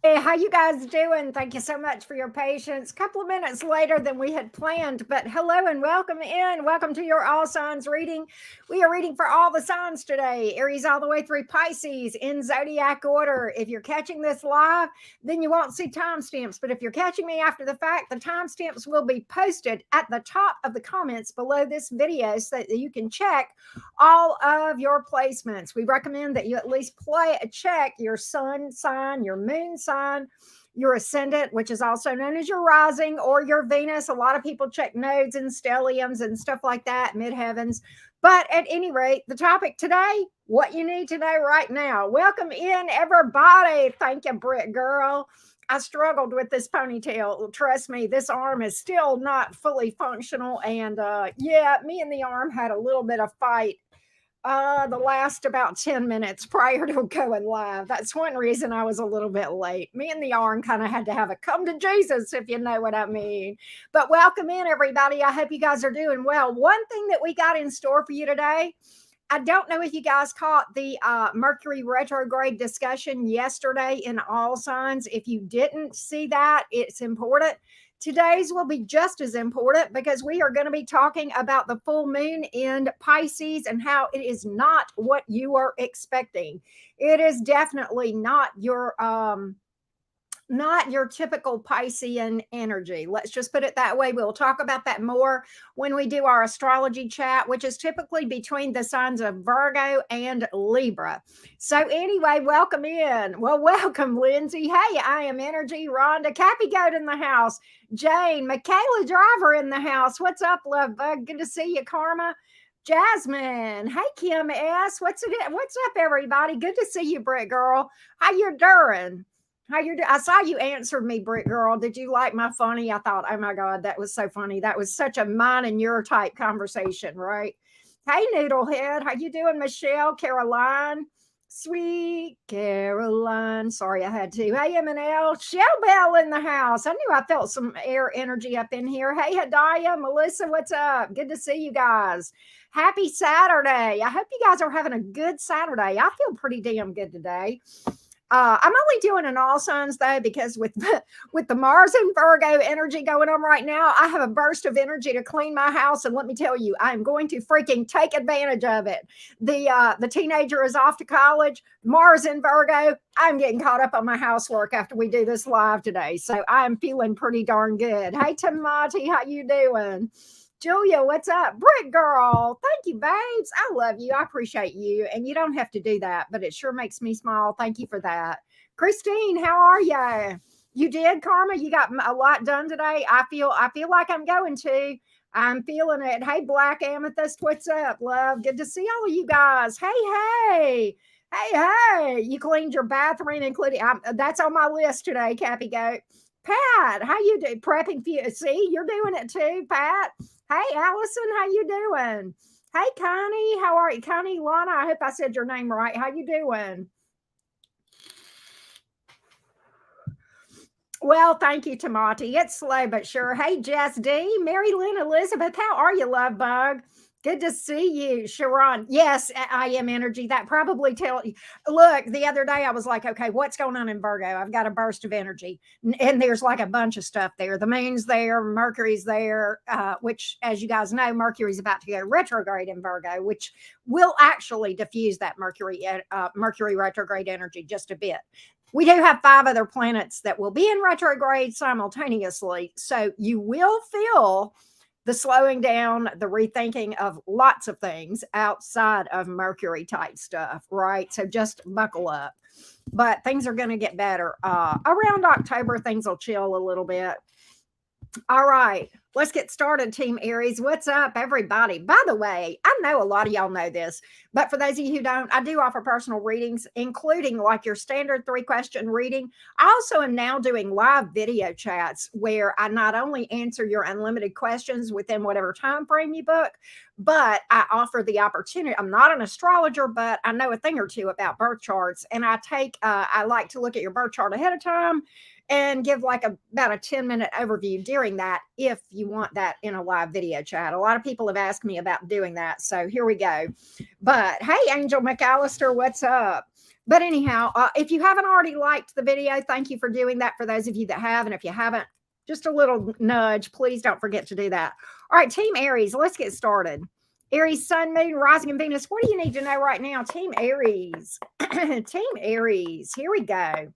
How you guys doing? Thank you so much for your patience. Couple of minutes later than we had planned, but hello and welcome in. Welcome to your all signs reading. We are reading for all the signs today, Aries all the way through Pisces in zodiac order. If you're catching this live, then you won't see timestamps, but if you're catching me after the fact, the timestamps will be posted at the top of the comments below this video so that you can check all of your placements. We recommend that you at least check your sun sign, your moon sign, your ascendant, which is also known as your rising, or your Venus. A lot of people check nodes and stelliums and stuff like that, midheavens. But at any rate, the topic today, what you need to know right now. Welcome in, everybody. Thank you, Britt girl. I struggled with this ponytail. Trust me, this arm is still not fully functional. And yeah, me and the arm had a little bit of fight the last about 10 minutes prior to going live. That's one reason I was a little bit late. Me and the arm kind of had to have a come to Jesus, if you know what I mean. But welcome in, everybody. I hope you guys are doing well. One thing that we got in store for you today, I don't know if you guys caught the Mercury retrograde discussion yesterday in all signs. If you didn't see that, it's important. Today's will be just as important because we are going to be talking about the full moon in Pisces and how it is not what you are expecting. It is definitely not your typical Piscean energy. Let's just put it that way. We'll talk about that more when we do our astrology chat, which is typically between the signs of Virgo and Libra. So anyway, welcome in. Well, welcome, Lindsay. Hey, I am Energy. Rhonda, Cappy Goat in the house. Jane, Michaela Driver in the house. What's up, love bug? Good to see you, Karma. Jasmine, hey Kim S. What's up, everybody? Good to see you, Britt girl. How you doing? How you doing? I saw you answered me, Britt girl. Did you like my funny? I thought, oh my God, that was so funny. That was such a mine and your type conversation, right? Hey, Noodlehead. How you doing, Michelle? Caroline? Sweet Caroline. Sorry, I had to. Hey, M&L. Shell Bell in the house. I knew I felt some air energy up in here. Hey, Hadaya. Melissa, what's up? Good to see you guys. Happy Saturday. I hope you guys are having a good Saturday. I feel pretty damn good today. I'm only doing an all signs though because with the Mars and Virgo energy going on right now, I have a burst of energy to clean my house, and let me tell you, I am going to freaking take advantage of it. The teenager is off to college. Mars and Virgo. I'm getting caught up on my housework after we do this live today, so I'm feeling pretty darn good. Hey, Tamati, how you doing? Julia, what's up? Brick girl, thank you, babes. I love you. I appreciate you. And you don't have to do that, but it sure makes me smile. Thank you for that. Christine, how are you? You did, Karma? You got a lot done today? I feel like I'm going to. I'm feeling it. Hey, Black Amethyst, what's up, love? Good to see all of you guys. Hey. Hey. You cleaned your bathroom, including that's on my list today, Cappy Goat. Pat, how you do? Prepping for you. See, you're doing it too, Pat. Hey, Allison, how you doing? Hey, Connie, how are you? Connie Lana, I hope I said your name right. How you doing? Well, thank you, Tamati. It's slow but sure. Hey, Jess D, Mary Lynn Elizabeth, how are you, love bug? Good to see you, Sharon. Yes, I am energy. That probably tell you. Look, the other day I was like, okay, what's going on in Virgo? I've got a burst of energy, and there's like a bunch of stuff there. The moon's there, Mercury's there, which, as you guys know, Mercury's about to go retrograde in Virgo, which will actually diffuse that Mercury retrograde energy just a bit. We do have 5 other planets that will be in retrograde simultaneously, so you will feel the slowing down, the rethinking of lots of things outside of Mercury type stuff, right? So just buckle up. But things are going to get better. Around October, things will chill a little bit. All right, let's get started, Team Aries. What's up, everybody? By the way, I know a lot of y'all know this, but for those of you who don't, I do offer personal readings, including like your standard 3-question reading. I also am now doing live video chats where I not only answer your unlimited questions within whatever time frame you book, but I offer the opportunity. I'm not an astrologer, but I know a thing or two about birth charts, and I like to look at your birth chart ahead of time and give like about a 10-minute overview during that if you want that in a live video chat. A lot of people have asked me about doing that. So here we go. But hey, Angel McAllister, what's up? But anyhow, if you haven't already liked the video, thank you for doing that. For those of you that have, and if you haven't, just a little nudge, please don't forget to do that. All right, Team Aries, let's get started. Aries, Sun, Moon, Rising, and Venus. What do you need to know right now, Team Aries? Team Aries, here we go.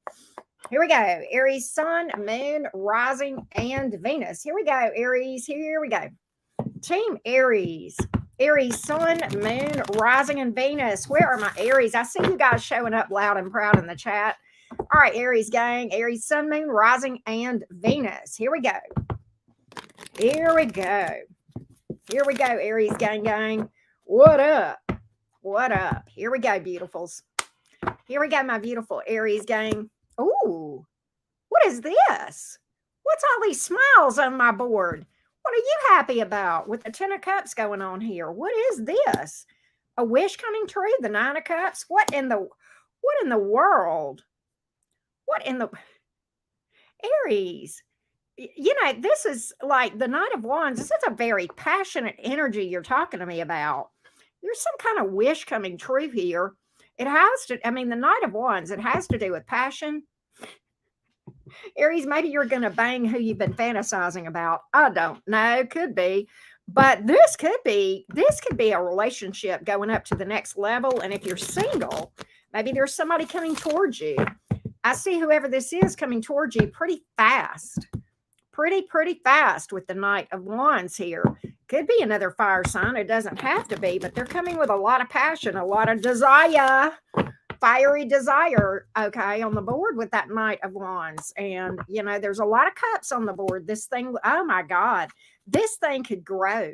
Here we go. Aries, Sun, Moon, Rising, and Venus. Here we go, Aries. Here we go. Team Aries. Aries, Sun, Moon, Rising, and Venus. Where are my Aries? I see you guys showing up loud and proud in the chat. All right, Aries gang. Aries, Sun, Moon, Rising, and Venus. Here we go. Here we go. Here we go, Aries gang. What up? What up? Here we go, beautifuls. Here we go, my beautiful Aries gang. Ooh, what is this? What's all these smiles on my board? What are you happy about with the 10 of Cups going on here? What is this? A wish coming true? The 9 of Cups? What in the world? What in the Aries? You know, this is like the Knight of Wands. This is a very passionate energy you're talking to me about. There's some kind of wish coming true here. It has to, I mean, the Knight of Wands, it has to do with passion. Aries, maybe you're going to bang who you've been fantasizing about. I don't know. Could be. But this could be a relationship going up to the next level. And if you're single, maybe there's somebody coming towards you. I see whoever this is coming towards you pretty fast. Pretty fast with the Knight of Wands here. Could be another fire sign. It doesn't have to be, but they're coming with a lot of passion, a lot of desire, fiery desire, okay, on the board with that Knight of Wands. And, you know, there's a lot of cups on the board. This thing, oh my God, this thing could grow.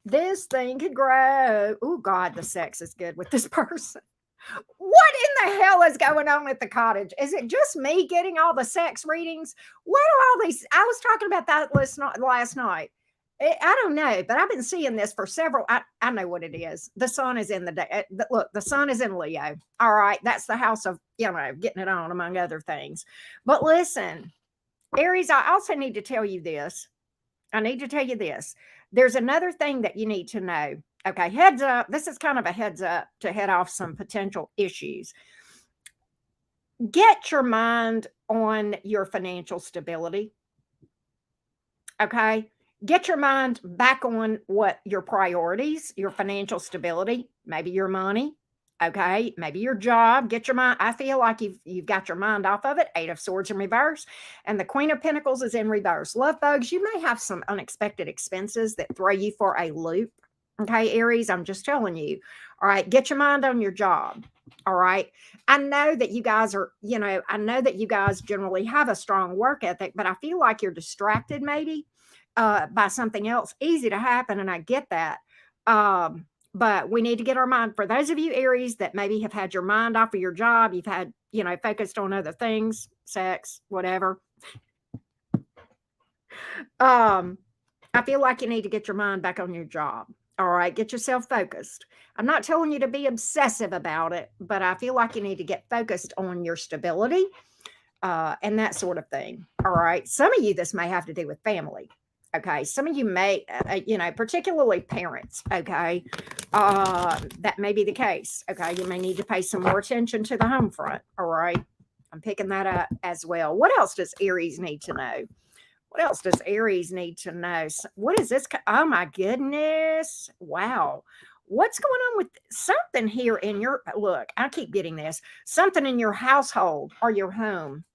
This thing could grow. Oh God, the sex is good with this person. What in the hell is going on at the cottage? Is it just me getting all the sex readings? What are all these? I was talking about that last night. I don't know, but I've been seeing this for several. I know what it is. The sun is in the day. Look, the sun is in Leo. All right. That's the house of, you know, getting it on, among other things. But listen, Aries, I also need to tell you this. I need to tell you this. There's another thing that you need to know. Okay, heads up. This is kind of a heads up to head off some potential issues. Get your mind on your financial stability. Okay, get your mind back on what your priorities, your financial stability, maybe your money. Okay, maybe your job. Get your mind. I feel like you've got your mind off of it. 8 of Swords in reverse, and the Queen of Pentacles is in reverse. Love bugs. You may have some unexpected expenses that throw you for a loop. Okay, Aries, I'm just telling you. All right, get your mind on your job. All right. I know that you guys are, you know, I know that you guys generally have a strong work ethic, but I feel like you're distracted maybe by something else. Easy to happen, and I get that. But we need to get our mind, for those of you Aries that maybe have had your mind off of your job, you've had, you know, focused on other things, sex, whatever. I feel like you need to get your mind back on your job. All right, get yourself focused. I'm not telling you to be obsessive about it, but I feel like you need to get focused on your stability and that sort of thing. All right, some of you, this may have to do with family. Okay, some of you may, you know, particularly parents. Okay, that may be the case. Okay, you may need to pay some more attention to the home front. All right, I'm picking that up as well. What else does Aries need to know? What else does Aries need to know? What is this? Oh my goodness. Wow. What's going on with something here in your, look, I keep getting this, something in your household or your home.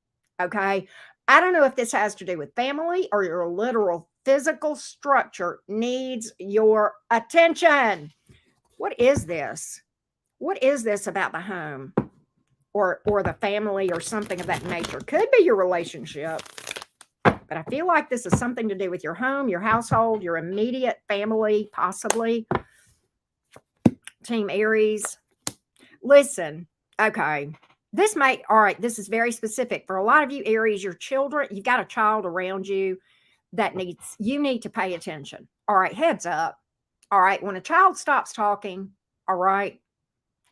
Okay. I don't know if this has to do with family or your literal physical structure needs your attention. What is this? What is this about the home or the family or something of that nature? Could be your relationship. But I feel like this is something to do with your home, your household, your immediate family, possibly. Team Aries. Listen, okay. This may, all right, this is very specific. For a lot of you Aries, your children, you've got a child around you that you need to pay attention. All right, heads up. All right, when a child stops talking, all right,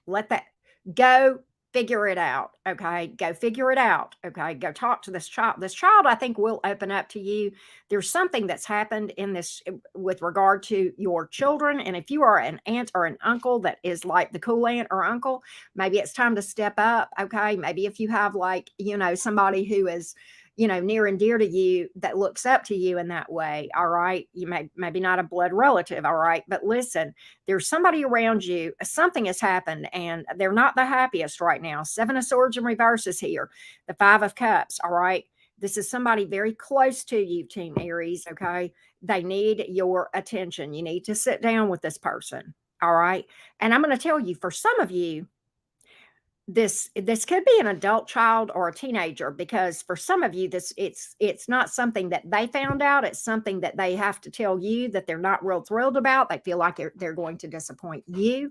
let that go Figure it out, okay? Go figure it out, okay? Go talk to this child. This child, I think, will open up to you. There's something that's happened in this with regard to your children. And if you are an aunt or an uncle that is like the cool aunt or uncle, maybe it's time to step up, okay? Maybe if you have like, somebody who is, near and dear to you that looks up to you in that way, all right? You maybe not a blood relative, all right? But listen, there's somebody around you, something has happened, and they're not the happiest right now. Seven of Swords in reverse is here. The Five of Cups, all right? This is somebody very close to you, Team Aries, okay? They need your attention. You need to sit down with this person, all right? And I'm going to tell you, for some of you, this could be an adult child or a teenager, because for some of you it's not something that they found out. It's something that they have to tell you that they're not real thrilled about. They feel like they're going to disappoint you,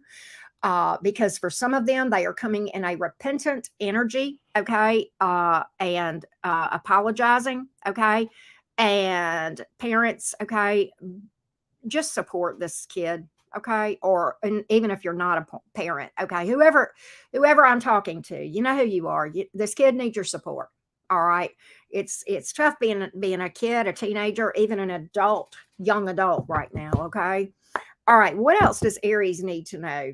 because for some of them they are coming in a repentant energy, okay, and apologizing, okay. And parents, okay, just support this kid, okay, or and even if you're not a parent, okay, whoever I'm talking to, you know who you are. This kid needs your support, all right. It's tough being a kid, a teenager, even an adult, young adult right now, okay. All right, what else does Aries need to know?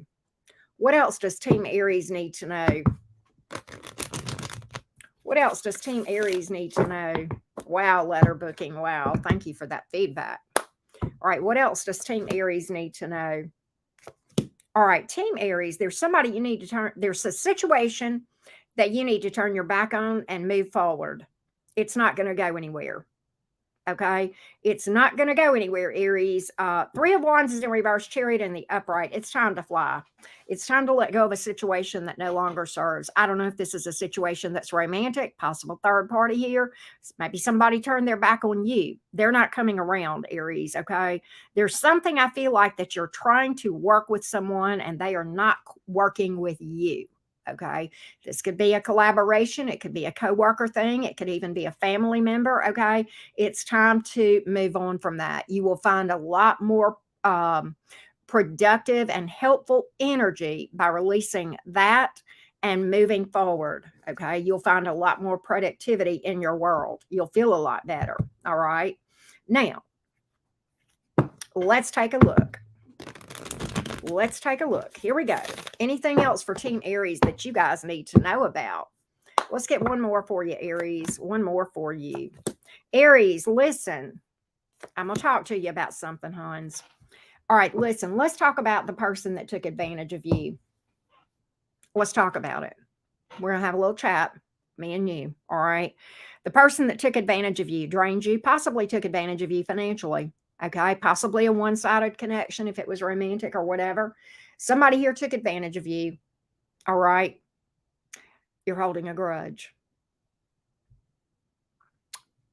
What else does Team Aries need to know? What else does Team Aries need to know? Wow, letter booking, wow, thank you for that feedback. All right, what else does Team Aries need to know? All right, Team Aries, there's somebody you need to there's a situation that you need to turn your back on and move forward. It's not going to go anywhere. Okay, it's not going to go anywhere, Aries. Three of Wands is in reverse, Chariot in the upright. It's time to fly. It's time to let go of a situation that no longer serves. I don't know if this is a situation that's romantic, possible third party here. Maybe somebody turned their back on you. They're not coming around, Aries, okay? There's something I feel like that you're trying to work with someone and they are not working with you. Okay, this could be a collaboration. It could be a coworker thing. It could even be a family member. Okay, it's time to move on from that. You will find a lot more productive and helpful energy by releasing that and moving forward. Okay, you'll find a lot more productivity in your world. You'll feel a lot better. All right, now let's take a look. Let's take a look. Here we go. Anything else for Team Aries that you guys need to know about? Let's get one more for you, Aries. One more for you. Aries, listen. I'm going to talk to you about something, Hans. All right, listen. Let's talk about the person that took advantage of you. Let's talk about it. We're going to have a little chat, me and you. All right. The person that took advantage of you, drained you, possibly took advantage of you financially. Okay, possibly a one-sided connection if it was romantic or whatever. Somebody here took advantage of you. All right. You're holding a grudge.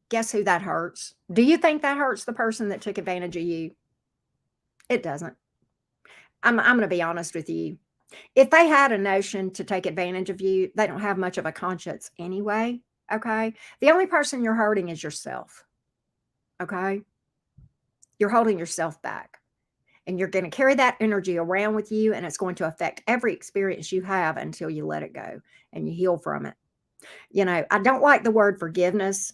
Guess who that hurts? Do you think that hurts the person that took advantage of you? It doesn't. I'm going to be honest with you. If they had a notion to take advantage of you, they don't have much of a conscience anyway. Okay. The only person you're hurting is yourself. Okay. You're holding yourself back, and you're going to carry that energy around with you, and it's going to affect every experience you have until you let it go and you heal from it. I don't like the word forgiveness.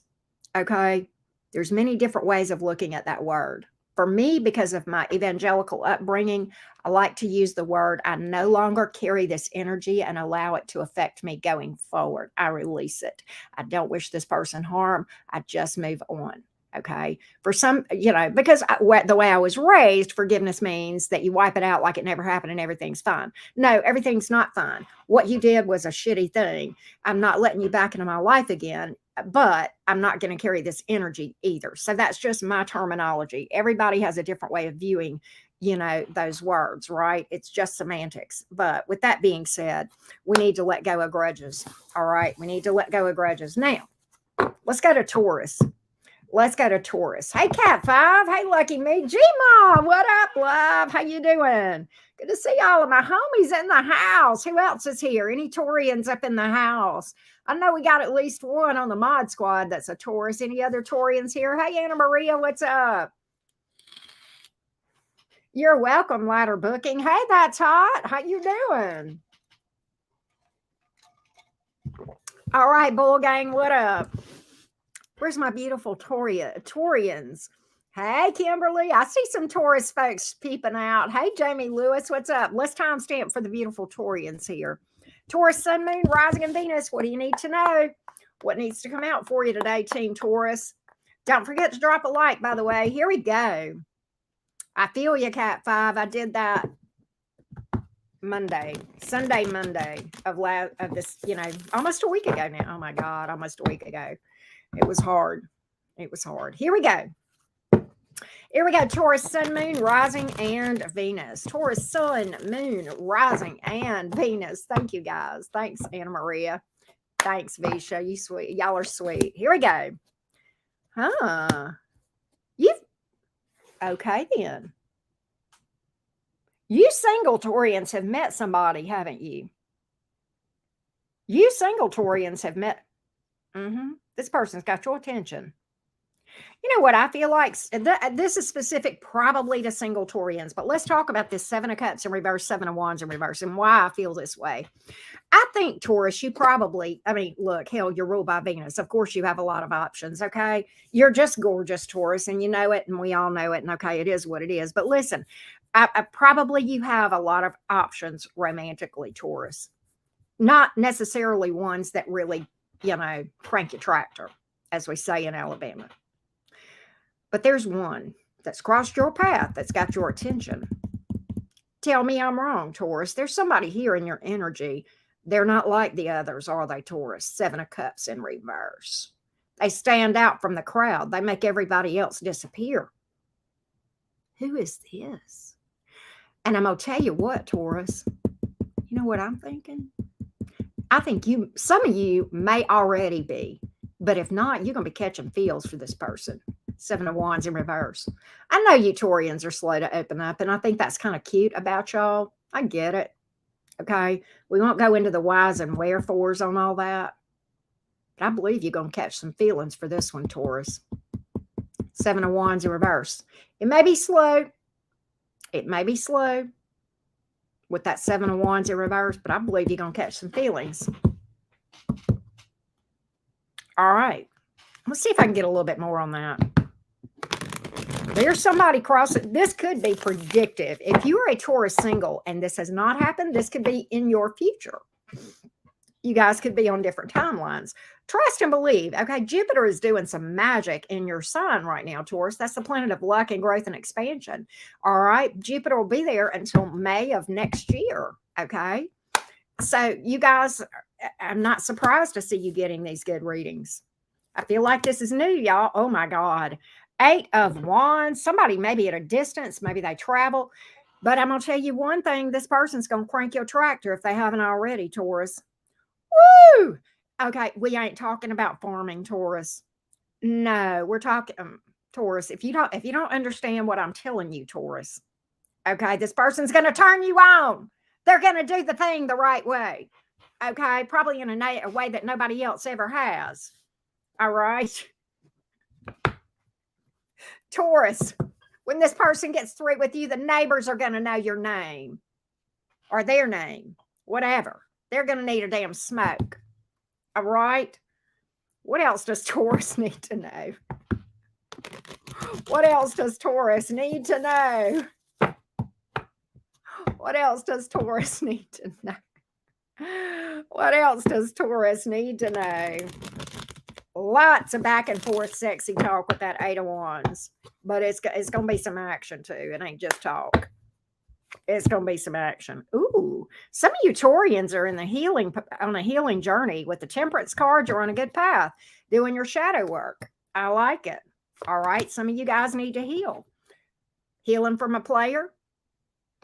Okay. There's many different ways of looking at that word. For me, because of my evangelical upbringing, I like to use the word, I no longer carry this energy and allow it to affect me going forward. I release it. I don't wish this person harm. I just move on. Okay. For some, because the way I was raised, forgiveness means that you wipe it out like it never happened and everything's fine. No, everything's not fine. What you did was a shitty thing. I'm not letting you back into my life again, but I'm not going to carry this energy either. So that's just my terminology. Everybody has a different way of viewing, those words, right? It's just semantics. But with that being said, we need to let go of grudges. All right. We need to let go of grudges. Now, let's go to Taurus. Let's go to Taurus. Hey, Cat 5. Hey, Lucky Me. G-Mom, what up, love? How you doing? Good to see all of my homies in the house. Who else is here? Any Taurians up in the house? I know we got at least one on the mod squad that's a Taurus. Any other Taurians here? Hey, Anna Maria, what's up? You're welcome, ladder booking. Hey, that's hot. How you doing? All right, Bull Gang, what up? Where's my beautiful Taurians? Hey, Kimberly, I see some Taurus folks peeping out. Hey, Jamie Lewis, what's up? Let's timestamp for the beautiful Taurians here. Taurus, Sun, Moon, Rising, and Venus. What do you need to know? What needs to come out for you today, Team Taurus? Don't forget to drop a like, by the way. Here we go. I feel you, Cat 5. I did that Sunday, Monday of this, almost a week ago now. Oh my God, almost a week ago. It was hard. It was hard. Here we go. Here we go. Taurus, Sun, Moon, Rising, and Venus. Taurus, Sun, Moon, Rising, and Venus. Thank you, guys. Thanks, Anna Maria. Thanks, Visha. You sweet. Y'all are sweet. Here we go. Okay, then. You single Taurians have met somebody, haven't you? You single Taurians have met. This person's got your attention. You know what I feel like? This is specific probably to single Taurians, but let's talk about this 7 of Cups in reverse, 7 of Wands in reverse, and why I feel this way. I think, Taurus, you probably, look, hell, you're ruled by Venus. Of course, you have a lot of options, okay? You're just gorgeous, Taurus, and you know it, and we all know it, and okay, it is what it is. But listen, probably you have a lot of options romantically, Taurus. Not necessarily ones that really, crank your tractor, as we say in Alabama. But there's one that's crossed your path that's got your attention. Tell me I'm wrong, Taurus. There's somebody here in your energy. They're not like the others, are they, Taurus? 7 of Cups in reverse. They stand out from the crowd. They make everybody else disappear. Who is this? And I'm going to tell you what, Taurus. You know what I'm thinking? I think some of you may already be, but if not, you're going to be catching feels for this person. 7 of Wands in reverse. I know you Taurians are slow to open up, and I think that's kind of cute about y'all. I get it. Okay. We won't go into the whys and wherefores on all that. But I believe you're going to catch some feelings for this one, Taurus. 7 of Wands in reverse. It may be slow. It may be slow with that 7 of Wands in reverse, but I believe you're going to catch some feelings. All right. Let's see if I can get a little bit more on that. There's somebody crossing. This could be predictive. If you are a Taurus single and this has not happened, this could be in your future. You guys could be on different timelines. Trust and believe. Okay, Jupiter is doing some magic in your sign right now, Taurus. That's the planet of luck and growth and expansion. All right, Jupiter will be there until May of next year. Okay, so you guys, I'm not surprised to see you getting these good readings. I feel like this is new, y'all. Oh my God. 8 of Wands. Somebody maybe at a distance, maybe they travel. But I'm going to tell you one thing. This person's going to crank your tractor if they haven't already, Taurus. Woo! Okay, we ain't talking about farming, Taurus. No, we're talking, Taurus. If you don't understand what I'm telling you, Taurus, okay, this person's going to turn you on. They're going to do the thing the right way. Okay, probably in a way that nobody else ever has. All right. Taurus, when this person gets through with you, the neighbors are going to know your name or their name, whatever. They're going to need a damn smoke. All right. What else does Taurus need to know? What else does Taurus need to know? What else does Taurus need to know? What else does Taurus need to know? Lots of back and forth sexy talk with that 8 of Wands. But it's going to be some action too. It ain't just talk. It's going to be some action. Ooh, some of you Taurians are on a healing journey with the Temperance card. You're on a good path doing your shadow work. I like it. All right. Some of you guys need to heal. Healing from a player.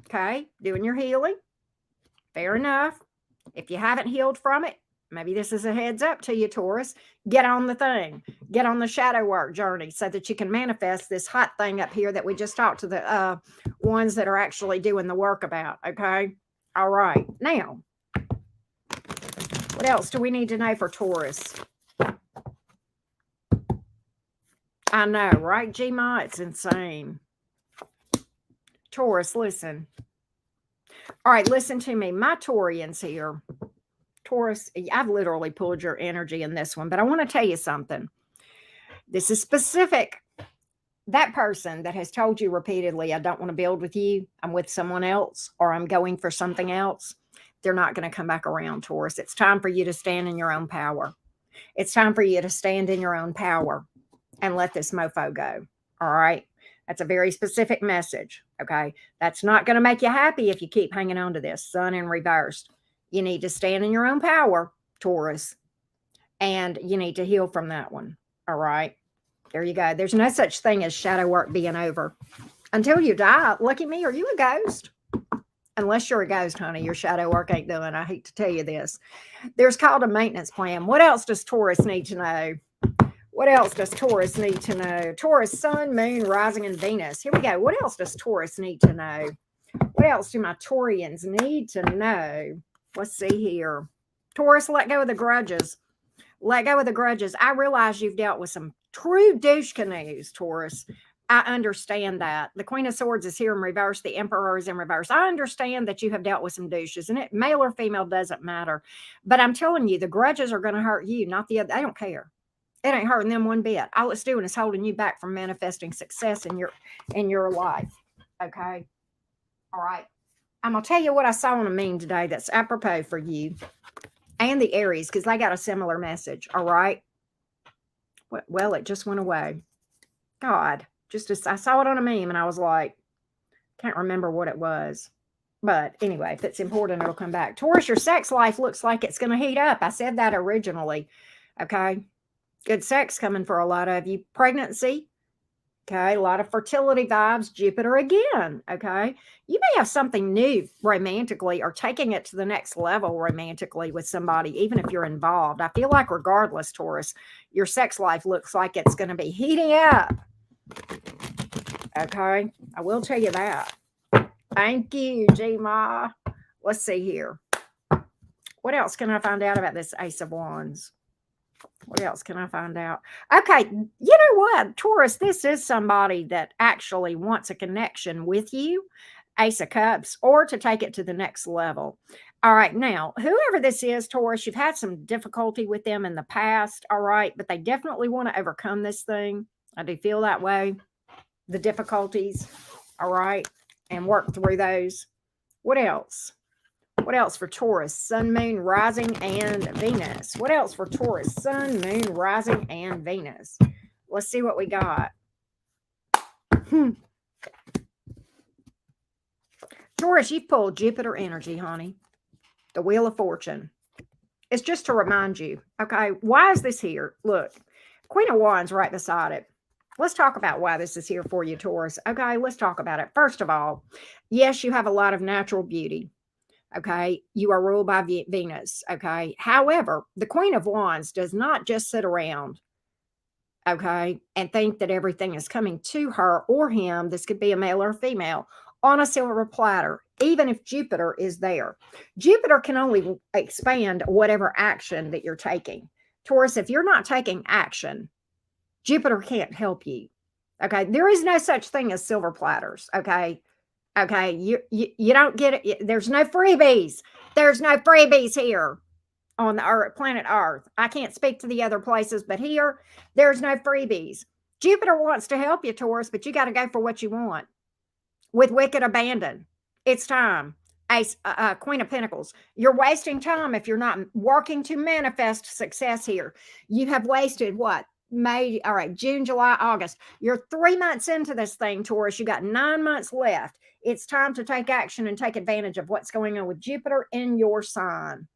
Okay. Doing your healing. Fair enough. If you haven't healed from it, maybe this is a heads up to you, Taurus. Get on the thing. Get on the shadow work journey so that you can manifest this hot thing up here that we just talked to the ones that are actually doing the work about. Okay. All right. Now, what else do we need to know for Taurus? I know, right, G-Ma? It's insane. Taurus, listen. All right, listen to me. My Taurians here. Taurus, I've literally pulled your energy in this one, but I want to tell you something. This is specific. That person that has told you repeatedly, I don't want to build with you, I'm with someone else, or I'm going for something else, they're not going to come back around, Taurus. It's time for you to stand in your own power. It's time for you to stand in your own power and let this mofo go. All right. That's a very specific message. Okay. That's not going to make you happy if you keep hanging on to this. Sun in reversed. You need to stand in your own power, Taurus, and you need to heal from that one. All right. There you go. There's no such thing as shadow work being over until you die. Look at me. Are you a ghost? Unless you're a ghost, honey, your shadow work ain't done. I hate to tell you this. There's called a maintenance plan. What else does Taurus need to know? What else does Taurus need to know? Taurus, sun, moon, rising, and Venus. Here we go. What else does Taurus need to know? What else do my Taurians need to know? Let's see here. Taurus, let go of the grudges. Let go of the grudges. I realize you've dealt with some true douche canoes, Taurus. I understand that. The Queen of Swords is here in reverse. The Emperor is in reverse. I understand that you have dealt with some douches, and it male or female doesn't matter. But I'm telling you, the grudges are going to hurt you, not the other. I don't care. It ain't hurting them one bit. All it's doing is holding you back from manifesting success in your life. Okay. All right. I'm gonna tell you what I saw on a meme today that's apropos for you and the Aries, because they got a similar message. All right. Well, it just went away. God, I saw it on a meme and I was like, can't remember what it was. But anyway, if it's important, it'll come back. Taurus, your sex life looks like it's going to heat up. I said that originally. Okay. Good sex coming for a lot of you. Pregnancy. Okay. A lot of fertility vibes. Jupiter again. Okay. You may have something new romantically or taking it to the next level romantically with somebody, even if you're involved. I feel like regardless, Taurus, your sex life looks like it's going to be heating up. Okay. I will tell you that. Thank you, G-Ma. Let's see here. What else can I find out about this Ace of Wands? What else can I find out? Okay, you know what, Taurus, this is somebody that actually wants a connection with you, Ace of Cups, or to take it to the next level. All right, now, whoever this is, Taurus, you've had some difficulty with them in the past, all right, but they definitely want to overcome this thing. I do feel that way, the difficulties, all right, and work through those. What else? What else for Taurus? Sun, moon, rising, and Venus. What else for Taurus? Sun, moon, rising, and Venus. Let's see what we got. Taurus, you've pulled Jupiter energy, honey. The Wheel of Fortune. It's just to remind you, okay, why is this here? Look, Queen of Wands right beside it. Let's talk about why this is here for you, Taurus. Okay, let's talk about it. First of all, yes, you have a lot of natural beauty. Okay, you are ruled by Venus. Okay, however, the Queen of Wands does not just sit around, okay, and think that everything is coming to her or him. This could be a male or a female on a silver platter, even if Jupiter is there. Jupiter can only expand whatever action that you're taking. Taurus, if you're not taking action, Jupiter can't help you. Okay, there is no such thing as silver platters. Okay. Okay, you don't get it. There's no freebies. There's no freebies here on the Earth, planet Earth. I can't speak to the other places, but here, there's no freebies. Jupiter wants to help you, Taurus, but you got to go for what you want. With wicked abandon, it's time. Ace, Queen of Pentacles. You're wasting time if you're not working to manifest success here. You have wasted what? May, all right, June, July, August. You're 3 months into this thing, Taurus. You got 9 months left. It's time to take action and take advantage of what's going on with Jupiter in your sign.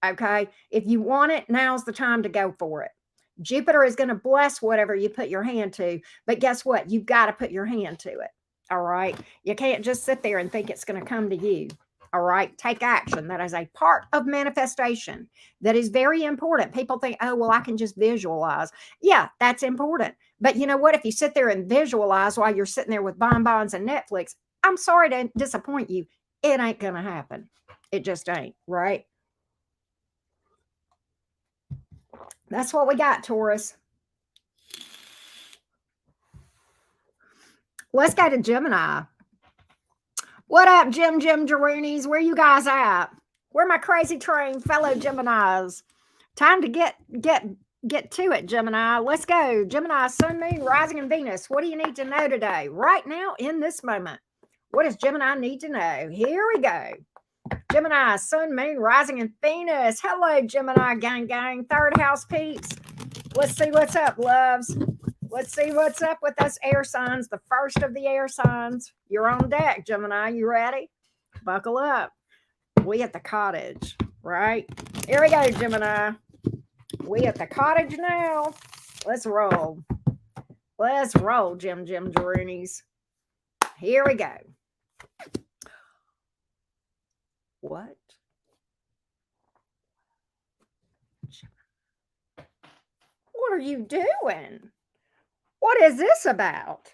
Okay. If you want it, now's the time to go for it. Jupiter is going to bless whatever you put your hand to, but guess what? You've got to put your hand to it. All right. You can't just sit there and think it's going to come to you. All right. Take action. That is a part of manifestation that is very important. People think, oh, well, I can just visualize. Yeah, that's important. But you know what? If you sit there and visualize while you're sitting there with bonbons and Netflix, I'm sorry to disappoint you. It ain't going to happen. It just ain't, right? That's what we got, Taurus. Let's go to Gemini. What up, Jim Jaroonies? Where you guys at? Where my crazy train fellow Geminis? Time to get to it, Gemini. Let's go. Gemini, Sun, Moon, Rising, and Venus. What do you need to know today? Right now, in this moment. What does Gemini need to know? Here we go. Gemini, Sun, Moon, Rising, and Venus. Hello, Gemini gang. Third house peeps. Let's see what's up, loves. Let's see what's up with us air signs. The first of the air signs. You're on deck, Gemini. You ready? Buckle up. We at the cottage, right? Here we go, Gemini. We at the cottage now. Let's roll. Let's roll, Jim Jeroonies. Here we go. What? What are you doing? What is this about?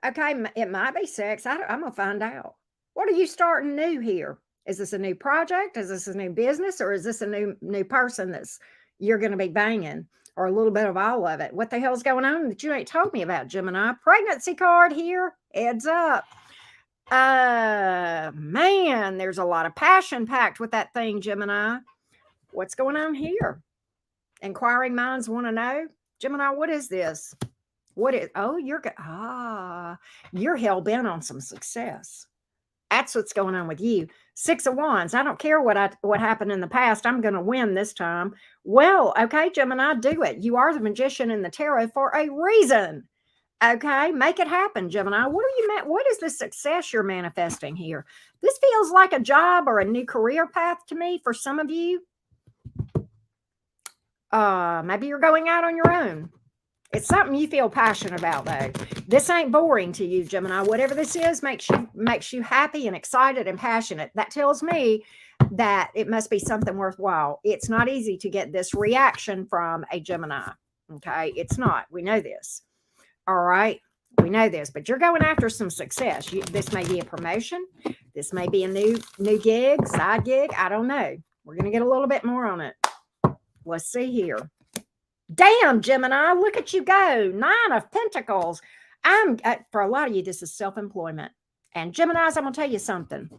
Okay, it might be sex. I'm going to find out. What are you starting new here? Is this a new project? Is this a new business? Or is this a new person that's you're going to be banging? Or a little bit of all of it? What the hell's going on that you ain't told me about, Gemini? Pregnancy card here. Heads up. Man, there's a lot of passion packed with that thing, Gemini. What's going on here? Inquiring minds want to know. Gemini, what is this? What is, oh, you're hell-bent on some success. That's what's going on with you. 6 of Wands. I don't care what happened in the past. I'm going to win this time. Well, okay, Gemini, do it. You are the magician in the tarot for a reason. Okay, make it happen, Gemini. What is the success you're manifesting here? This feels like a job or a new career path to me for some of you. Maybe you're going out on your own. It's something you feel passionate about, though. This ain't boring to you, Gemini. Whatever this is makes you happy and excited and passionate. That tells me that it must be something worthwhile. It's not easy to get this reaction from a Gemini. Okay, it's not. We know this. All right, we know this. But you're going after some success. This may be a promotion. This may be a new gig, side gig. I don't know. We're going to get a little bit more on it. Let's see here. Damn, Gemini, look at you go. 9 of Pentacles. For a lot of you, this is self-employment. And Geminis, I'm going to tell you something.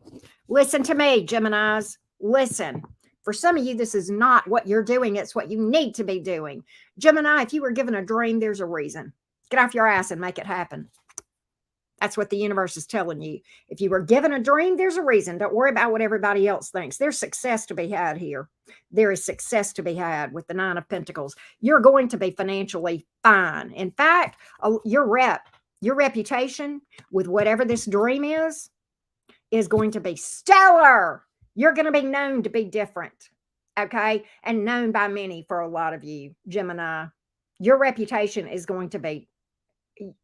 Listen to me, Geminis. Listen. For some of you, this is not what you're doing. It's what you need to be doing. Gemini, if you were given a dream, there's a reason. Get off your ass and make it happen. That's what the universe is telling you. If you were given a dream, there's a reason. Don't worry about what everybody else thinks. There's success to be had here. There is success to be had with the 9 of Pentacles. You're going to be financially fine. In fact, your reputation with whatever this dream is going to be stellar. You're going to be known to be different. Okay? And known by many for a lot of you, Gemini. Your reputation is going to be,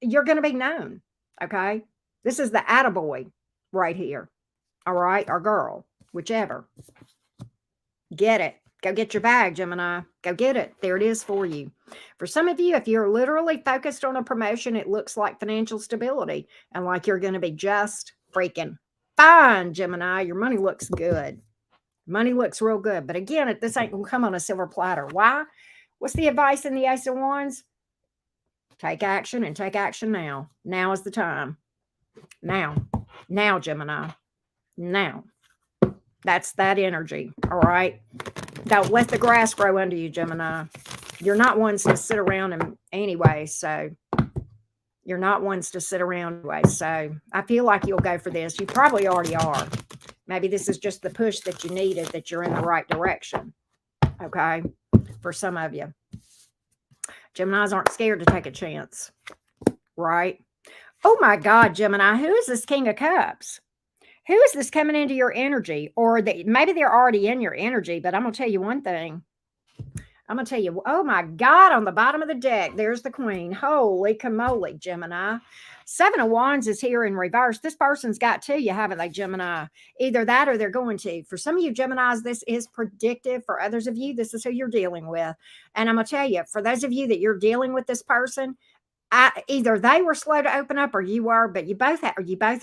you're going to be known. Okay, this is the attaboy right here. All right, or girl, whichever. Get it. Go get your bag, Gemini. Go get it. There it is for you. For some of you, if you're literally focused on a promotion, it looks like financial stability and like you're going to be just freaking fine, Gemini. Your money looks good. Money looks real good. But again, this ain't going to come on a silver platter. Why? What's the advice in the Ace of Wands? Take action and take action now. Now is the time. Now, Gemini. Now. That's that energy. All right. Don't let the grass grow under you, Gemini. You're not ones to sit around anyway. So you're not ones to sit around anyway. So I feel like you'll go for this. You probably already are. Maybe this is just the push that you needed, that you're in the right direction. Okay. For some of you. Geminis aren't scared to take a chance, right? Oh my God, Gemini, who is this King of Cups? Who is this coming into your energy? Or maybe they're already in your energy, but I'm going to tell you one thing. I'm going to tell you, oh my God, on the bottom of the deck, there's the Queen. Holy camole, Gemini. 7 of Wands is here in reverse. This person's got to you, haven't they, Gemini? Either that or they're going to. For some of you Geminis, this is predictive. For others of you, this is who you're dealing with. And I'm going to tell you, for those of you that you're dealing with this person, either they were slow to open up or you are, but you both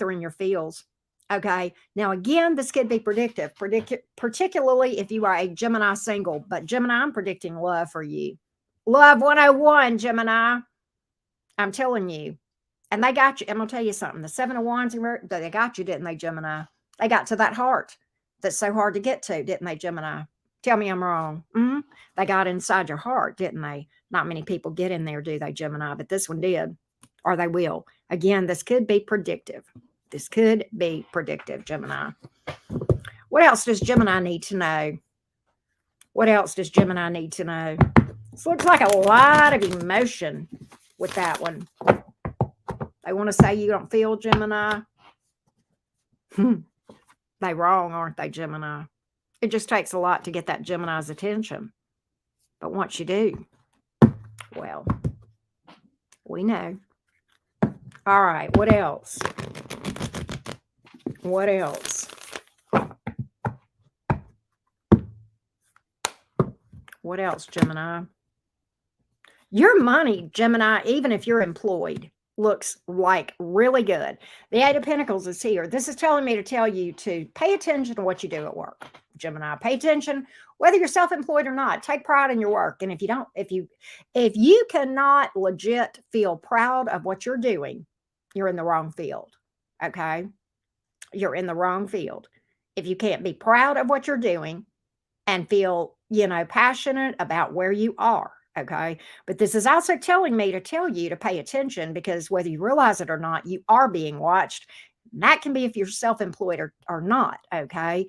are in your feels. Okay. Now, again, this could be predictive, particularly if you are a Gemini single. But Gemini, I'm predicting love for you. Love 101, Gemini. I'm telling you. And they got you. I'm going to tell you something. The 7 of Wands, they got you, didn't they, Gemini? They got to that heart. that's so hard to get to, didn't they, Gemini? Tell me I'm wrong. They got inside your heart, didn't they? Not many people get in there, do they, Gemini? But this one did, or they will. Again, this could be predictive. This could be predictive, Gemini. What else does Gemini need to know? What else does Gemini need to know? This looks like a lot of emotion with that one. They want to say you don't feel, Gemini. They wrong, aren't they, Gemini? It just takes a lot to get that Gemini's attention. But once you do, well, we know. All right, what else? What else? What else, Gemini? Your money, Gemini, even if you're employed, looks like really good. The Eight of Pentacles is here. This is telling me to tell you to pay attention to what you do at work, Gemini. Pay attention whether you're self-employed or not. Take pride in your work. And if you cannot legit feel proud of what you're doing, you're in the wrong field. Okay? You're in the wrong field. If you can't be proud of what you're doing and feel, passionate about where you are. Okay. But this is also telling me to tell you to pay attention, because whether you realize it or not, you are being watched. And that can be if you're self-employed or not. Okay.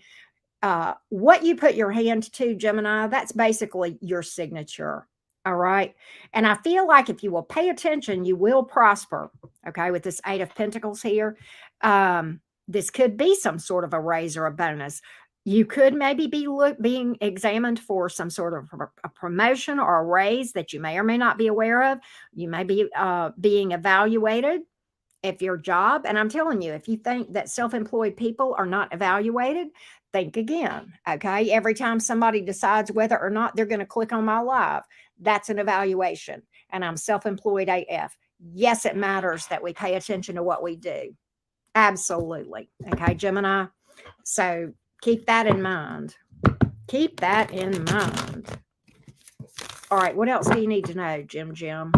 What you put your hand to, Gemini, that's basically your signature. All right. And I feel like if you will pay attention, you will prosper. Okay. With this Eight of Pentacles here, this could be some sort of a raise or a bonus. You could maybe be being examined for some sort of a promotion or a raise that you may or may not be aware of. You may be being evaluated if your job, and I'm telling you, if you think that self-employed people are not evaluated, think again, okay? Every time somebody decides whether or not they're going to click on my live, that's an evaluation, and I'm self-employed AF. Yes, it matters that we pay attention to what we do. Absolutely. Okay, Gemini? So keep that in mind. Keep that in mind. All right, what else do you need to know, Jim?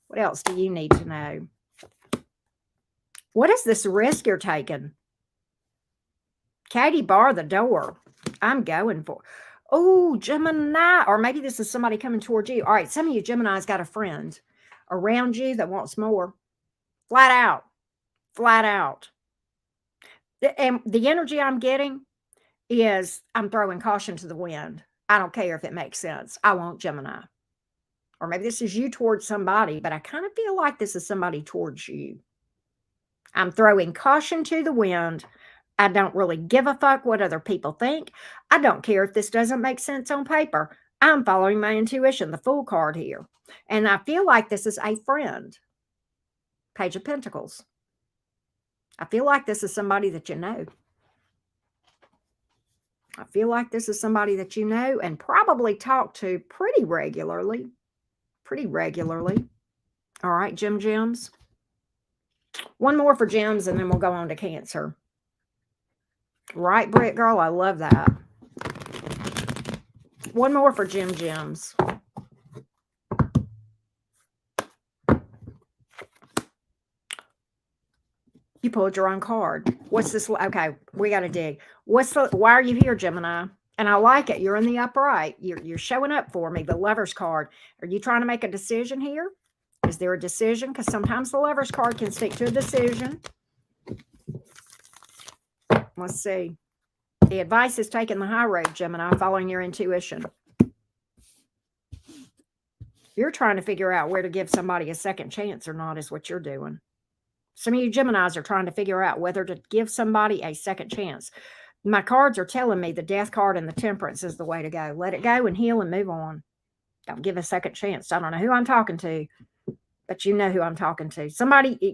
What else do you need to know? What is this risk you're taking? Katie, bar the door. I'm going for. Oh, Gemini. Or maybe this is somebody coming towards you. All right, some of you Gemini's got a friend around you that wants more. Flat out. Flat out. And the energy I'm getting is I'm throwing caution to the wind. I don't care if it makes sense. I want Gemini. Or maybe this is you towards somebody, but I kind of feel like this is somebody towards you. I'm throwing caution to the wind. I don't really give a fuck what other people think. I don't care if this doesn't make sense on paper. I'm following my intuition, the Fool card here. And I feel like this is a friend. Page of Pentacles. I feel like this is somebody that you know. I feel like this is somebody that you know and probably talk to pretty regularly. Pretty regularly. All right, Gems. One more for Gems and then we'll go on to Cancer. Right, Britt Girl? I love that. One more for Gems. You pulled your own card. What's this? Okay, we got to dig. Why are you here, Gemini? And I like it. You're in the upright. You're showing up for me. The Lover's card. Are you trying to make a decision here? Is there a decision? Because sometimes the Lover's card can speak to a decision. Let's see. The advice is taking the high road, Gemini, following your intuition. You're trying to figure out where to give somebody a second chance or not is what you're doing. Some of you Geminis are trying to figure out whether to give somebody a second chance. My cards are telling me the Death card and the Temperance is the way to go. Let it go and heal and move on. Don't give a second chance. I don't know who I'm talking to, but you know who I'm talking to.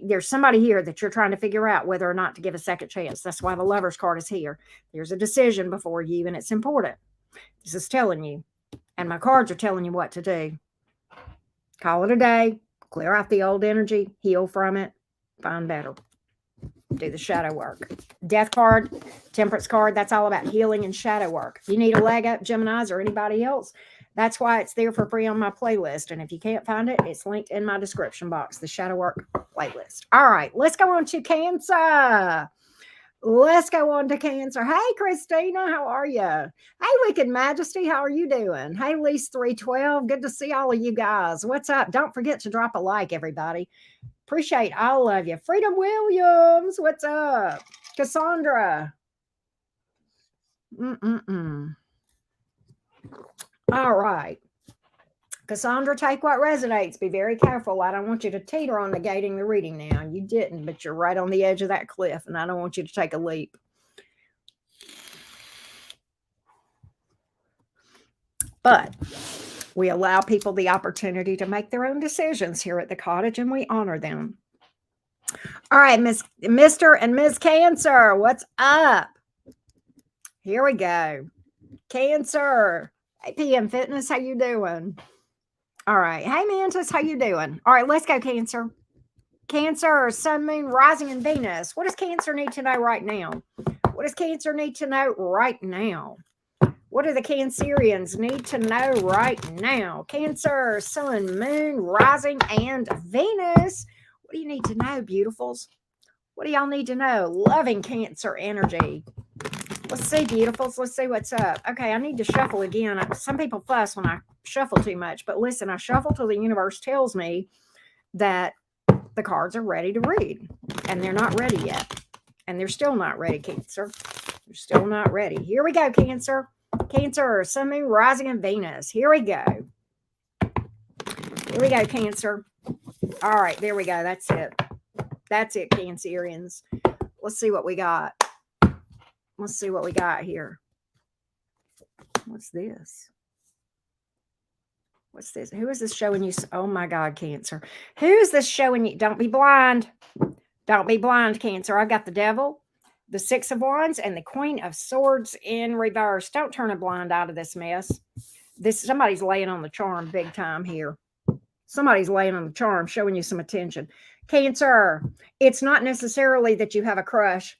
There's somebody here that you're trying to figure out whether or not to give a second chance. That's why the Lover's card is here. There's a decision before you, and it's important. This is telling you, and my cards are telling you what to do. Call it a day. Clear out the old energy. Heal from it. Find better. Do the shadow work. Death card, Temperance card, that's all about healing and shadow work. If you need a leg up, Geminis or anybody else, that's why it's there for free on my playlist. And if you can't find it, it's linked in my description box, the shadow work playlist. All right, let's go on to Cancer. Let's go on to Cancer. Hey, Christina, how are you? Hey, Wicked Majesty, how are you doing? Hey, Lise 312, good to see all of you guys. What's up? Don't forget to drop a like, everybody. Appreciate all of you. Freedom Williams, what's up? Cassandra. All right. Cassandra, take what resonates. Be very careful. I don't want you to teeter on negating the reading now. You didn't, but you're right on the edge of that cliff, and I don't want you to take a leap. But we allow people the opportunity to make their own decisions here at the cottage, and we honor them. All right, Mr. and Ms. Cancer, what's up? Here we go. Cancer. Hey, PM Fitness, how you doing? All right. Hey, Mantis, how you doing? All right, let's go, Cancer. Cancer, Sun, Moon, Rising, and Venus. What does Cancer need to know right now? What does Cancer need to know right now? What do the Cancerians need to know right now? Cancer, Sun, Moon, Rising, and Venus. What do you need to know, beautifuls? What do y'all need to know? Loving Cancer energy. Let's see, beautifuls. Let's see what's up. Okay, I need to shuffle again. Some people fuss when I shuffle too much, but listen, I shuffle till the universe tells me that the cards are ready to read, and they're not ready yet. And they're still not ready, Cancer. They're still not ready. Here we go, Cancer. Cancer, Sun, Moon, Rising, and Venus. Here we go. Here we go, Cancer. All right, there we go. That's it. That's it, Cancerians. Let's see what we got. Let's see what we got here. What's this? What's this? Who is this showing you? Oh my God, Cancer. Who is this showing you? Don't be blind. Don't be blind, Cancer. I've got the Devil, the Six of Wands, and the Queen of Swords in reverse. Don't turn a blind eye to this mess. Somebody's laying on the charm big time here. Somebody's laying on the charm, showing you some attention. Cancer, it's not necessarily that you have a crush.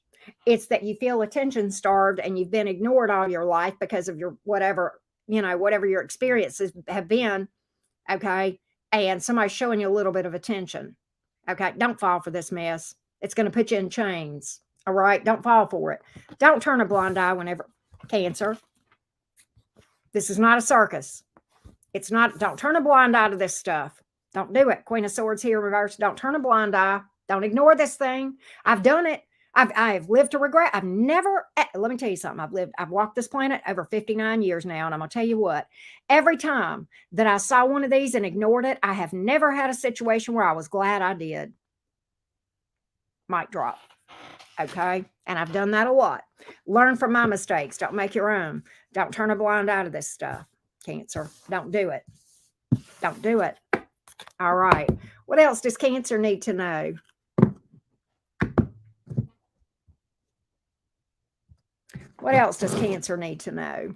It's that you feel attention starved and you've been ignored all your life because of your whatever your experiences have been. Okay. And somebody's showing you a little bit of attention. Okay. Don't fall for this mess. It's going to put you in chains. All right. Don't fall for it. Don't turn a blind eye whenever. Cancer. This is not a circus. It's not. Don't turn a blind eye to this stuff. Don't do it. Queen of Swords here reverse. Don't turn a blind eye. Don't ignore this thing. I've done it. I've lived to regret. I've never, let me tell you something. I've walked this planet over 59 years now. And I'm going to tell you what, every time that I saw one of these and ignored it, I have never had a situation where I was glad I did. Mic drop. Okay. And I've done that a lot. Learn from my mistakes. Don't make your own. Don't turn a blind eye to this stuff. Cancer. Don't do it. Don't do it. All right. What else does Cancer need to know? What else does Cancer need to know?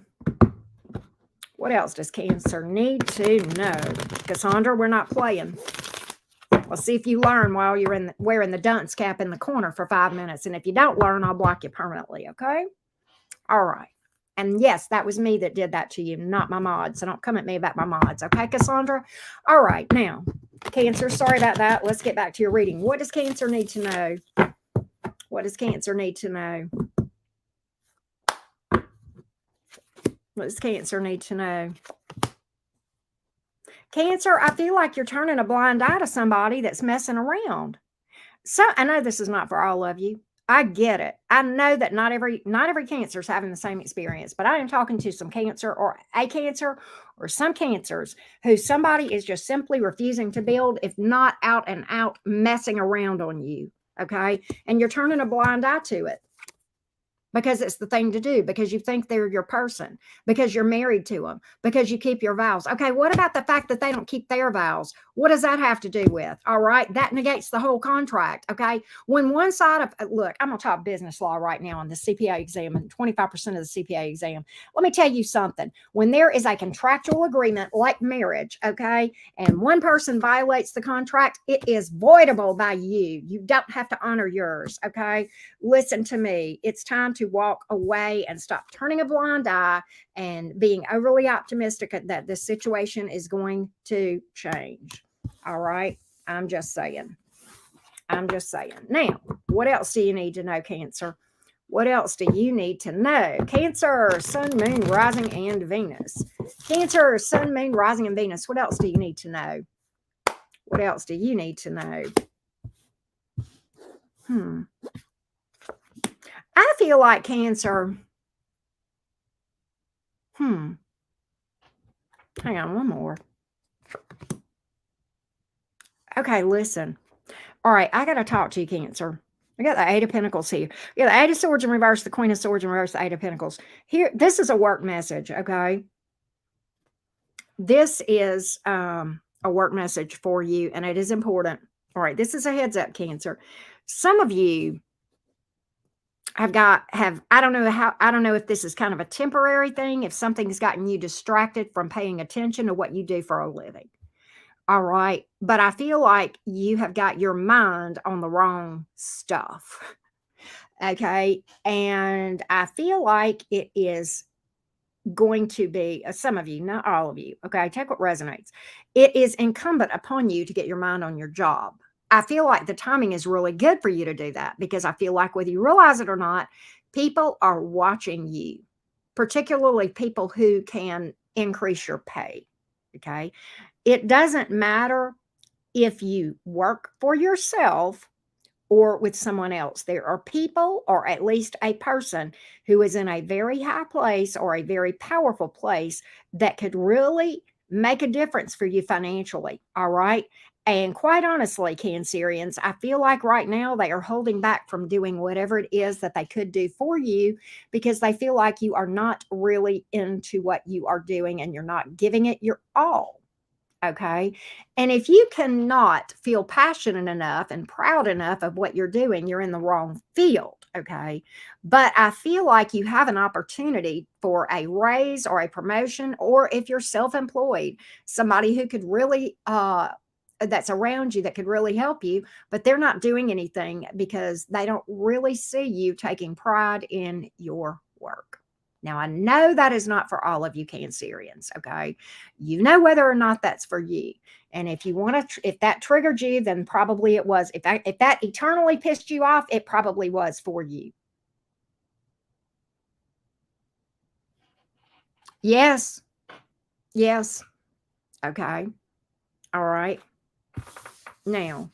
What else does Cancer need to know? Cassandra, we're not playing. Let's see if you learn while you're wearing the dunce cap in the corner for 5 minutes. And if you don't learn, I'll block you permanently, okay? All right. And yes, that was me that did that to you, not my mods. So don't come at me about my mods, okay, Cassandra? All right. Now, Cancer, sorry about that. Let's get back to your reading. What does Cancer need to know? What does Cancer need to know? What does Cancer need to know? Cancer, I feel like you're turning a blind eye to somebody that's messing around. So I know this is not for all of you. I get it. I know that not every Cancer is having the same experience, but I am talking to some Cancer or a Cancer or some Cancers who somebody is just simply refusing to build, if not out and out messing around on you. Okay. And you're turning a blind eye to it. Because it's the thing to do, because you think they're your person, because you're married to them, because you keep your vows. Okay, what about the fact that they don't keep their vows? What does that have to do with? All right, that negates the whole contract. Okay, when one side of, look, I'm going to talk business law right now on the CPA exam and 25% of the CPA exam. Let me tell you something. When there is a contractual agreement like marriage, okay, and one person violates the contract, it is voidable by you. You don't have to honor yours. Okay, listen to me. It's time to walk away and stop turning a blind eye and being overly optimistic that this situation is going to change. All right. I'm just saying. Now, what else do you need to know, Cancer? What else do you need to know? Cancer, Sun, Moon, Rising, and Venus. Cancer, Sun, Moon, Rising, and Venus. What else do you need to know? What else do you need to know? I feel like Cancer. Hang on, one more. Okay, listen. All right, I got to talk to you, Cancer. I got the Eight of Pentacles here. Yeah, the Eight of Swords in reverse, the Queen of Swords in reverse, the Eight of Pentacles. Here, this is a work message, okay? This is a work message for you, and it is important. All right, this is a heads up, Cancer. Some of you I don't know if this is kind of a temporary thing, if something's gotten you distracted from paying attention to what you do for a living. All right. But I feel like you have got your mind on the wrong stuff. Okay. And I feel like it is going to be some of you, not all of you. Okay. Take what resonates. It is incumbent upon you to get your mind on your job. I feel like the timing is really good for you to do that because I feel like whether you realize it or not, people are watching you, particularly people who can increase your pay. Okay. It doesn't matter if you work for yourself or with someone else. There are people, or at least a person, who is in a very high place or a very powerful place that could really make a difference for you financially. All right. And quite honestly, Cancerians, I feel like right now they are holding back from doing whatever it is that they could do for you because they feel like you are not really into what you are doing and you're not giving it your all. Okay. And if you cannot feel passionate enough and proud enough of what you're doing, you're in the wrong field. Okay. But I feel like you have an opportunity for a raise or a promotion, or if you're self employed, somebody who could really, that's around you that could really help you, but they're not doing anything because they don't really see you taking pride in your work. Now, I know that is not for all of you Cancerians, okay? You know whether or not that's for you. And if you want to, if that triggered you, then probably it was. If that eternally pissed you off, it probably was for you. Yes. Yes. Okay. All right. Now,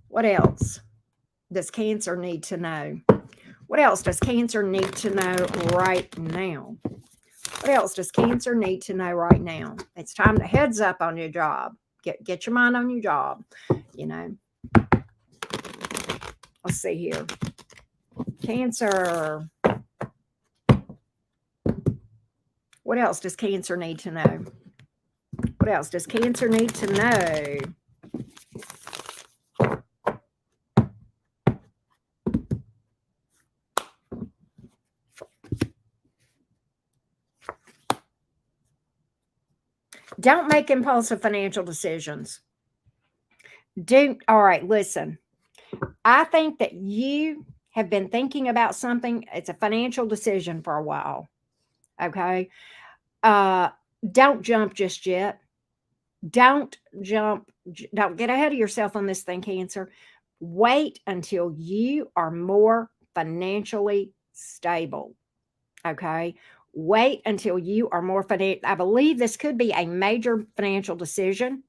what else does Cancer need to know? What else does Cancer need to know right now? What else does Cancer need to know right now? It's time to heads up on your job. Get your mind on your job. You know. Let's see here. Cancer. What else does Cancer need to know? What else does Cancer need to know? Don't make impulsive financial decisions. All right, listen. I think that you have been thinking about something. It's a financial decision for a while. Okay. Don't jump just yet. Don't jump. Don't get ahead of yourself on this thing, Cancer. Wait until you are more financially stable. Okay. Wait until you are more financial. I believe this could be a major financial decision.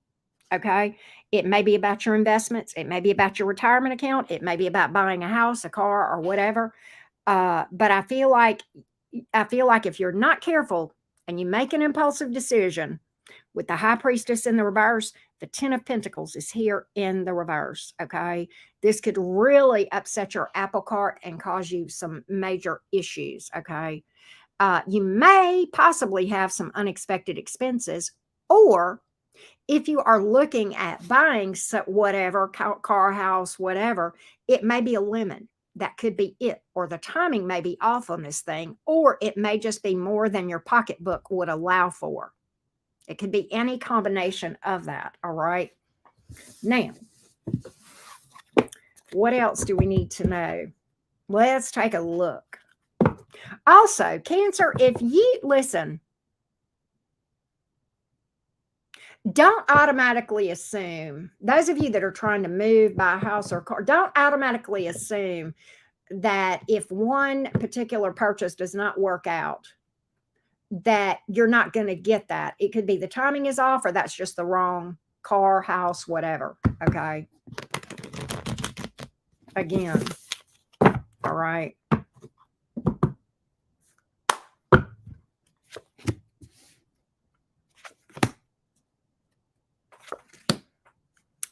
Okay. It may be about your investments. It may be about your retirement account. It may be about buying a house, a car, or whatever. But I feel like if you're not careful and you make an impulsive decision with the High Priestess in the reverse, the Ten of Pentacles is here in the reverse. Okay. This could really upset your apple cart and cause you some major issues. Okay. You may possibly have some unexpected expenses, or if you are looking at buying whatever, car, house, whatever, it may be a lemon. That could be it. Or the timing may be off on this thing, or it may just be more than your pocketbook would allow for. It could be any combination of that. All right. Now, what else do we need to know? Let's take a look. Also, Cancer, if you listen, Don't automatically assume, those of you that are trying to move, buy a house or car, don't automatically assume that if one particular purchase does not work out, that you're not going to get that. It could be the timing is off, or that's just the wrong car, house, whatever. Okay. Again. All right.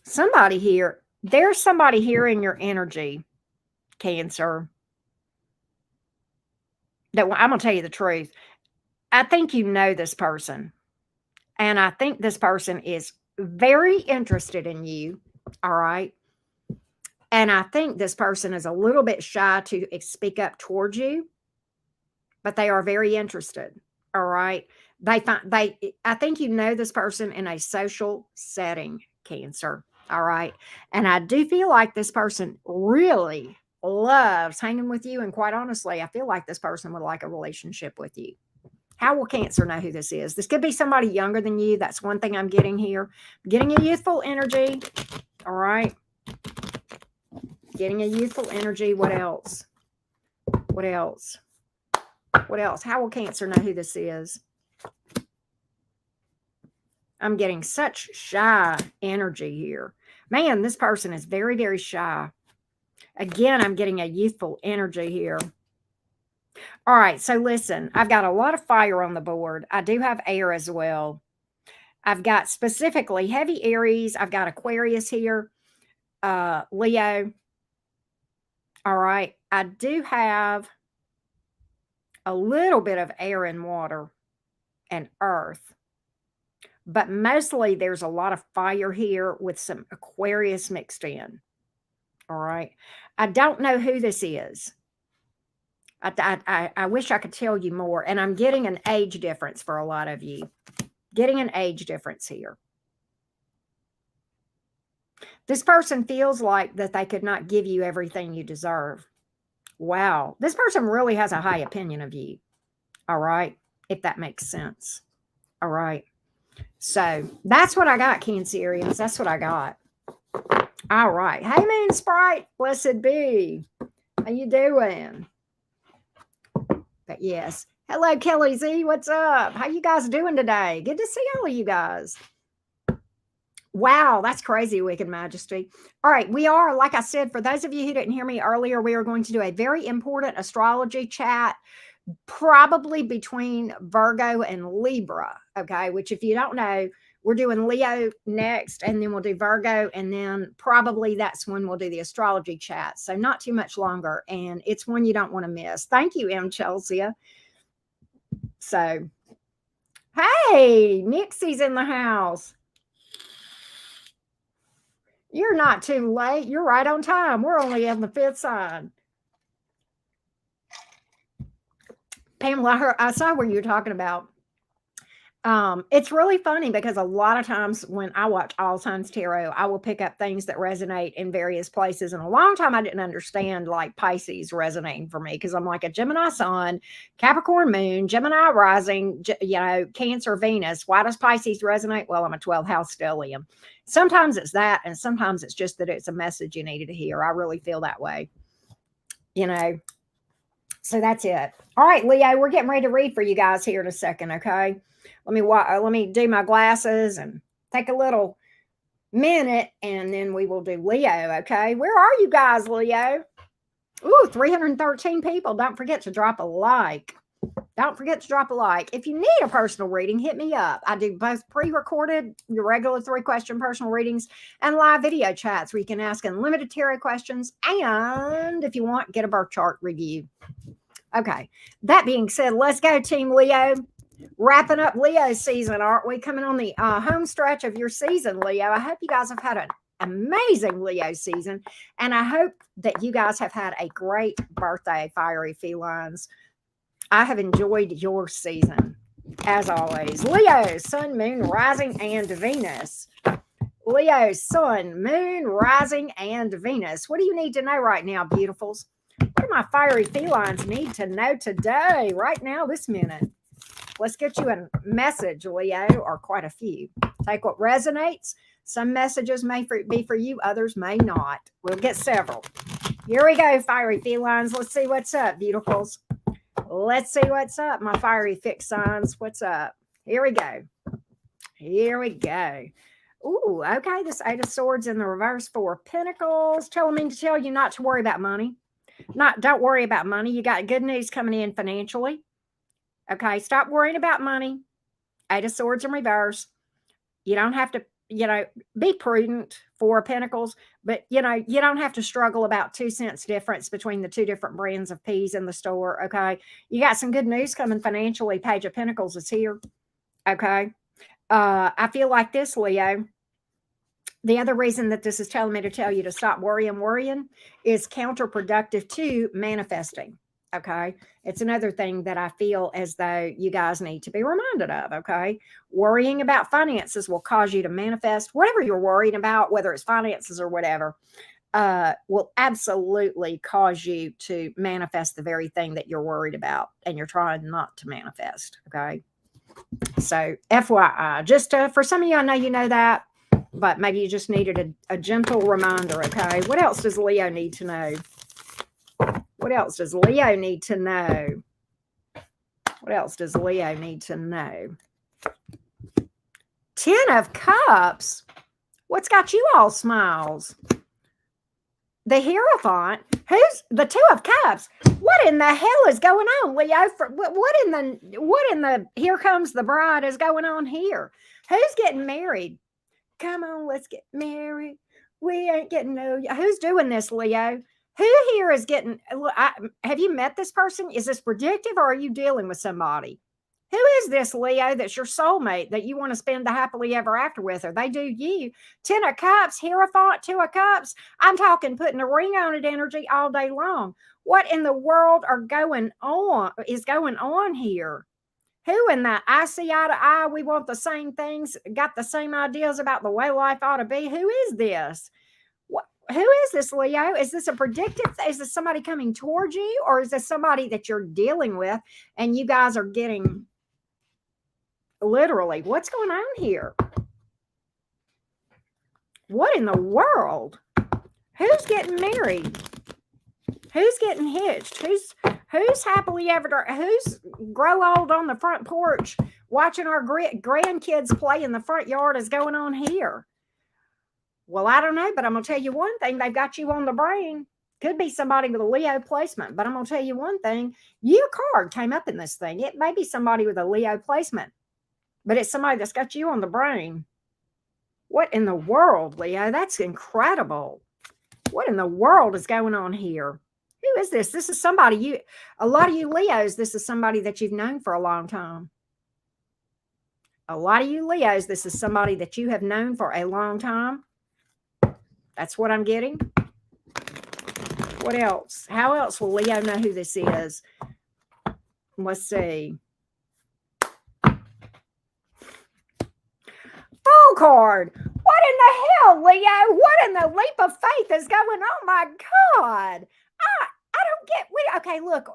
Somebody here, there's somebody here in your energy, Cancer, that I'm going to tell you the truth. I think you know this person, and I think this person is very interested in you. All right. And I think this person is a little bit shy to speak up towards you, but they are very interested. All right. I think you know this person in a social setting, Cancer. All right. And I do feel like this person really loves hanging with you. And quite honestly, I feel like this person would like a relationship with you. How will Cancer know who this is? This could be somebody younger than you. That's one thing I'm getting here. I'm getting a youthful energy. All right. Getting a youthful energy. What else? What else? What else? How will Cancer know who this is? I'm getting such shy energy here. Man, this person is very, very shy. Again, I'm getting a youthful energy here. All right, so listen, I've got a lot of fire on the board. I do have air as well. I've got specifically heavy Aries. I've got Aquarius here, Leo. All right, I do have a little bit of air and water and earth, but mostly there's a lot of fire here with some Aquarius mixed in. All right, I don't know who this is. I wish I could tell you more, and I'm getting an age difference for a lot of you. Getting an age difference here. This person feels like that they could not give you everything you deserve. Wow. This person really has a high opinion of you. All right. If that makes sense. All right. So that's what I got, Cancerians. That's what I got. All right. Hey, Moon Sprite. Blessed be. How you doing? But yes. Hello, Kelly Z. What's up? How you guys doing today? Good to see all of you guys. Wow, that's crazy, Wicked Majesty. All right, we are, like I said, for those of you who didn't hear me earlier, we are going to do a very important astrology chat, probably between Virgo and Libra, okay? Which, if you don't know, we're doing Leo next, and then we'll do Virgo, and then probably that's when we'll do the astrology chat. So not too much longer, and it's one you don't want to miss. Thank you, M. Chelsea. So, hey, Nixie's in the house. You're not too late. You're right on time. We're only on the 5th sign. Pamela, I saw what you were talking about. It's really funny because a lot of times when I watch All Signs Tarot, I will pick up things that resonate in various places. And a long time I didn't understand like Pisces resonating for me, because I'm like a Gemini sun, Capricorn moon, Gemini rising, Cancer Venus. Why does Pisces resonate? Well, I'm a 12th house stellium. Sometimes it's that, and sometimes it's just that it's a message you needed to hear. I really feel that way, So that's it. All right, Leo, we're getting ready to read for you guys here in a second, okay? Let me do my glasses and take a little minute, and then we will do Leo, okay? Where are you guys, Leo? Ooh, 313 people. Don't forget to drop a like. Don't forget to drop a like. If you need a personal reading, hit me up. I do both pre-recorded, your regular 3-question personal readings, and live video chats where you can ask unlimited tarot questions. And if you want, get a birth chart review. Okay. That being said, let's go, Team Leo. Wrapping up Leo season, aren't we? Coming on the home stretch of your season, Leo. I hope you guys have had an amazing Leo season, and I hope that you guys have had a great birthday, fiery felines. I have enjoyed your season, as always. Leo, Sun, Moon, Rising, and Venus. Leo, Sun, Moon, Rising, and Venus. What do you need to know right now, beautifuls? What do my fiery felines need to know today, right now, this minute? Let's get you a message, Leo, or quite a few. Take what resonates. Some messages may be for you, others may not. We'll get several. Here we go, fiery felines. Let's see what's up, beautifuls. Let's see what's up, my fiery fixed signs. What's up? Here we go. Here we go. Ooh, okay. This Eight of Swords in the reverse, Four of Pentacles. Telling me to tell you not to worry about money. Don't worry about money. You got good news coming in financially. Okay, stop worrying about money. Eight of Swords in reverse. You don't have to, be prudent. Four of Pentacles. But, you don't have to struggle about 2 cents difference between the 2 different brands of peas in the store. Okay, you got some good news coming financially. Page of Pentacles is here. Okay, I feel like this, Leo. The other reason that this is telling me to tell you to stop worrying is counterproductive to manifesting. Okay. It's another thing that I feel as though you guys need to be reminded of. Okay. Worrying about finances will cause you to manifest whatever you're worrying about, whether it's finances or whatever, will absolutely cause you to manifest the very thing that you're worried about and you're trying not to manifest. Okay. So FYI, just for some of you, I know you know that, but maybe you just needed a gentle reminder. Okay. What else does Leo need to know? What else does Leo need to know? What else does Leo need to know? 10 of Cups. What's got you all smiles? The Hierophant. Who's the 2 of Cups? What in the hell is going on, Leo? What in the Here Comes the Bride is going on here? Who's getting married? Come on, let's get married. We ain't getting no. Who's doing this, Leo? Who here is getting? Have you met this person? Is this predictive, or are you dealing with somebody? Who is this, Leo? That's your soulmate that you want to spend the happily ever after with, or they do you? 10 of Cups, Hierophant, 2 of Cups. I'm talking putting a ring on it energy all day long. What in the world is going on here? Who in the I see eye to eye, we want the same things, got the same ideas about the way life ought to be? Who is this? Who is this, Leo? Is this a predictive? Is this somebody coming towards you, or is this somebody that you're dealing with and you guys are getting literally? What's going on here? What in the world? Who's getting married? Who's getting hitched? Who's happily ever? Who's grow old on the front porch watching our grandkids play in the front yard is going on here? Well, I don't know, but I'm going to tell you one thing. They've got you on the brain. Could be somebody with a Leo placement, but I'm going to tell you one thing. Your card came up in this thing. It may be somebody with a Leo placement, but it's somebody that's got you on the brain. What in the world, Leo? That's incredible. What in the world is going on here? Who is this? This is somebody a lot of you Leos, this is somebody that you've known for a long time. A lot of you Leos, this is somebody that you have known for a long time. That's what I'm getting. What else? How else will Leo know who this is? Let's see. Fool card. What in the hell, Leo? What in the leap of faith is going on? My God. I don't get, okay, look,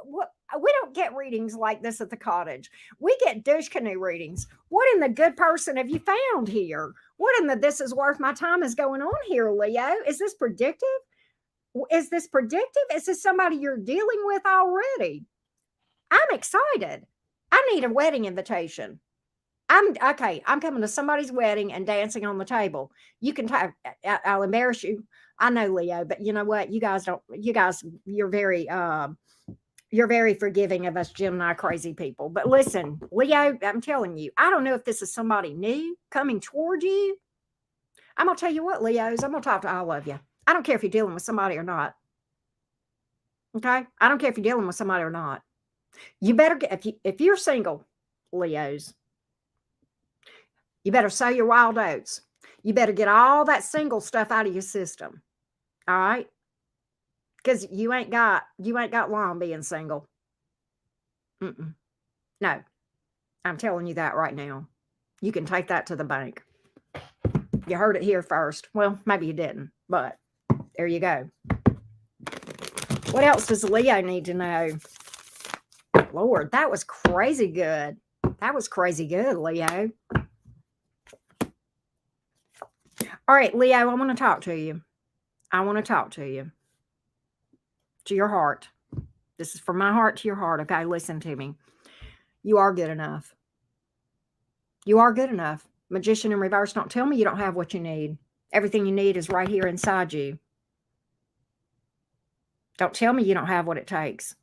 we don't get readings like this at the cottage. We get douche canoe readings. What in the good person have you found here? What in the this is worth my time is going on here, Leo? Is this predictive? Is this predictive? Is this somebody you're dealing with already? I'm excited. I need a wedding invitation. I'm coming to somebody's wedding and dancing on the table. You can I'll embarrass you. I know, Leo, but you know what? You're very forgiving of us Gemini crazy people. But listen, Leo, I'm telling you, I don't know if this is somebody new coming toward you. I'm going to tell you what, Leos, I'm going to talk to all of you. I don't care if you're dealing with somebody or not. Okay? I don't care if you're dealing with somebody or not. You better get, if you're single, Leos, you better sow your wild oats. You better get all that single stuff out of your system. All right? Because you ain't got long being single. No. I'm telling you that right now. You can take that to the bank. You heard it here first. Well, maybe you didn't, but there you go. What else does Leo need to know? Lord, that was crazy good. That was crazy good, Leo. All right, Leo, I want to talk to you. I want to talk to you. To your heart. This is from my heart to your heart, okay? Listen to me. You are good enough. You are good enough. Magician in reverse, don't tell me you don't have what you need. Everything you need is right here inside you. Don't tell me you don't have what it takes.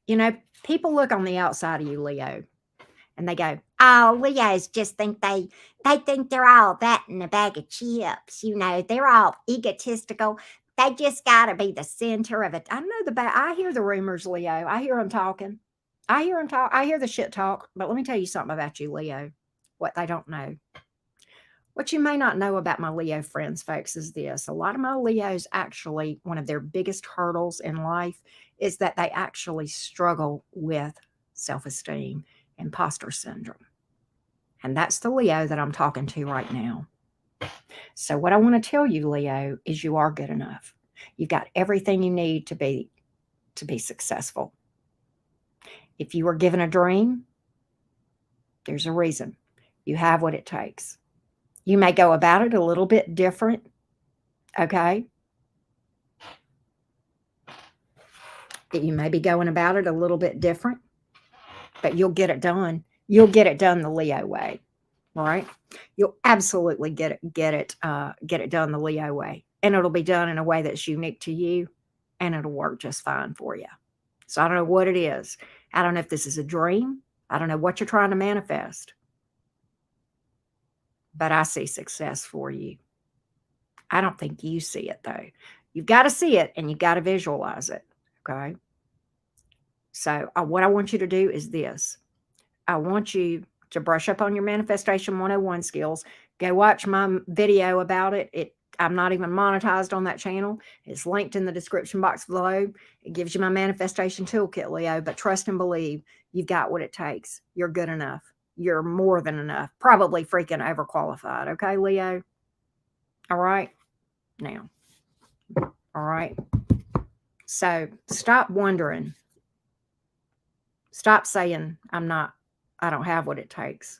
You know, people look on the outside of you, Leo, and they go, "Oh, Leos just think they think they're all that in a bag of chips. You know, they're all egotistical. They just got to be the center of it." I know I hear the rumors, Leo. I hear them talking. I hear them talk. I hear the shit talk. But let me tell you something about you, Leo. What they don't know. What you may not know about my Leo friends, folks, is this. A lot of my Leos actually, one of their biggest hurdles in life is that they actually struggle with self-esteem, imposter syndrome. And that's the Leo that I'm talking to right now. So what I want to tell you, Leo, is you are good enough. You've got everything you need to be successful. If you were given a dream, there's a reason. You have what it takes. You may go about it a little bit different, okay? You may be going about it a little bit different, but you'll get it done. You'll get it done the Leo way, all right? You'll absolutely get it done the Leo way, and it'll be done in a way that's unique to you, and it'll work just fine for you. So I don't know what it is. I don't know if this is a dream. I don't know what you're trying to manifest. But I see success for you. I don't think you see it, though. You've got to see it, and you've got to visualize it, okay? So what I want you to do is this. I want you to brush up on your Manifestation 101 skills. Go watch my video about it. I'm not even monetized on that channel. It's linked in the description box below. It gives you my manifestation toolkit, Leo. But trust and believe, you've got what it takes. You're good enough. You're more than enough. Probably freaking overqualified. Okay, Leo? All right? Now. All right? So stop wondering. Stop saying, I don't have what it takes.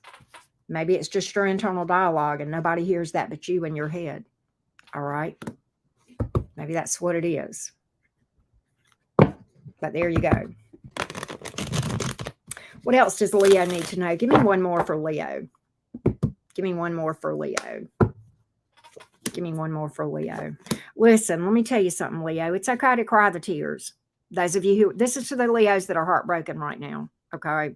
Maybe it's just your internal dialogue and nobody hears that but you in your head. All right? Maybe that's what it is. But there you go. What else does Leo need to know? Give me one more for Leo. Give me one more for Leo. Give me one more for Leo. Listen, let me tell you something, Leo. It's okay to cry the tears. Those of you this is to the Leos that are heartbroken right now, okay?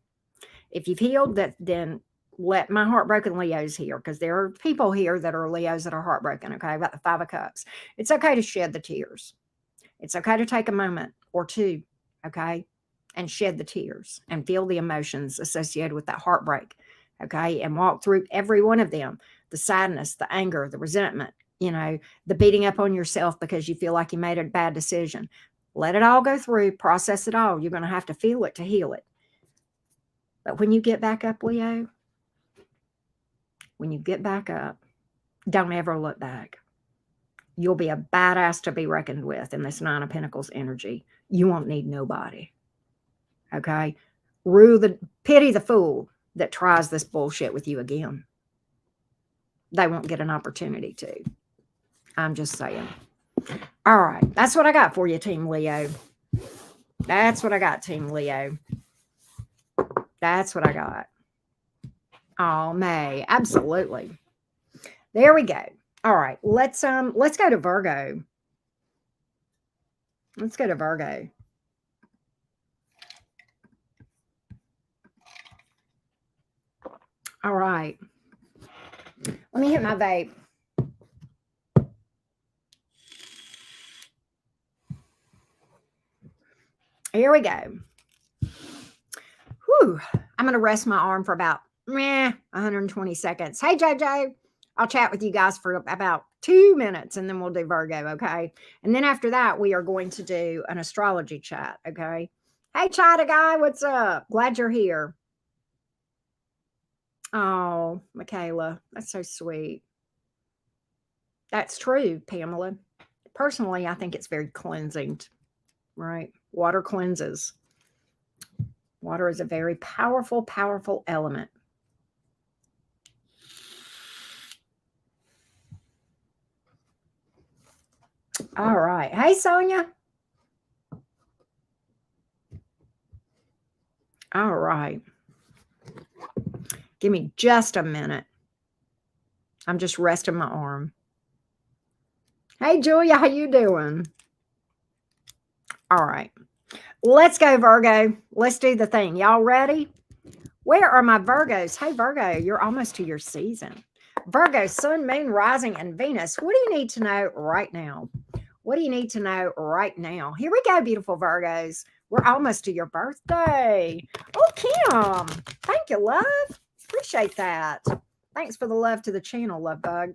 If you've healed, then let my heartbroken Leos hear, because there are people here that are Leos that are heartbroken, okay? About the 5 of Cups. It's okay to shed the tears. It's okay to take a moment or two, okay? And shed the tears and feel the emotions associated with that heartbreak, okay? And walk through every one of them. The sadness, the anger, the resentment, the beating up on yourself because you feel like you made a bad decision. Let it all go through, process it all. You're going to have to feel it to heal it. But when you get back up, Leo, when you get back up, don't ever look back. You'll be a badass to be reckoned with in this 9 of Pentacles energy. You won't need nobody. Okay? Pity the fool that tries this bullshit with you again. They won't get an opportunity to. I'm just saying. All right. That's what I got for you, Team Leo. That's what I got, Team Leo. That's what I got. Oh, May. Absolutely. There we go. All right. Let's go to Virgo. Let's go to Virgo. All right. Let me hit my vape. Here we go. Whew. I'm going to rest my arm for about 120 seconds. Hey, JJ. I'll chat with you guys for about 2 minutes, and then we'll do Virgo, okay? And then after that, we are going to do an astrology chat, okay? Hey, China guy, what's up? Glad you're here. Oh, Michaela, that's so sweet. That's true, Pamela. Personally, I think it's very cleansing, right? Water cleanses. Water is a very powerful, powerful element. All right. Hey, Sonia. All right. Give me just a minute. I'm just resting my arm. Hey, Julia, how you doing? All right. Let's go, Virgo. Let's do the thing. Y'all ready? Where are my Virgos? Hey, Virgo, you're almost to your season. Virgo, Sun, Moon, Rising, and Venus. What do you need to know right now? What do you need to know right now? Here we go, beautiful Virgos. We're almost to your birthday. Oh, Kim. Thank you, love. Appreciate that. Thanks for the love to the channel, love bug.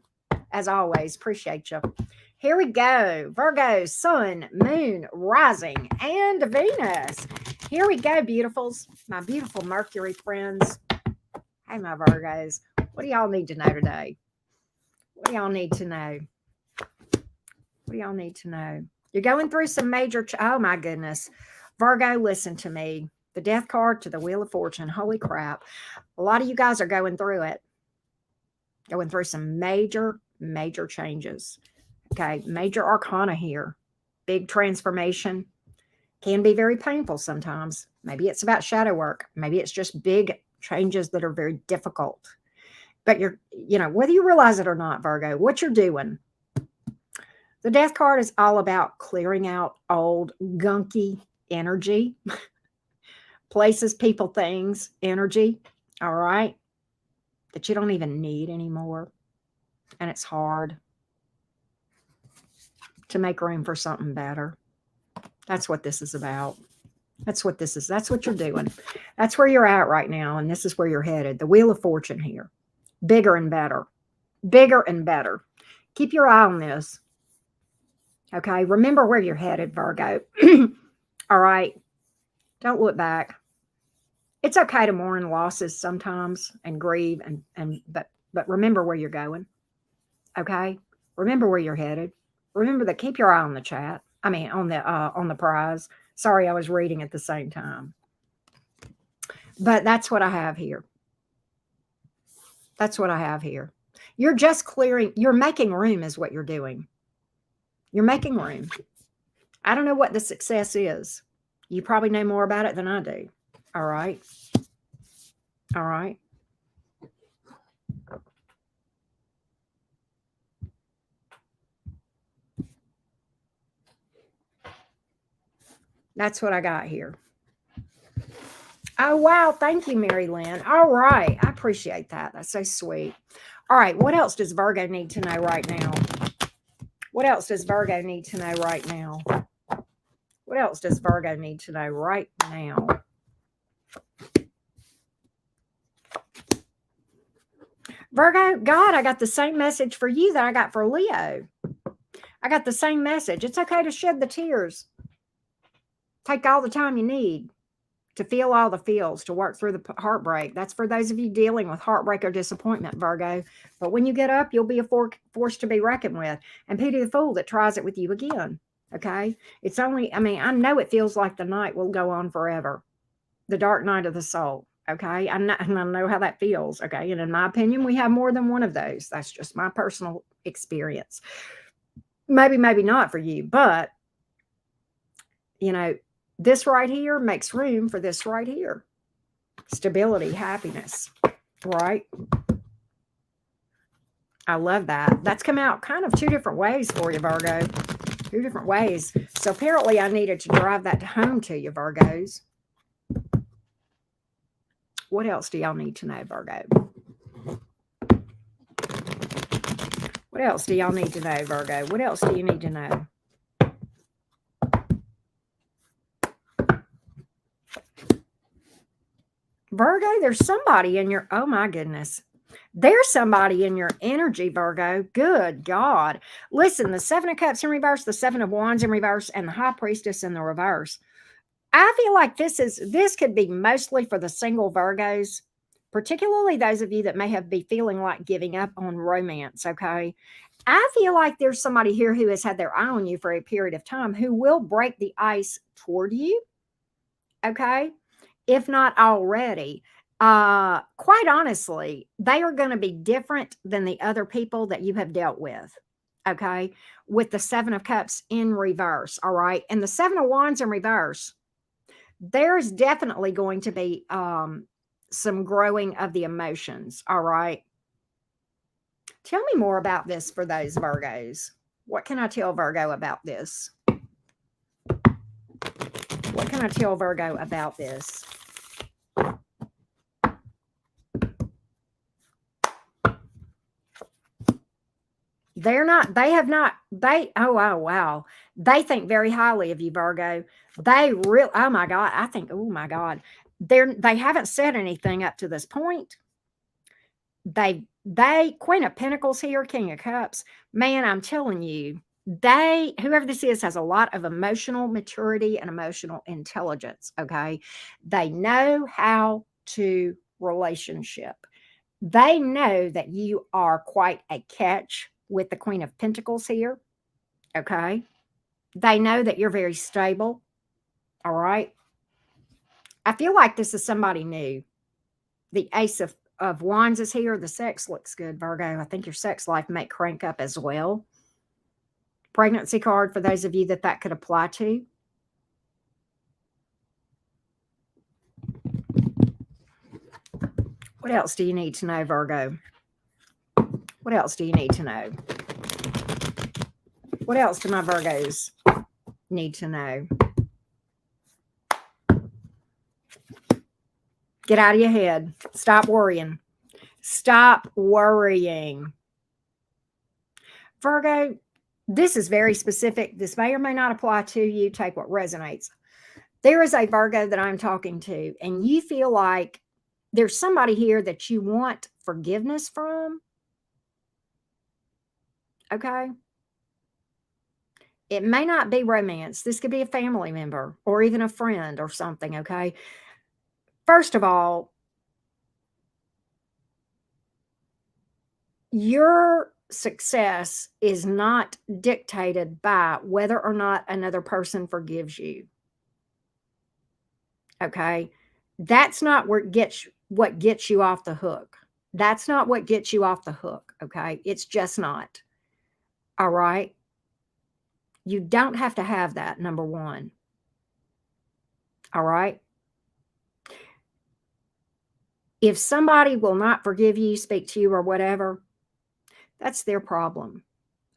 As always, appreciate you. Here we go. Virgo, Sun, Moon, Rising, and Venus. Here we go, beautifuls. My beautiful Mercury friends. Hey, my Virgos. What do y'all need to know today? What do y'all need to know? What do y'all need to know? You're going through some major... oh, my goodness. Virgo, listen to me. The Death card to the Wheel of Fortune. Holy crap. A lot of you guys are going through it. Going through some major, major changes. Okay, major arcana here. Big transformation. Can be very painful sometimes. Maybe it's about shadow work. Maybe it's just big changes that are very difficult. But whether you realize it or not, Virgo, what you're doing. The Death card is all about clearing out old, gunky energy. Places, people, things, energy. All right. That you don't even need anymore. And it's hard to make room for something better. That's what this is about. That's what this is. That's what you're doing. That's where you're at right now. And this is where you're headed. The Wheel of Fortune here. Bigger and better. Bigger and better. Keep your eye on this. Okay. Remember where you're headed, Virgo. All right. Don't look back. It's okay to mourn losses sometimes and grieve but remember where you're going. Okay? Remember where you're headed. Remember that keep your eye on the chat. I mean on the prize. Sorry, I was reading at the same time. But that's what I have here. That's what I have here. You're just clearing, you're making room is what you're doing. You're making room. I don't know what the success is. You probably know more about it than I do. All right. All right. That's what I got here. Oh, wow. Thank you, Mary Lynn. All right. I appreciate that. That's so sweet. All right. What else does Virgo need to know right now? What else does Virgo need to know right now? What else does Virgo need to know right now? Virgo, God, I got the same message for you that I got for Leo. I got the same message. It's okay to shed the tears. Take all the time you need to feel all the feels, to work through the heartbreak. That's for those of you dealing with heartbreak or disappointment, Virgo. But when you get up, you'll be a force to be reckoned with. And pity the fool that tries it with you again. Okay? It's only, I know it feels like the night will go on forever. The dark night of the soul. Okay? I know how that feels. Okay? And in my opinion, we have more than one of those. That's just my personal experience. Maybe not for you. But, this right here makes room for this right here. Stability, happiness, right? I love that. That's come out kind of two different ways for you, Virgo. Two different ways. So apparently I needed to drive that home to you, Virgos. What else do y'all need to know, Virgo? What else do y'all need to know, Virgo? What else do you need to know? Virgo, there's somebody in your, oh my goodness. There's somebody in your energy, Virgo. Good God. Listen, the Seven of Cups in reverse, the Seven of Wands in reverse, and the High Priestess in the reverse. I feel like this could be mostly for the single Virgos, particularly those of you that may be feeling like giving up on romance, okay? I feel like there's somebody here who has had their eye on you for a period of time who will break the ice toward you, okay? if not already. Quite honestly, they are going to be different than the other people that you have dealt with. Okay. With the Seven of Cups in reverse. All right. And the Seven of Wands in reverse, there's definitely going to be some growing of the emotions. All right. Tell me more about this for those Virgos. What can I tell Virgo about this? What can I tell Virgo about this? Oh, wow. They think very highly of you, Virgo. Oh my God. Oh my God. They haven't said anything up to this point. Queen of Pentacles here, King of Cups. Man, I'm telling you, whoever this is has a lot of emotional maturity and emotional intelligence. Okay. They know how to relationship. They know that you are quite a catch with the Queen of Pentacles here. Okay. They know that you're very stable. All right. I feel like this is somebody new. The Ace of Wands is here. The sex looks good, Virgo. I think your sex life may crank up as well. Pregnancy card for those of you that could apply to. What else do you need to know, Virgo? What else do you need to know? What else do my Virgos need to know? Get out of your head. Stop worrying. Stop worrying. Virgo, this is very specific. This may or may not apply to you. Take what resonates. There is a Virgo that I'm talking to, and you feel like there's somebody here that you want forgiveness from. Okay. It may not be romance. This could be a family member or even a friend or something. Okay. First of all, your success is not dictated by whether or not another person forgives you. Okay. That's not what gets you off the hook. That's not what gets you off the hook. Okay. It's just not. All right. You don't have to have that, number one. All right. If somebody will not forgive you, speak to you, or whatever, that's their problem.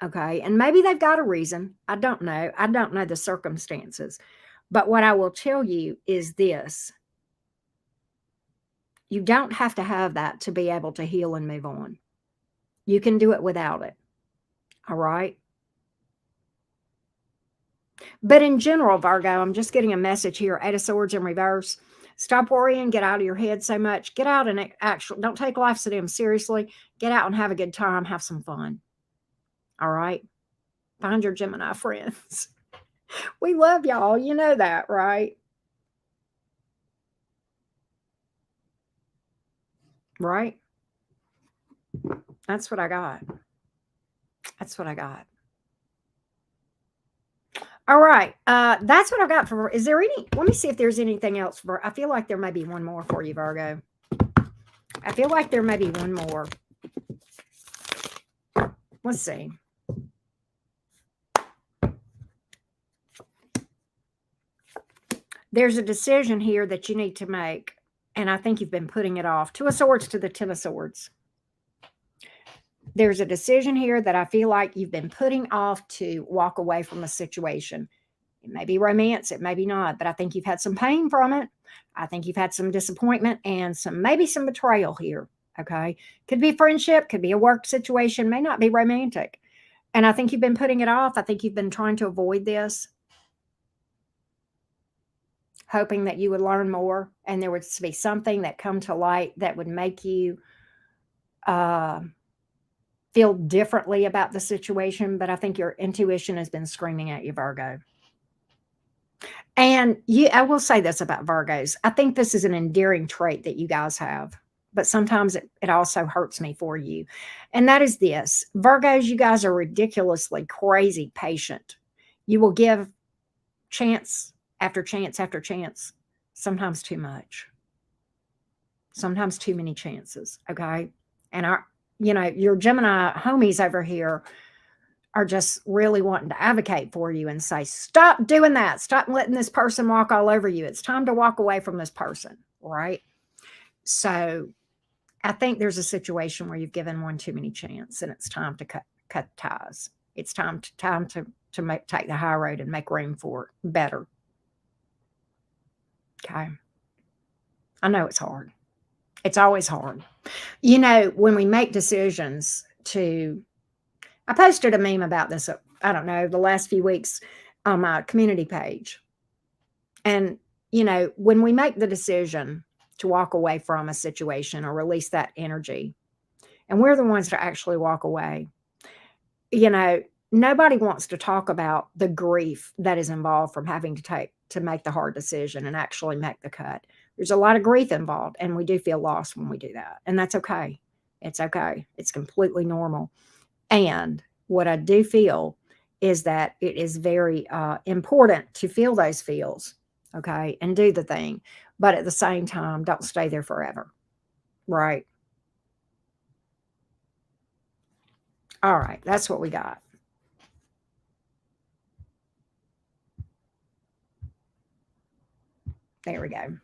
Okay. And maybe they've got a reason. I don't know. I don't know the circumstances. But what I will tell you is this: you don't have to have that to be able to heal and move on. You can do it without it. All right. But in general, Virgo, I'm just getting a message here. Eight of Swords in reverse. Stop worrying. Get out of your head so much. Get out and don't take life so damn seriously. Get out and have a good time. Have some fun. All right. Find your Gemini friends. We love y'all. You know that, right? Right? That's what I got. That's what I got. All right. That's what I've got for. Is there any? Let me see if there's anything else for. I feel like there may be one more for you, Virgo. I feel like there may be one more. Let's see. There's a decision here that you need to make, and I think you've been putting it off. Two of Swords to the Ten of Swords. There's a decision here that I feel like you've been putting off to walk away from a situation. It may be romance, it may be not, but I think you've had some pain from it. I think you've had some disappointment and maybe some betrayal here. Okay. Could be friendship, could be a work situation, may not be romantic. And I think you've been putting it off. I think you've been trying to avoid this, hoping that you would learn more and there would be something that come to light that would make you feel differently about the situation. But I think your intuition has been screaming at you, Virgo. And I will say this about Virgos. I think this is an endearing trait that you guys have, but sometimes it also hurts me for you. And that is this: Virgos, you guys are ridiculously crazy patient. You will give chance after chance after chance. sometimes too much, sometimes too many chances. Okay. And your Gemini homies over here are just really wanting to advocate for you and say, stop doing that. Stop letting this person walk all over you. It's time to walk away from this person. Right. So I think there's a situation where you've given one too many chance and it's time to cut ties. It's time to take the high road and make room for better. Okay. I know it's hard. It's always hard. When we make decisions I posted a meme about this, I don't know, the last few weeks on my community page. And, when we make the decision to walk away from a situation or release that energy, and we're the ones to actually walk away, nobody wants to talk about the grief that is involved from having to make the hard decision and actually make the cut. There's a lot of grief involved, and we do feel lost when we do that. And that's okay. It's okay. It's completely normal. And what I do feel is that it is very important to feel those feels, okay, and do the thing. But at the same time, don't stay there forever, right? All right, that's what we got. There we go.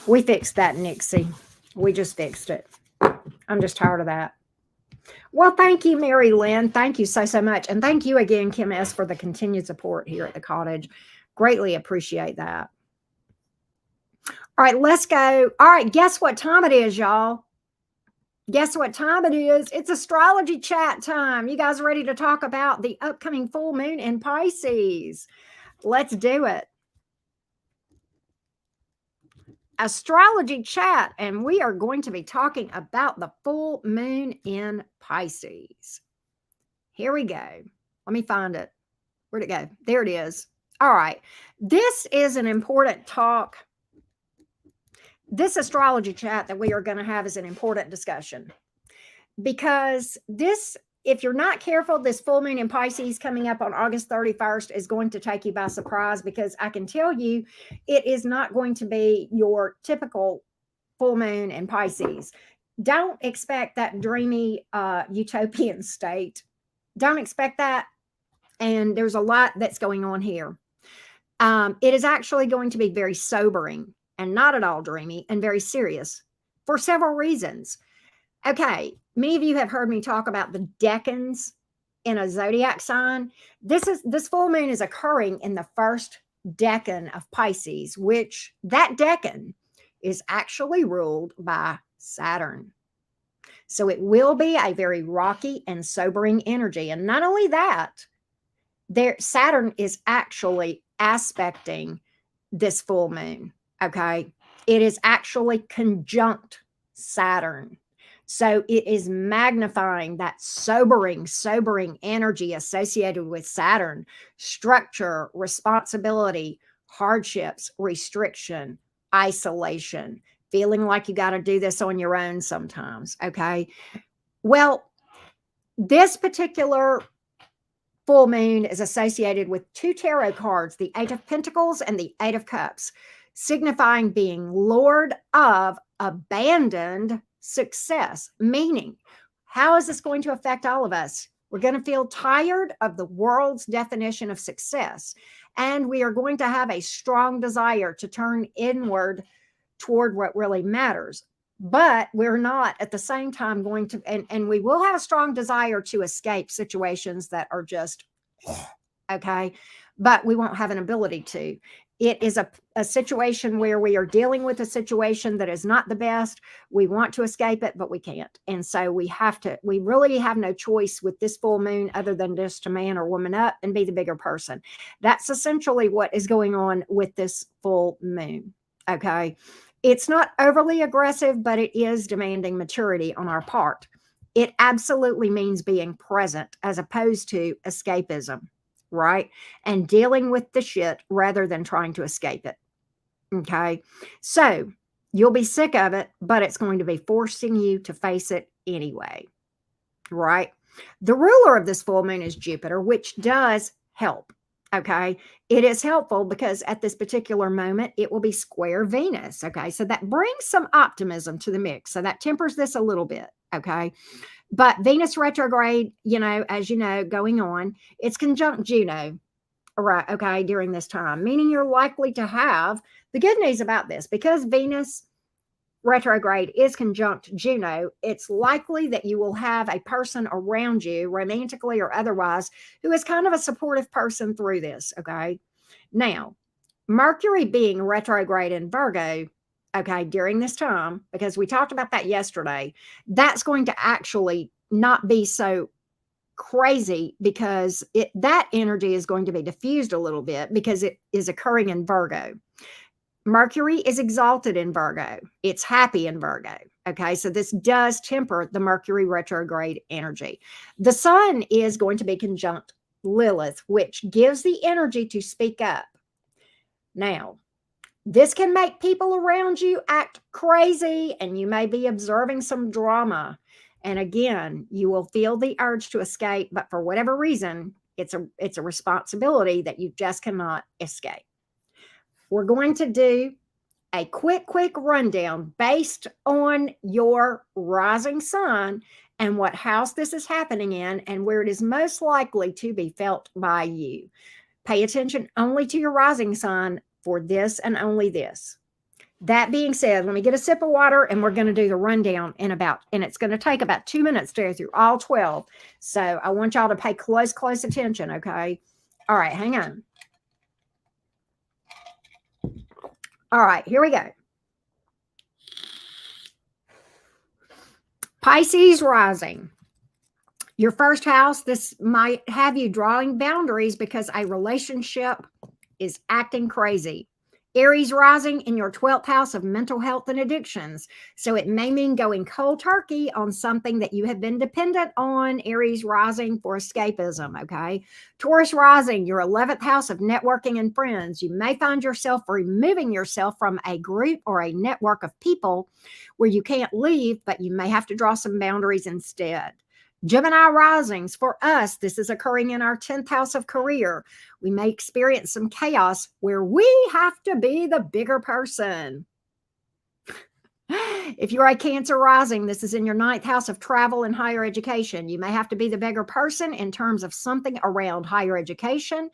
We fixed that, Nixie. We just fixed it. I'm just tired of that. Well, thank you, Mary Lynn. Thank you so much. And thank you again, Kim S., for the continued support here at the cottage. Greatly appreciate that. All right, let's go. All right, guess what time it is, y'all? Guess what time it is? It's astrology chat time. You guys ready to talk about the upcoming full moon in Pisces? Let's do it. Astrology chat, and we are going to be talking about the full moon in Pisces. Here we go. Let me find it. Where'd it go? There it is. All right. This is an important talk. This astrology chat that we are going to have is an important discussion because if you're not careful, this full moon in Pisces coming up on August 31st is going to take you by surprise, because I can tell you it is not going to be your typical full moon in Pisces. Don't expect that dreamy utopian state. Don't expect that. And there's a lot that's going on here. It is actually going to be very sobering and not at all dreamy and very serious for several reasons. Okay, many of you have heard me talk about the decans in a zodiac sign. This full moon is occurring in the first decan of Pisces, which that decan is actually ruled by Saturn. So it will be a very rocky and sobering energy. And not only that, Saturn is actually aspecting this full moon. Okay, it is actually conjunct Saturn. So it is magnifying that sobering energy associated with Saturn: structure, responsibility, hardships, restriction, isolation, feeling like you got to do this on your own sometimes. Okay. Well, this particular full moon is associated with two tarot cards, the Eight of Pentacles and the Eight of Cups, signifying being Lord of abandoned success. Meaning, how is this going to affect all of us? We're going to feel tired of the world's definition of success, and we are going to have a strong desire to turn inward toward what really matters. But we're not at the same time going to, and we will have a strong desire to escape situations that are just, okay, but we won't have an ability to. It is a situation where we are dealing with a situation that is not the best. We want to escape it, but we can't. And so we really have no choice with this full moon other than just to man or woman up and be the bigger person. That's essentially what is going on with this full moon. Okay. It's not overly aggressive, but it is demanding maturity on our part. It absolutely means being present as opposed to escapism, right? And dealing with the shit rather than trying to escape it. Okay. So you'll be sick of it, but it's going to be forcing you to face it anyway, right? The ruler of this full moon is Jupiter, which does help. Okay. It is helpful because at this particular moment, it will be square Venus. Okay. So that brings some optimism to the mix. So that tempers this a little bit. Okay. But Venus retrograde, as you know, going on, it's conjunct Juno. Right. Okay. During this time, meaning you're likely to have the good news about this because Venus retrograde is conjunct Juno, it's likely that you will have a person around you, romantically or otherwise, who is kind of a supportive person through this. Okay. Now, Mercury being retrograde in Virgo, okay, during this time, because we talked about that yesterday, that's going to actually not be so crazy because that energy is going to be diffused a little bit because it is occurring in Virgo. Mercury is exalted in Virgo. It's happy in Virgo. Okay, so this does temper the Mercury retrograde energy. The sun is going to be conjunct Lilith, which gives the energy to speak up. Now, this can make people around you act crazy, and you may be observing some drama. And again, you will feel the urge to escape, but for whatever reason, it's a responsibility that you just cannot escape. We're going to do a quick rundown based on your rising sun and what house this is happening in and where it is most likely to be felt by you. Pay attention only to your rising sign for this and only this. That being said, let me get a sip of water and we're going to do the rundown and it's going to take about 2 minutes to go through all 12. So I want y'all to pay close attention. Okay. All right. Hang on. All right, here we go. Pisces rising. Your first house, this might have you drawing boundaries because a relationship is acting crazy. Aries rising in your 12th house of mental health and addictions. So it may mean going cold turkey on something that you have been dependent on. Aries rising for escapism. Okay. Taurus rising, your 11th house of networking and friends. You may find yourself removing yourself from a group or a network of people where you can't leave, but you may have to draw some boundaries instead. Gemini risings, for us, this is occurring in our 10th house of career. We may experience some chaos where we have to be the bigger person. If you're a Cancer rising, this is in your 9th house of travel and higher education. You may have to be the bigger person in terms of something around higher education,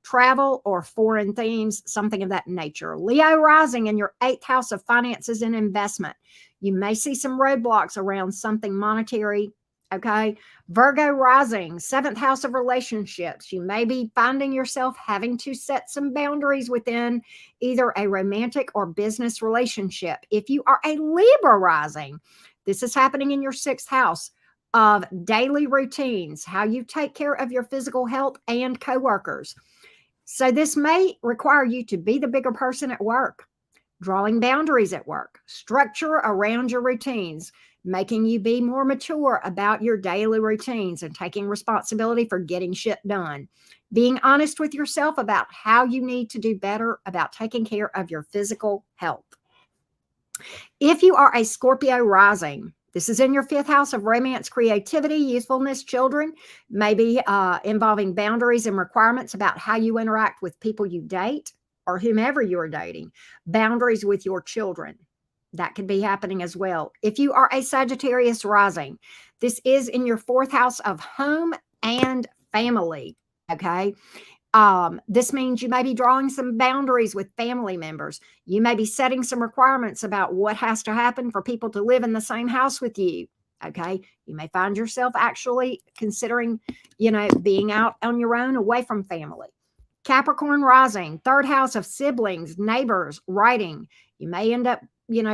travel, or foreign themes, something of that nature. Leo rising in your 8th house of finances and investment. You may see some roadblocks around something monetary. Okay. Virgo rising, 7th house of relationships. You may be finding yourself having to set some boundaries within either a romantic or business relationship. If you are a Libra rising, this is happening in your 6th house of daily routines, how you take care of your physical health and coworkers. So this may require you to be the bigger person at work, drawing boundaries at work, structure around your routines, making you be more mature about your daily routines and taking responsibility for getting shit done. Being honest with yourself about how you need to do better about taking care of your physical health. If you are a Scorpio rising, this is in your 5th house of romance, creativity, youthfulness, children, maybe involving boundaries and requirements about how you interact with people you date or whomever you're dating, boundaries with your children. That could be happening as well. If you are a Sagittarius rising, this is in your 4th house of home and family. Okay. This means you may be drawing some boundaries with family members. You may be setting some requirements about what has to happen for people to live in the same house with you. Okay. You may find yourself actually considering, being out on your own away from family. Capricorn rising, 3rd house of siblings, neighbors, writing. You may end up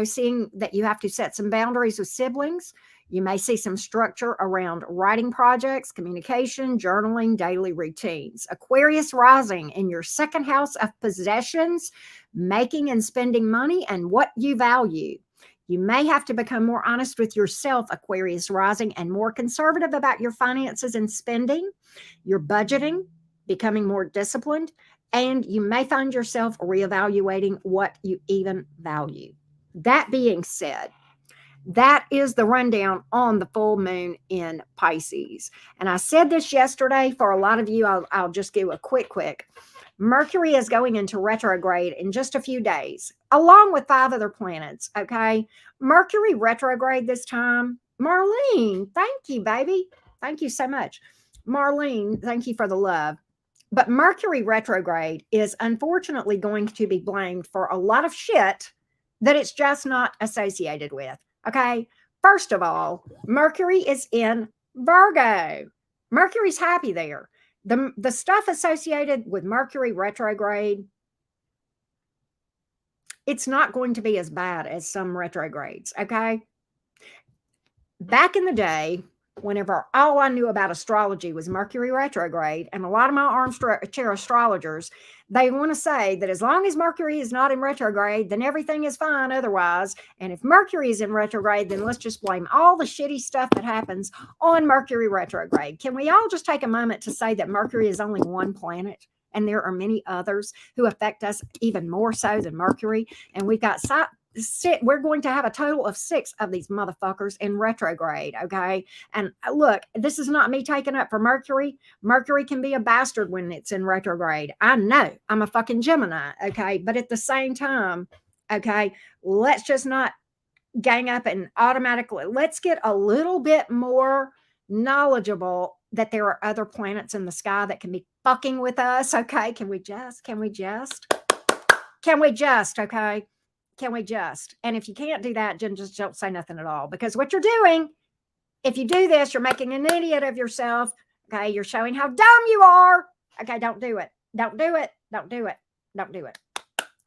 seeing that you have to set some boundaries with siblings. You may see some structure around writing projects, communication, journaling, daily routines. Aquarius rising in your 2nd house of possessions, making and spending money and what you value. You may have to become more honest with yourself, Aquarius rising, and more conservative about your finances and spending, your budgeting, becoming more disciplined, and you may find yourself reevaluating what you even value. That being said, That is the rundown on the full moon in Pisces. And I said this yesterday. For a lot of you, I'll just give a quick. Mercury is going into retrograde in just a few days, along with 5 other planets. Okay. Mercury retrograde this time. Marlene, thank you, baby. Thank you so much. Marlene, thank you for the love. But Mercury retrograde is unfortunately going to be blamed for a lot of shit that it's just not associated with. Okay. First of all, Mercury is in Virgo. Mercury's happy there. The stuff associated with Mercury retrograde, it's not going to be as bad as some retrogrades. Okay. Back in the day, whenever all I knew about astrology was Mercury retrograde, and a lot of my armchair astrologers, they want to say that as long as Mercury is not in retrograde, then everything is fine otherwise. And if Mercury is in retrograde, then let's just blame all the shitty stuff that happens on Mercury retrograde. Can we all just take a moment to say that Mercury is only one planet? And there are many others who affect us even more so than Mercury. And we've got we're going to have a total of 6 of these motherfuckers in retrograde. Okay. And look, this is not me taking up for Mercury. Mercury can be a bastard when it's in retrograde. I know, I'm a fucking Gemini. Okay. But at the same time, okay, let's just not gang up and automatically, let's get a little bit more knowledgeable that there are other planets in the sky that can be fucking with us. Okay. Can we just, okay. Can we just? And if you can't do that, then just don't say nothing at all. Because what you're doing, if you do this, you're making an idiot of yourself. Okay. You're showing how dumb you are. Okay. Don't do it. Don't do it. Don't do it. Don't do it.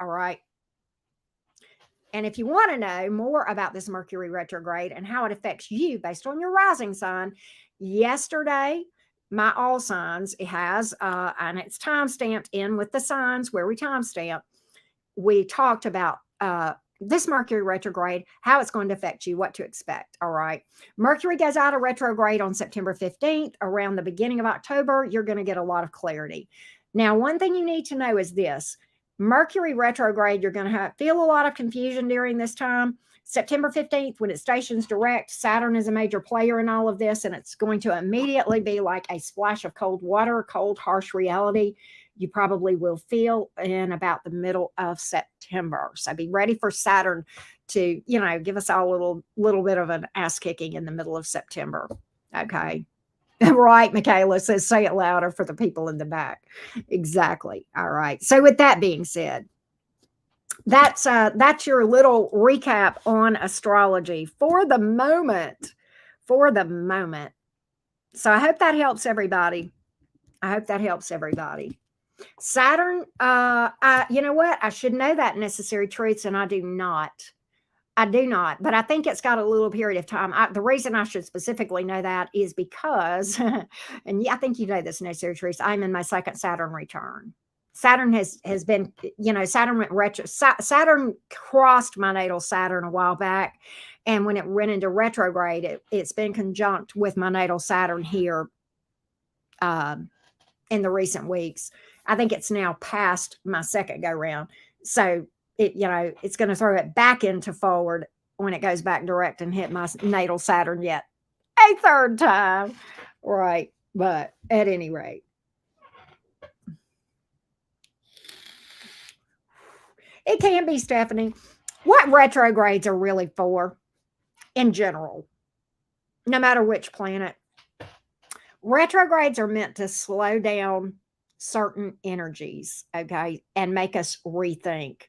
All right. And if you want to know more about this Mercury retrograde and how it affects you based on your rising sign, yesterday, my all signs, it has, and it's time stamped in with the signs where we timestamp. We talked about this Mercury retrograde, how it's going to affect you, what to expect. All right. Mercury goes out of retrograde on September 15th. Around the beginning of October, you're going to get a lot of clarity. Now, one thing you need to know is this. Mercury retrograde, you're going to feel a lot of confusion during this time. September 15th, when it stations direct, Saturn is a major player in all of this, and it's going to immediately be like a splash of cold water, cold, harsh reality. You probably will feel in about the middle of September. So be ready for Saturn to, give us all a little bit of an ass kicking in the middle of September. Okay. Right, Michaela says, say it louder for the people in the back. Exactly. All right. So with that being said, that's your little recap on astrology for the moment. So I hope that helps everybody. Saturn, you know what? I should know that necessary truths, and I do not. But I think it's got a little period of time. The reason I should specifically know that is because, and I think you know this necessary truths, I'm in my second Saturn return. Saturn has been, Saturn went retro. Saturn crossed my natal Saturn a while back. And when it went into retrograde, it's been conjunct with my natal Saturn here in the recent weeks. I think it's now past my second go round. So it's going to throw it back into forward when it goes back direct and hit my natal Saturn yet a third time. Right. But at any rate, it can be, Stephanie. What retrogrades are really for in general, no matter which planet? Retrogrades are meant to slow down certain energies, okay, and make us rethink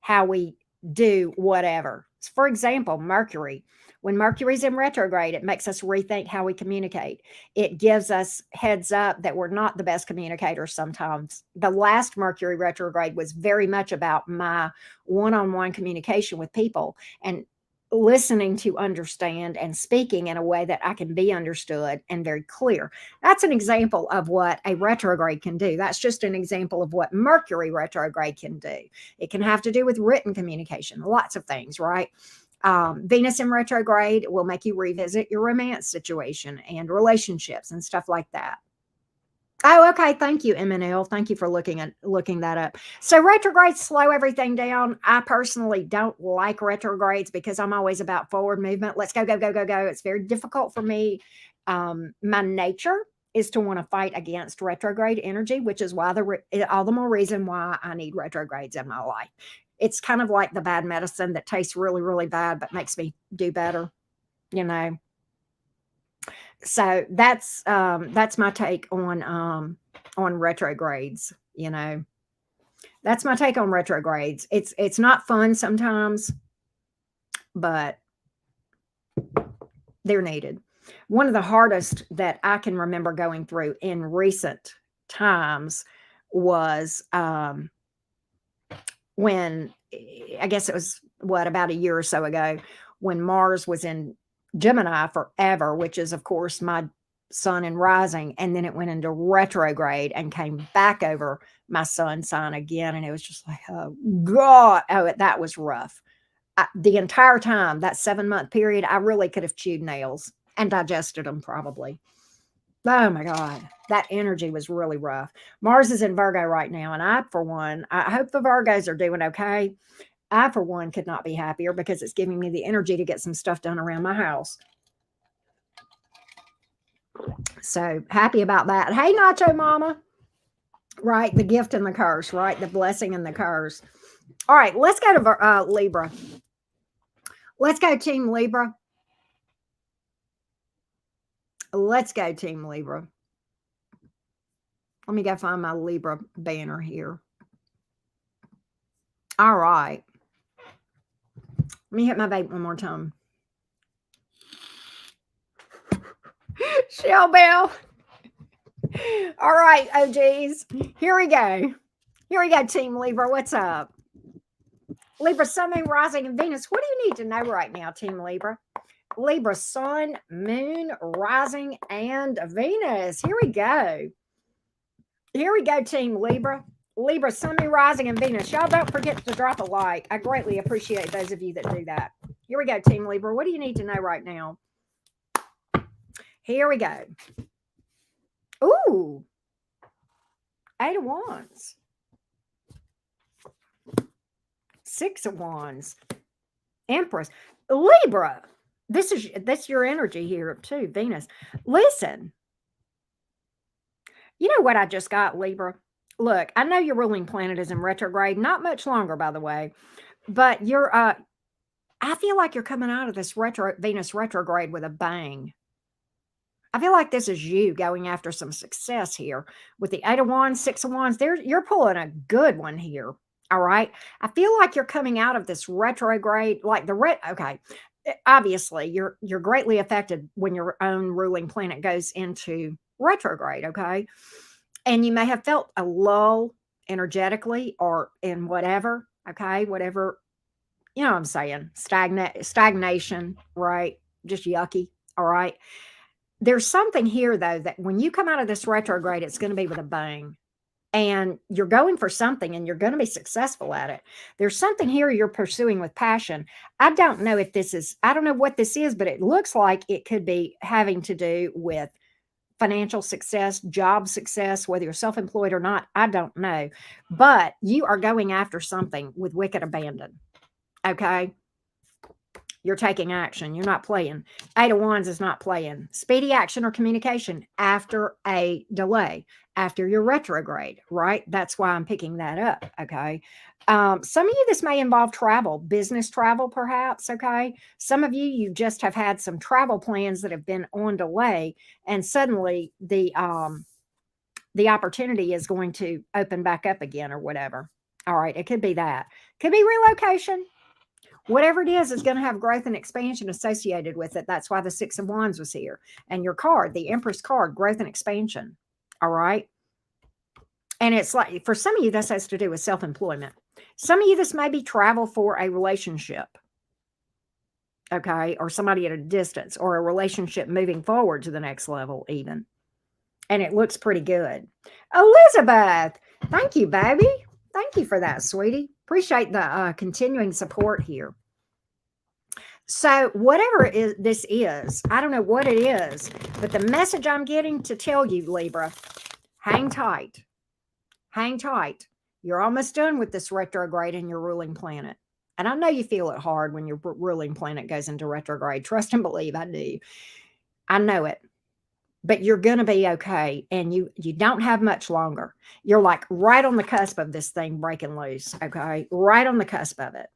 how we do whatever. For example, Mercury. When Mercury's in retrograde, it makes us rethink how we communicate. It gives us heads up that we're not the best communicators sometimes. The last Mercury retrograde was very much about my one-on-one communication with people and listening to understand and speaking in a way that I can be understood and very clear. That's an example of what a retrograde can do. That's just an example of what Mercury retrograde can do. It can have to do with written communication, lots of things, right? Venus in retrograde will make you revisit your romance situation and relationships and stuff like that. Oh, okay. Thank you, MNL. Thank you for looking that up. So retrogrades slow everything down. I personally don't like retrogrades because I'm always about forward movement. Let's go, go, go, go, go. It's very difficult for me. My nature is to want to fight against retrograde energy, which is why all the more reason why I need retrogrades in my life. It's kind of like the bad medicine that tastes really, really bad, but makes me do better, you know. So that's my take on retrogrades, you know. That's my take on retrogrades. It's not fun sometimes, but they're needed. One of the hardest that I can remember going through in recent times was when, I guess it was about a year or so ago, when Mars was in Gemini forever, which is, of course, my sun and rising. And then it went into retrograde and came back over my sun sign again. And it was just like, oh, God. Oh, that was rough. The entire time, that 7-month period, I really could have chewed nails and digested them probably. Oh my God, that energy was really rough. Mars is in Virgo right now, and I, for one, I hope the Virgos are doing okay. I, for one, could not be happier because it's giving me the energy to get some stuff done around my house. So happy about that. Hey, Nacho Mama. Right, the gift and the curse, right? The blessing and the curse. All right, let's go to Libra. Let's go, Team Libra. Let's go, Team Libra. Let me go find my Libra banner here. All right. Let me hit my vape one more time. Shell Bell. All right, OGs. Here we go. Here we go, Team Libra. What's up? Libra, Sun, Moon, Rising, and Venus. What do you need to know right now, Team Libra? Libra, Sun, Moon, Rising, and Venus. Here we go. Here we go, Team Libra. Libra, Sun, Moon, Rising, and Venus. Y'all don't forget to drop a like. I greatly appreciate those of you that do that. Here we go, Team Libra. What do you need to know right now? Here we go. Ooh. 8 of Wands. 6 of Wands. Empress. Libra. That's your energy here too, Venus. Listen. You know what I just got, Libra? Look, I know your ruling planet is in retrograde, not much longer, by the way, but I feel like you're coming out of this Venus retrograde with a bang. I feel like this is you going after some success here with the 8 of Wands, 6 of Wands. You're pulling a good one here. All right. I feel like you're coming out of this retrograde, like okay. Obviously, you're greatly affected when your own ruling planet goes into retrograde. Okay. And you may have felt a lull energetically or in whatever. Okay. Whatever, you know what I'm saying? Stagnation, right? Just yucky. All right. There's something here, though, that when you come out of this retrograde, it's going to be with a bang. And you're going for something and you're going to be successful at it. There's something here you're pursuing with passion. I don't know what this is, but it looks like it could be having to do with financial success, job success, whether you're self-employed or not. I don't know. But you are going after something with wicked abandon. Okay. You're taking action. You're not playing. 8 of Wands is not playing. Speedy action or communication after a delay, after your retrograde, right? That's why I'm picking that up, okay? Some of you, this may involve travel, business travel perhaps, okay? Some of you just have had some travel plans that have been on delay, and suddenly the opportunity is going to open back up again or whatever. All right, it could be that. Could be relocation. Whatever it is going to have growth and expansion associated with it. That's why the 6 of Wands was here. And your card, the Empress card, growth and expansion. All right. And it's like, for some of you, this has to do with self-employment. Some of you, this may be travel for a relationship. Okay. Or somebody at a distance, or a relationship moving forward to the next level even. And it looks pretty good. Elizabeth, thank you, baby. Thank you for that, sweetie. Appreciate the continuing support here. So whatever this is, I don't know what it is, but the message I'm getting to tell you, Libra, Hang tight. Hang tight. You're almost done with this retrograde in your ruling planet. And I know you feel it hard when your ruling planet goes into retrograde. Trust and believe, I do. I know it. But you're going to be okay. And you don't have much longer. You're like right on the cusp of this thing breaking loose. Okay. Right on the cusp of it.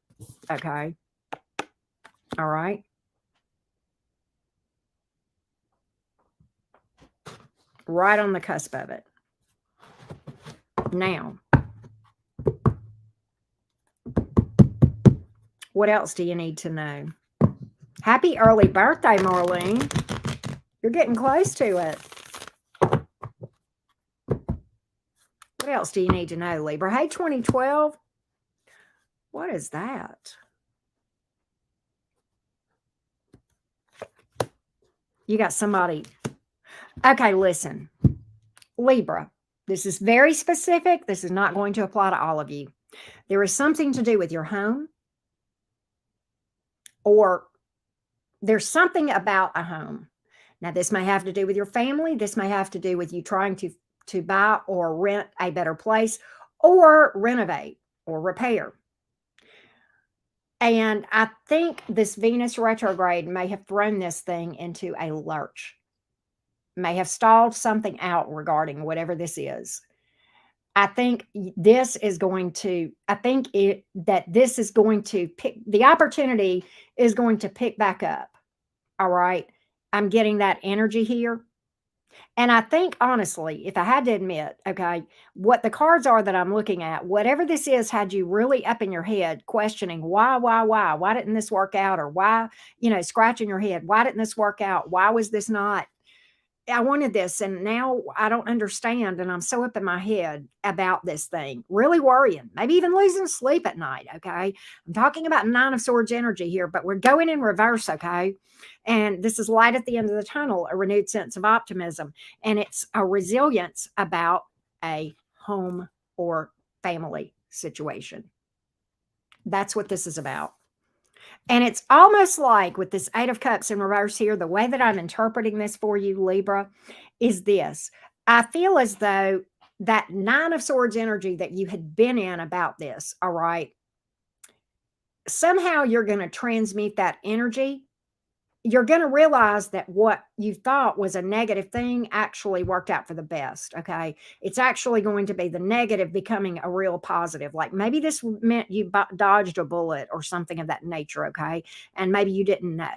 Okay. All right. Right on the cusp of it. Now, what else do you need to know? Happy early birthday, Marlene. You're getting close to it. What else do you need to know, Libra? Hey, 2012. What is that? You got somebody. Okay, listen. Libra, this is very specific. This is not going to apply to all of you. There is something to do with your home, or there's something about a home. Now, this may have to do with your family. This may have to do with you trying to buy or rent a better place, or renovate or repair. And I think this Venus retrograde may have thrown this thing into a lurch, may have stalled something out regarding whatever this is. I think this is going to, that this is going to pick, the opportunity is going to pick back up. All right. I'm getting that energy here. And I think, honestly, if I had to admit, okay, what the cards are that I'm looking at, whatever this is, had you really up in your head questioning why didn't this work out? Or why, scratching your head, why didn't this work out? Why was this not? I wanted this, and now I don't understand, and I'm so up in my head about this thing, really worrying, maybe even losing sleep at night, okay? I'm talking about 9 of Swords energy here, but we're going in reverse, okay? And this is light at the end of the tunnel, a renewed sense of optimism, and it's a resilience about a home or family situation. That's what this is about. And it's almost like with this 8 of Cups in reverse here, the way that I'm interpreting this for you, Libra, is this. I feel as though that 9 of Swords energy that you had been in about this, all right, somehow you're going to transmute that energy. You're going to realize that what you thought was a negative thing actually worked out for the best, okay? It's actually going to be the negative becoming a real positive. Like maybe this meant you dodged a bullet or something of that nature, okay? And maybe you didn't know.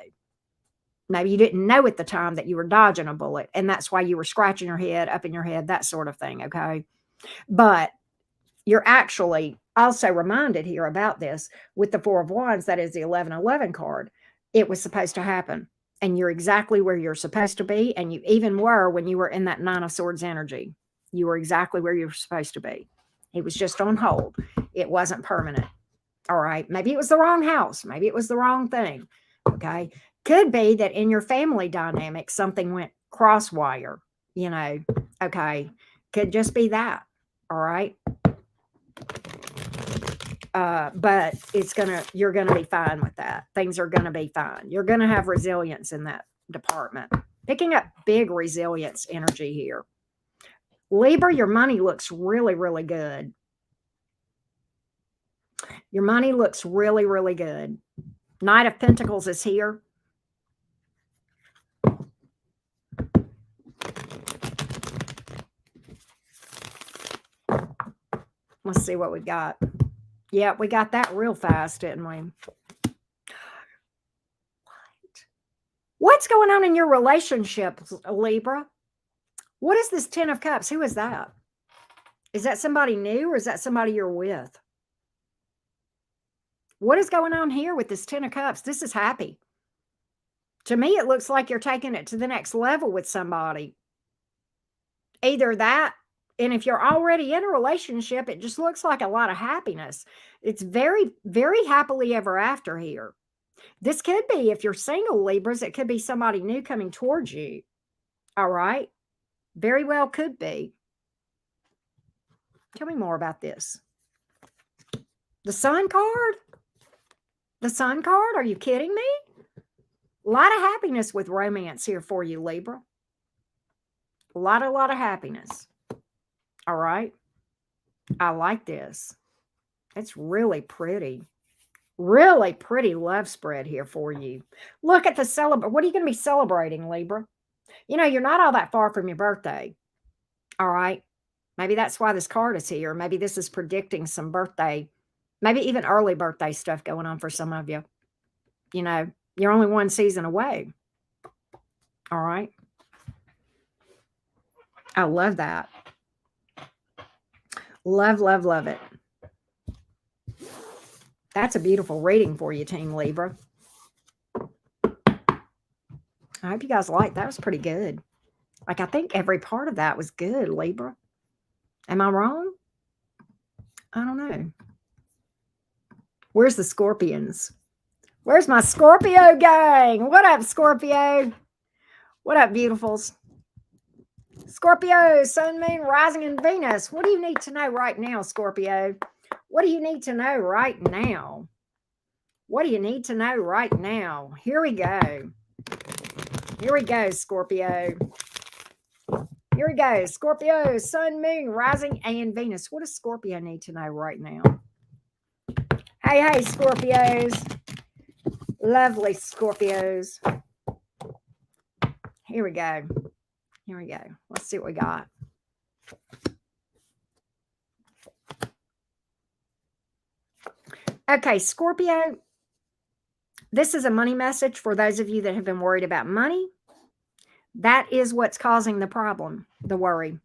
Maybe you didn't know at the time that you were dodging a bullet, and that's why you were scratching your head, up in your head, that sort of thing, okay? But you're actually also reminded here about this with the 4 of Wands, that is the 1111 card. It was supposed to happen, and you're exactly where you're supposed to be. And you even were when you were in that 9 of Swords energy. You were exactly where you were supposed to be. It was just on hold. It wasn't permanent. All right. Maybe it was the wrong house. Maybe it was the wrong thing. Okay. Could be that in your family dynamic, something went crosswire, okay. Could just be that. All right. But you're gonna be fine with that. Things are gonna be fine. You're gonna have resilience in that department. Picking up big resilience energy here. Libra, your money looks really, really good. Your money looks really, really good. Knight of Pentacles is here. Let's see what we got. Yeah, we got that real fast, didn't we? What's going on in your relationship, Libra? What is this 10 of Cups? Who is that? Is that somebody new, or is that somebody you're with? What is going on here with this 10 of Cups? This is happy. To me, it looks like you're taking it to the next level with somebody. Either that, and if you're already in a relationship, it just looks like a lot of happiness. It's very, very happily ever after here. This could be, if you're single, Libras, it could be somebody new coming towards you. All right. Very well could be. Tell me more about this. The Sun card? The Sun card? Are you kidding me? A lot of happiness with romance here for you, Libra. A lot of happiness. All right. I like this. It's really pretty. Really pretty love spread here for you. Look at the celebrate. What are you going to be celebrating, Libra? You know, you're not all that far from your birthday. All right. Maybe that's why this card is here. Maybe this is predicting some birthday, maybe even early birthday stuff going on for some of you. You know, you're only one season away. All right. I love that. Love, love, love it. That's a beautiful reading for you, Team Libra. I hope you guys liked that. Was pretty good. Like, I think every part of that was good, Libra. Am I wrong? I don't know. Where's the Scorpions? Where's my Scorpio gang? What up, Scorpio? What up, beautifuls? Scorpio, Sun, Moon, Rising, and Venus. What do you need to know right now, Scorpio? What do you need to know right now? What do you need to know right now? Here we go. Here we go, Scorpio. Here we go. Scorpio, Sun, Moon, Rising, and Venus. What does Scorpio need to know right now? Hey, hey, Scorpios. Lovely Scorpios. Here we go. Here we go. Let's see what we got. Okay, Scorpio. This is a money message for those of you that have been worried about money. That is what's causing the problem, the worry.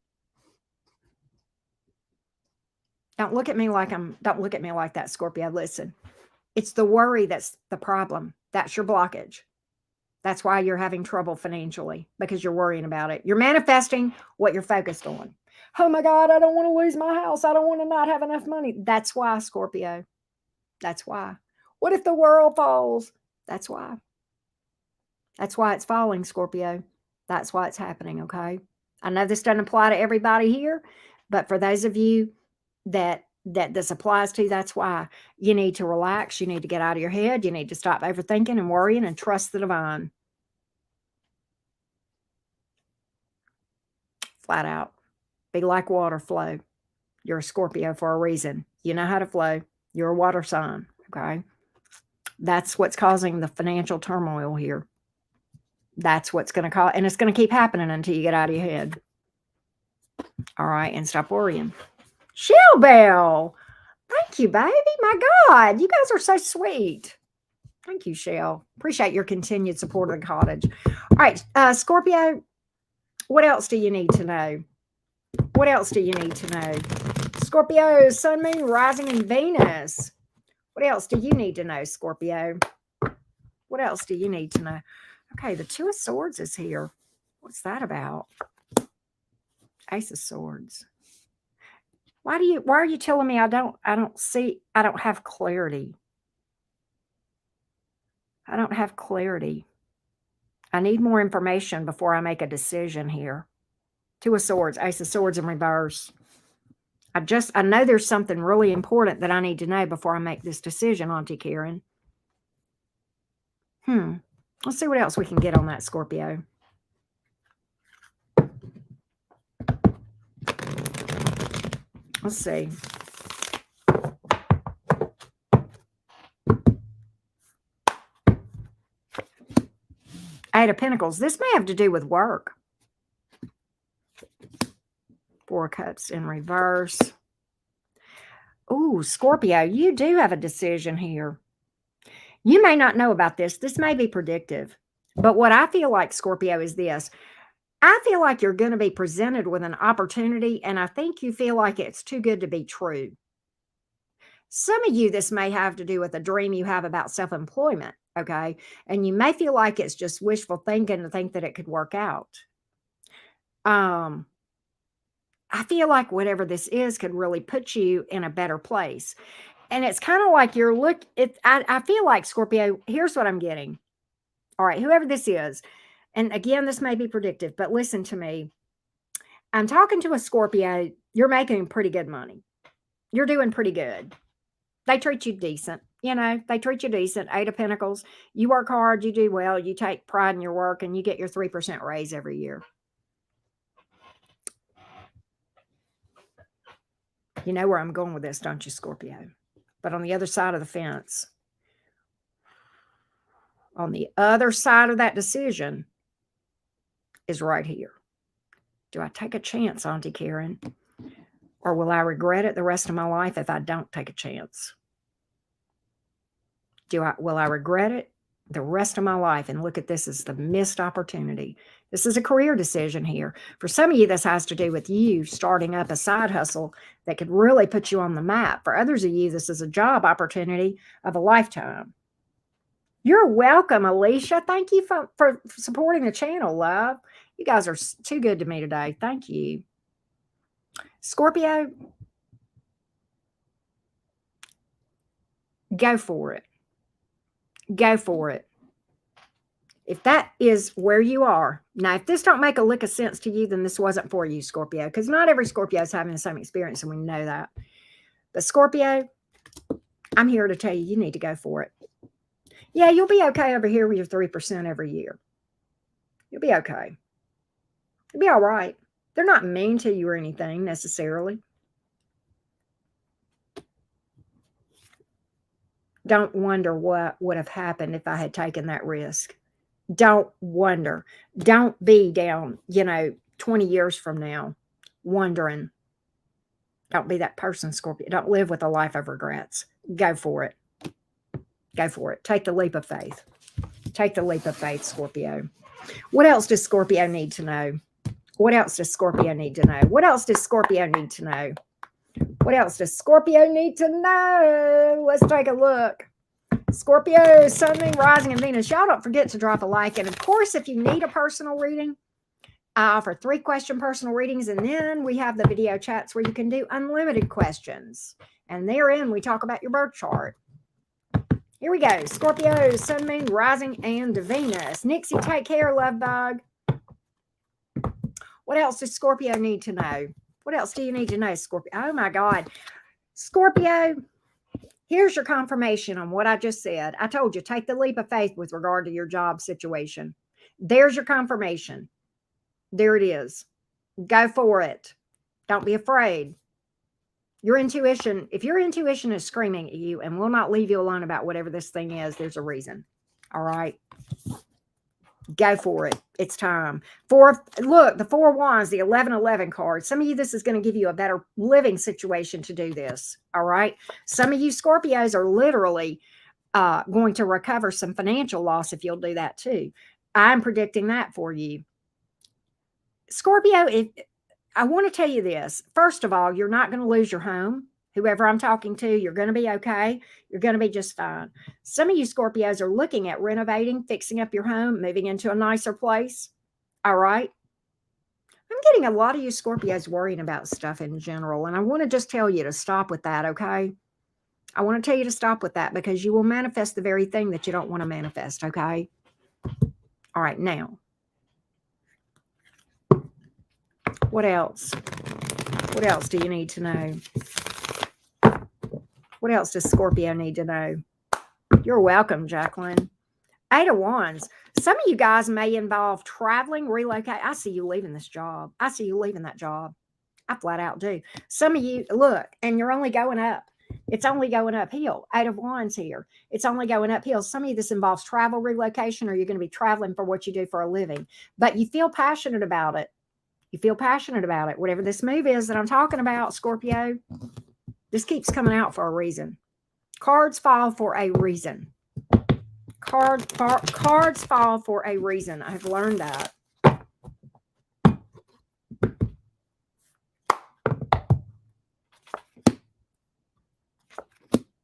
Don't look at me like that, Scorpio. Listen, it's the worry that's the problem. That's your blockage. That's why you're having trouble financially, because you're worrying about it. You're manifesting what you're focused on. Oh my God, I don't want to lose my house. I don't want to not have enough money. That's why, Scorpio. That's why. What if the world falls? That's why. That's why it's falling, Scorpio. That's why it's happening, okay? I know this doesn't apply to everybody here, but for those of you that this applies to, that's why you need to relax. You need to get out of your head. You need to stop overthinking and worrying and trust the divine. Flat out. Be like water, flow. You're a Scorpio for a reason. You know how to flow. You're a water sign, okay? That's what's causing the financial turmoil here. That's what's going to cause, and it's going to keep happening until you get out of your head. All right, and stop worrying. Shell Bell. Thank you, baby. My God, you guys are so sweet. Thank you, Shell. Appreciate your continued support of the cottage. All right, Scorpio, what else do you need to know? What else do you need to know? Scorpio, Sun, Moon, Rising, and Venus. What else do you need to know, Scorpio? What else do you need to know? Okay, the Two of Swords is here. What's that about? Ace of Swords. Why are you telling me I don't have clarity? I don't have clarity. I need more information before I make a decision here. Two of Swords, Ace of Swords in reverse. I know there's something really important that I need to know before I make this decision, Auntie Karen. Let's see what else we can get on that, Scorpio. Let's see. Eight of Pentacles. This may have to do with work. Four of Cups in reverse. Ooh, Scorpio, you do have a decision here. You may not know about this. This may be predictive. But what I feel like, Scorpio, is this. I feel like you're going to be presented with an opportunity, and I think you feel like it's too good to be true. Some of you, this may have to do with a dream you have about self-employment, okay? And you may feel like it's just wishful thinking to think that it could work out. I feel like whatever this is could really put you in a better place. And it's kind of like I feel like, Scorpio, here's what I'm getting. All right, whoever this is, and again, this may be predictive, but listen to me. I'm talking to a Scorpio. You're making pretty good money. You're doing pretty good. They treat you decent. You know, they treat you decent. Eight of Pentacles. You work hard. You do well. You take pride in your work, and you get your 3% raise every year. You know where I'm going with this, don't you, Scorpio? But on the other side of the fence, on the other side of that decision is right here. Do I take a chance, Auntie Karen? Or will I regret it the rest of my life if I don't take a chance? Will I regret it the rest of my life? And look at this as the missed opportunity. This is a career decision here. For some of you, this has to do with you starting up a side hustle that could really put you on the map. For others of you, this is a job opportunity of a lifetime. You're welcome, Alicia. Thank you for supporting the channel, love. You guys are too good to me today. Thank you. Scorpio, go for it. Go for it. If that is where you are. Now, if this don't make a lick of sense to you, then this wasn't for you, Scorpio, because not every Scorpio is having the same experience, and we know that. But Scorpio, I'm here to tell you, you need to go for it. Yeah, you'll be okay over here with your 3% every year. You'll be okay. You'll be all right. They're not mean to you or anything necessarily. Don't wonder what would have happened if I had taken that risk. Don't wonder. Don't be down, 20 years from now wondering. Don't be that person, Scorpio. Don't live with a life of regrets. Go for it. Go for it. Take the leap of faith. Take the leap of faith, Scorpio. What else does Scorpio need to know? What else does Scorpio need to know? What else does Scorpio need to know? What else does Scorpio need to know? Let's take a look. Scorpio, Sun, Moon, Rising, and Venus. Y'all don't forget to drop a like. And of course, if you need a personal reading, I offer 3-question personal readings. And then we have the video chats where you can do unlimited questions. And therein, we talk about your birth chart. Here we go. Scorpio, Sun, Moon, Rising, and Venus. Nixie, take care, love bug. What else does Scorpio need to know? What else do you need to know, Scorpio? Oh, my God. Scorpio, here's your confirmation on what I just said. I told you, take the leap of faith with regard to your job situation. There's your confirmation. There it is. Go for it. Don't be afraid. Your intuition, if your intuition is screaming at you and will not leave you alone about whatever this thing is, there's a reason. All right. Go for it. It's time. Look, the 4 of Wands, the 1111 card. Some of you, this is going to give you a better living situation to do this. All right. Some of you Scorpios are literally going to recover some financial loss if you'll do that too. I'm predicting that for you. Scorpio, I want to tell you this. First of all, you're not going to lose your home. Whoever I'm talking to, you're going to be okay. You're going to be just fine. Some of you Scorpios are looking at renovating, fixing up your home, moving into a nicer place. All right. I'm getting a lot of you Scorpios worrying about stuff in general. And I want to just tell you to stop with that. Okay. I want to tell you to stop with that because you will manifest the very thing that you don't want to manifest. Okay. All right. Now, what else? What else do you need to know? What else does Scorpio need to know? You're welcome, Jacqueline. 8 of Wands. Some of you guys may involve traveling, relocate. I see you leaving this job. I see you leaving that job. I flat out do. Some of you, look, and you're only going up. It's only going uphill. 8 of Wands here. It's only going uphill. Some of you, this involves travel, relocation, or you're going to be traveling for what you do for a living. But you feel passionate about it. You feel passionate about it. Whatever this move is that I'm talking about, Scorpio, this keeps coming out for a reason. Cards fall for a reason. Cards fall for a reason. I've learned that.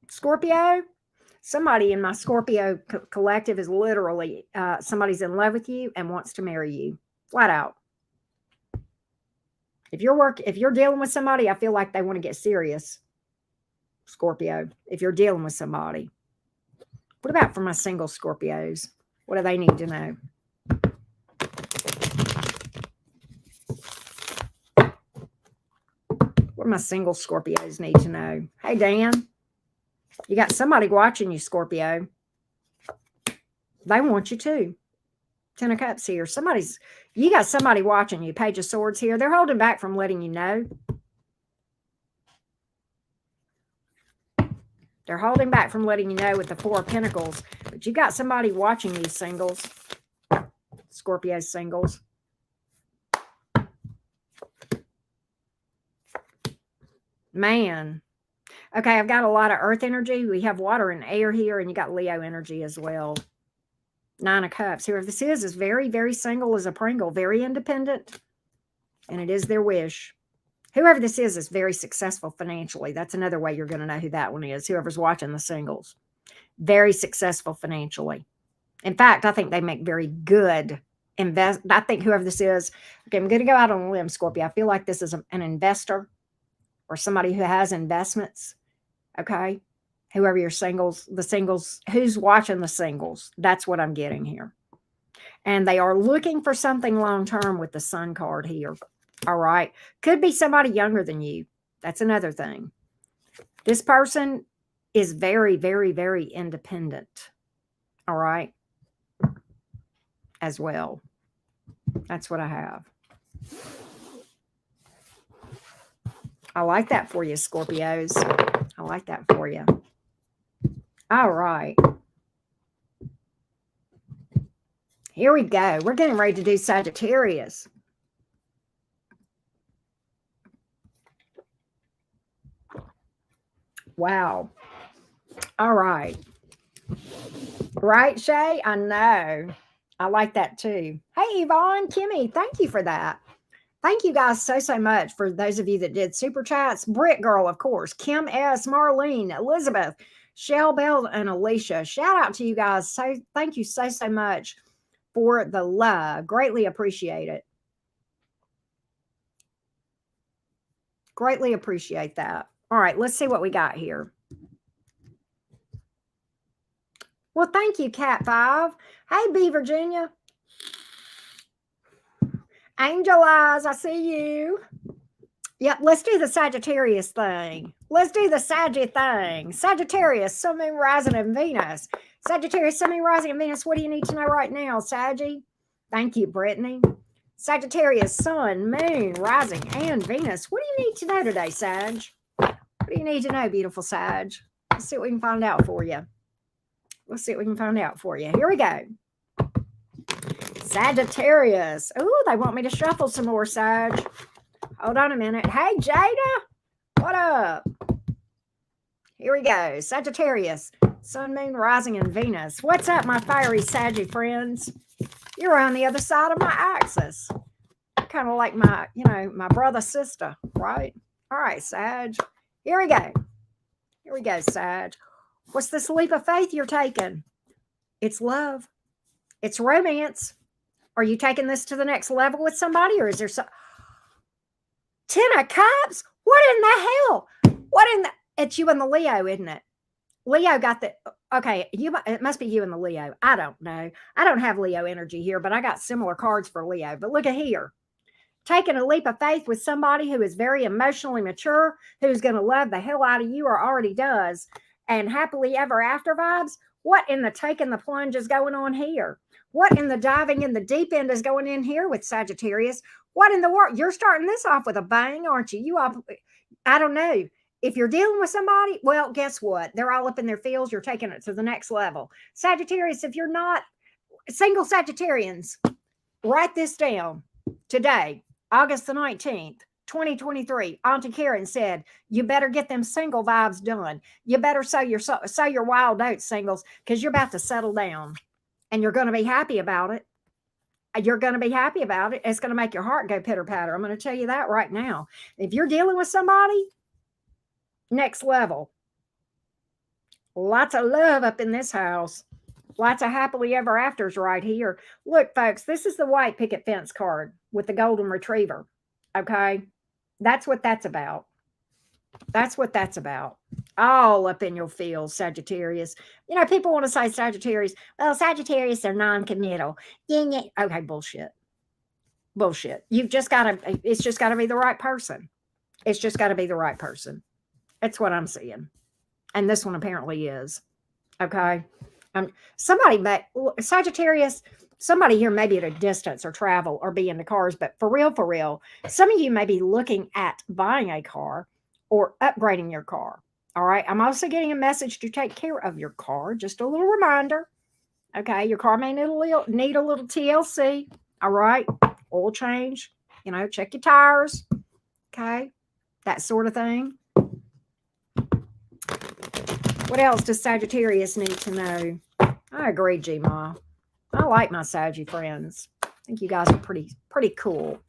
Scorpio, somebody in my Scorpio collective is literally, somebody's in love with you and wants to marry you. Flat out. If you're dealing with somebody, I feel like they want to get serious. Scorpio, if you're dealing with somebody. What about for my single Scorpios? What do they need to know? What do my single Scorpios need to know? Hey, Dan, you got somebody watching you, Scorpio. They want you too. 10 of Cups here. You got somebody watching you. Page of Swords here. They're holding back from letting you know. They're holding back from letting you know with the Four of Pentacles. But you got somebody watching these singles. Scorpio singles. Man. Okay, I've got a lot of earth energy. We have water and air here, and you got Leo energy as well. Nine of Cups. Whoever this is very, very single as a Pringle. Very independent. And it is their wish. Whoever this is very successful financially. That's another way you're going to know who that one is. Whoever's watching the singles. Very successful financially. In fact, I think they make very good invest. I think whoever this is, okay, I'm going to go out on a limb, Scorpio. I feel like this is an investor or somebody who has investments. Okay. Whoever your singles, the singles, who's watching the singles. That's what I'm getting here. And they are looking for something long-term with the Sun card here. All right. Could be somebody younger than you. That's another thing. This person is very, very, very independent. All right. As well. That's what I have. I like that for you, Scorpios. I like that for you. All right. Here we go. We're getting ready to do Sagittarius. Wow. All right. Right, Shay? I know. I like that too. Hey, Yvonne, Kimmy, thank you for that. Thank you guys so much for those of you that did super chats. Britt Girl, of course. Kim S., Marlene, Elizabeth, Shell Bell, and Alicia. Shout out to you guys. So thank you so much for the love. Greatly appreciate it. Greatly appreciate that. All right, let's see what we got here. Well, thank you, Cat 5. Hey, B, Virginia. Angel Eyes, I see you. Yep, let's do the Sagittarius thing. Let's do the Saggy thing. Sagittarius, Sun, Moon, Rising, and Venus. Sagittarius, Sun, Moon, Rising, and Venus. What do you need to know right now, Saggy? Thank you, Brittany. Sagittarius, Sun, Moon, Rising, and Venus. What do you need to know today, Sag? What do you need to know, beautiful Sag? Let's see what we can find out for you. Let's see what we can find out for you. Here we go. Sagittarius. Oh, they want me to shuffle some more, Sag. Hold on a minute. Hey, Jada. What up? Here we go. Sagittarius. Sun, Moon, Rising, and Venus. What's up, my fiery Saggy friends? You're on the other side of my axis. Kind of like my, my brother, sister, right? All right, Sag. Here we go. Here we go, Sag. What's this leap of faith you're taking? It's love. It's romance. Are you taking this to the next level with somebody, or is there some 10 of Cups? What in the hell? What in the? It's you and the Leo, isn't it? Leo got the. Okay, it must be you and the Leo. I don't know. I don't have Leo energy here, but I got similar cards for Leo. But look at here. Taking a leap of faith with somebody who is very emotionally mature, who's going to love the hell out of you, or already does, and happily ever after vibes. What in the taking the plunge is going on here? What in the diving in the deep end is going in here with Sagittarius? What in the world? You're starting this off with a bang, aren't you? I don't know. If you're dealing with somebody, well, guess what? They're all up in their fields. You're taking it to the next level. Sagittarius, if you're not single Sagittarians, write this down today, August the 19th. 2023, Auntie Karen said, you better get them single vibes done. You better sow your wild oats, singles, because you're about to settle down and you're going to be happy about it. You're going to be happy about it. It's going to make your heart go pitter patter. I'm going to tell you that right now. If you're dealing with somebody, next level. Lots of love up in this house. Lots of happily ever afters right here. Look, folks, this is the white picket fence card with the golden retriever. Okay. That's what that's about. That's what that's about. All up in your field, Sagittarius. People want to say Sagittarius. Well, Sagittarius are non-committal. Okay, bullshit. Bullshit. It's just got to be the right person. It's just got to be the right person. That's what I'm seeing. And this one apparently is. Okay. Sagittarius, somebody here may be at a distance or travel or be in the cars, but for real, some of you may be looking at buying a car or upgrading your car. All right. I'm also getting a message to take care of your car. Just a little reminder. Okay. Your car may need a little TLC. All right. Oil change. Check your tires. Okay. That sort of thing. What else does Sagittarius need to know? I agree, G-Ma. I like my Saggy friends. I think you guys are pretty cool.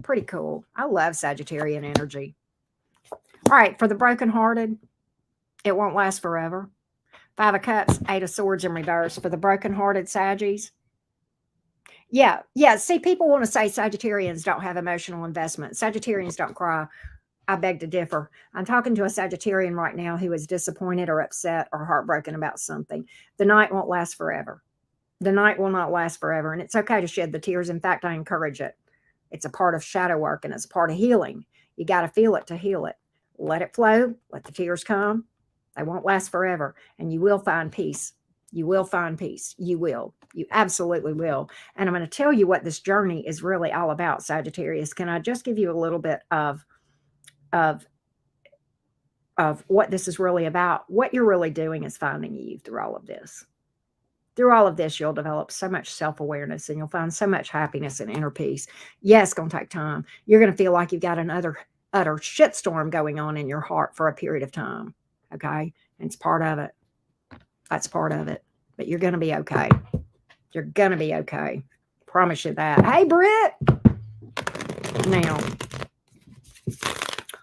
Pretty cool. I love Sagittarian energy. All right. For the brokenhearted, it won't last forever. 5 of Cups, 8 of Swords in reverse. For the brokenhearted Saggies. Yeah. See, people want to say Sagittarians don't have emotional investment. Sagittarians don't cry. I beg to differ. I'm talking to a Sagittarian right now who is disappointed or upset or heartbroken about something. The night won't last forever. The night will not last forever. And it's okay to shed the tears. In fact, I encourage it. It's a part of shadow work and it's a part of healing. You got to feel it to heal it. Let it flow. Let the tears come. They won't last forever. And you will find peace. You will find peace. You will. You absolutely will. And I'm going to tell you what this journey is really all about, Sagittarius. Can I just give you a little bit of what this is really about? What you're really doing is finding you through all of this. Through all of this, you'll develop so much self-awareness and you'll find so much happiness and inner peace. Yes, it's going to take time. You're going to feel like you've got another utter shitstorm going on in your heart for a period of time. Okay? And it's part of it. That's part of it. But you're going to be okay. You're going to be okay. Promise you that. Hey, Britt. Now,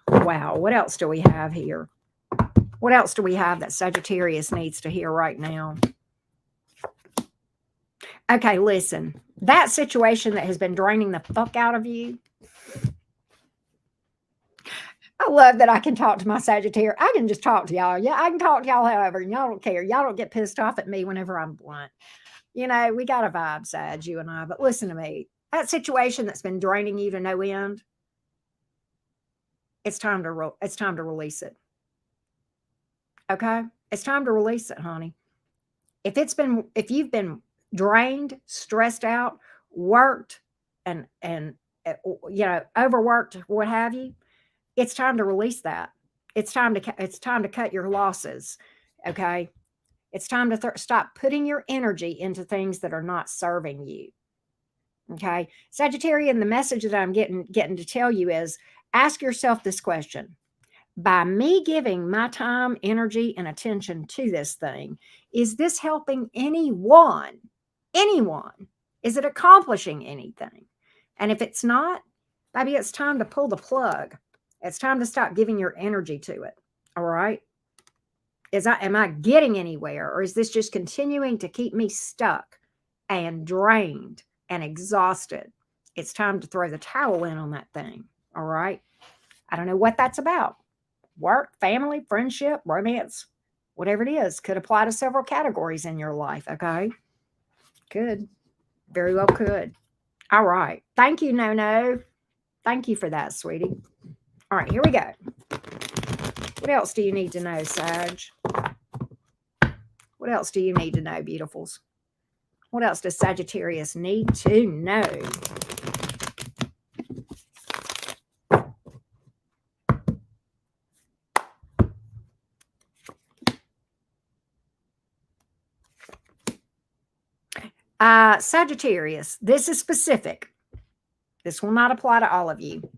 wow, what else do we have here? What else do we have that Sagittarius needs to hear right now? Okay, listen. That situation that has been draining the fuck out of you. I love that I can talk to my Sagittarius. I can just talk to y'all. Yeah, I can talk to y'all however. Y'all don't care. Y'all don't get pissed off at me whenever I'm blunt. We got a vibe, Sag, you and I. But listen to me. That situation that's been draining you to no end, it's time to release it. Okay? It's time to release it, honey. If you've been drained, stressed out, worked, and overworked, what have you, it's time to release that. It's time to cut your losses. Okay? It's time to stop putting your energy into things that are not serving you. Okay? Sagittarian, the message that I'm getting to tell you is ask yourself this question. By me giving my time, energy, and attention to this thing, is this helping anyone? Anyone? Is it accomplishing anything? And if it's not, maybe it's time to pull the plug. It's time to stop giving your energy to it. All right? Am I getting anywhere? Or is this just continuing to keep me stuck and drained and exhausted? It's time to throw the towel in on that thing. All right? I don't know what that's about. Work, family, friendship, romance, whatever it is, could apply to several categories in your life. Okay? Could. Very well could. All right. Thank you, No. Thank you for that, sweetie. All right, here we go. What else do you need to know, Sag? What else do you need to know, beautifuls? What else does Sagittarius need to know? Sagittarius, this is specific. This will not apply to all of you.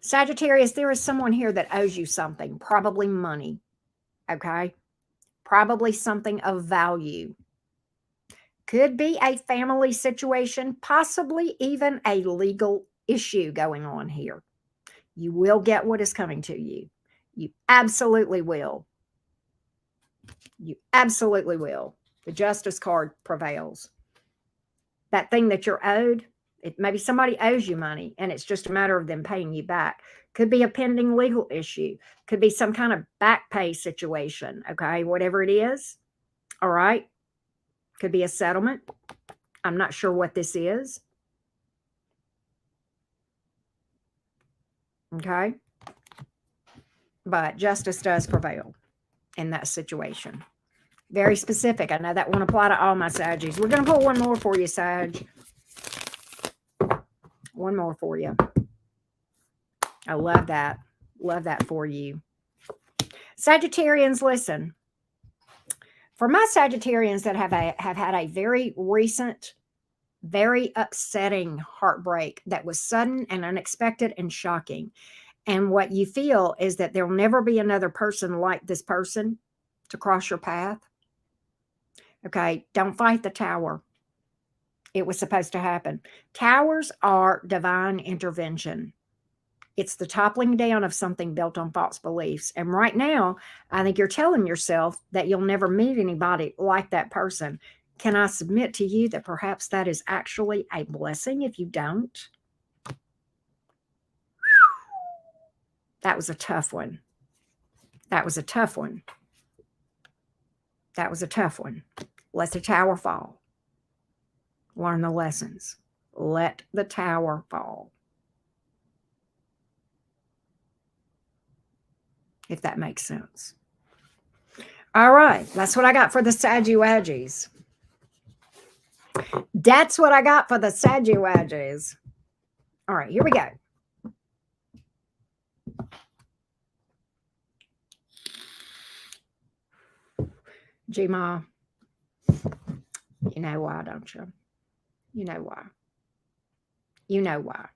Sagittarius, there is someone here that owes you something, probably money. Okay? Probably something of value. Could be a family situation, possibly even a legal issue going on here. You will get what is coming to you. You absolutely will. You absolutely will. The Justice card prevails. That thing that you're owed, maybe somebody owes you money and it's just a matter of them paying you back. Could be a pending legal issue. Could be some kind of back pay situation. Okay, whatever it is. All right. Could be a settlement. I'm not sure what this is. Okay. But justice does prevail in that situation. Very specific. I know that won't apply to all my Saggies. We're going to pull one more for you, Sag. One more for you. I love that. Love that for you. Sagittarians, listen. For my Sagittarians that have had a very recent, very upsetting heartbreak that was sudden and unexpected and shocking, and what you feel is that there'll never be another person like this person to cross your path. Okay, don't fight the tower. It was supposed to happen. Towers are divine intervention. It's the toppling down of something built on false beliefs. And right now, I think you're telling yourself that you'll never meet anybody like that person. Can I submit to you that perhaps that is actually a blessing if you don't? That was a tough one. That was a tough one. That was a tough one. Let the tower fall. Learn the lessons. Let the tower fall. If that makes sense. All right. That's what I got for the Sagittarius. That's what I got for the Sagittarius. All right. Here we go. G-Ma, you know why, don't you? You know why. You know why.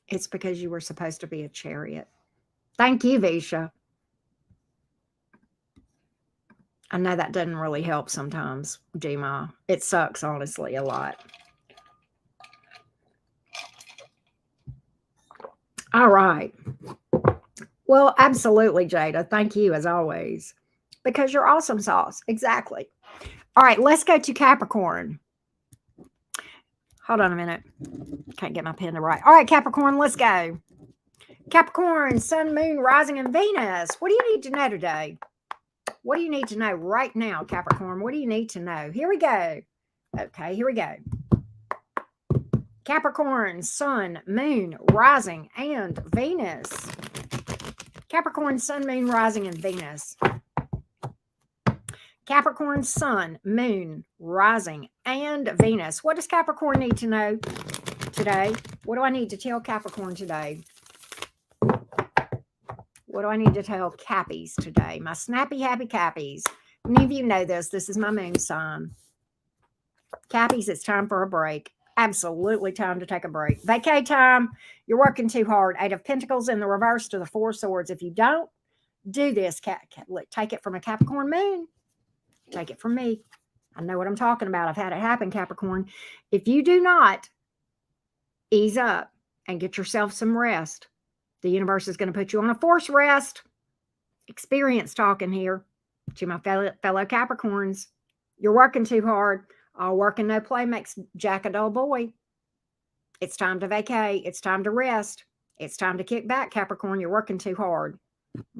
It's because you were supposed to be a chariot. Thank you, Visha. I know that doesn't really help sometimes, G-Ma. It sucks, honestly, a lot. All right. Well, absolutely, Jada. Thank you, as always. Because you're awesome sauce. Exactly. All right, let's go to Capricorn. Hold on a minute. Can't get my pen to write. All right, Capricorn, let's go. Capricorn, Sun, Moon, Rising, and Venus. What do you need to know today? What do you need to know right now, Capricorn? What do you need to know? Here we go. Okay, here we go. Capricorn, Sun, Moon, Rising, and Venus. Capricorn, Sun, Moon, Rising, and Venus. Capricorn, Sun, Moon, Rising, and Venus. What does Capricorn need to know today? What do I need to tell Capricorn today? What do I need to tell Cappies today? My snappy, happy Cappies. Many of you know this. This is my moon sign. Cappies, it's time for a break. Absolutely time to take a break. Vacay time. You're working too hard. 8 of Pentacles in the reverse to the 4 Swords. If you don't do this, take it from a Capricorn moon. Take it from me. I know what I'm talking about. I've had it happen, Capricorn. If you do not ease up and get yourself some rest, the universe is going to put you on a forced rest. Experience talking here to my fellow Capricorns. You're working too hard. All work and no play makes Jack a dull boy. It's time to vacay. It's time to rest. It's time to kick back, Capricorn. You're working too hard.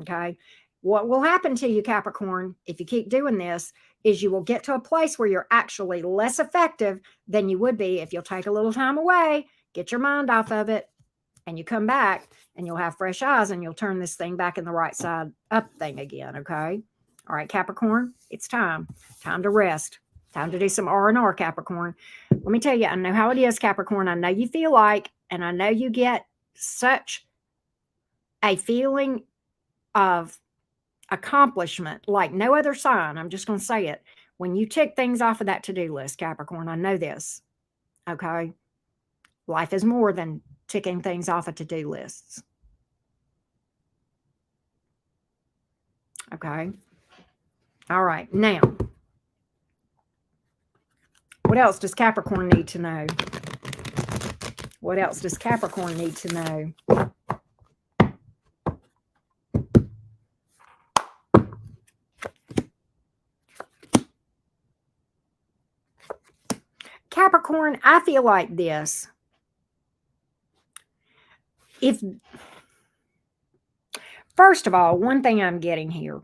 Okay. What will happen to you, Capricorn, if you keep doing this, is you will get to a place where you're actually less effective than you would be if you'll take a little time away, get your mind off of it, and you come back and you'll have fresh eyes and you'll turn this thing back in the right side up thing again. Okay. All right, Capricorn, it's time to rest. Time to do some R&R, Capricorn. Let me tell you, I know how it is, Capricorn. I know you feel like, and I know you get such a feeling of accomplishment like no other sign. I'm just going to say it. When you tick things off of that to-do list, Capricorn, I know this. Okay. Life is more than ticking things off of to-do lists. Okay. All right. Now, what else does Capricorn need to know? What else does Capricorn need to know? Capricorn, I feel like this. First of all, one thing I'm getting here.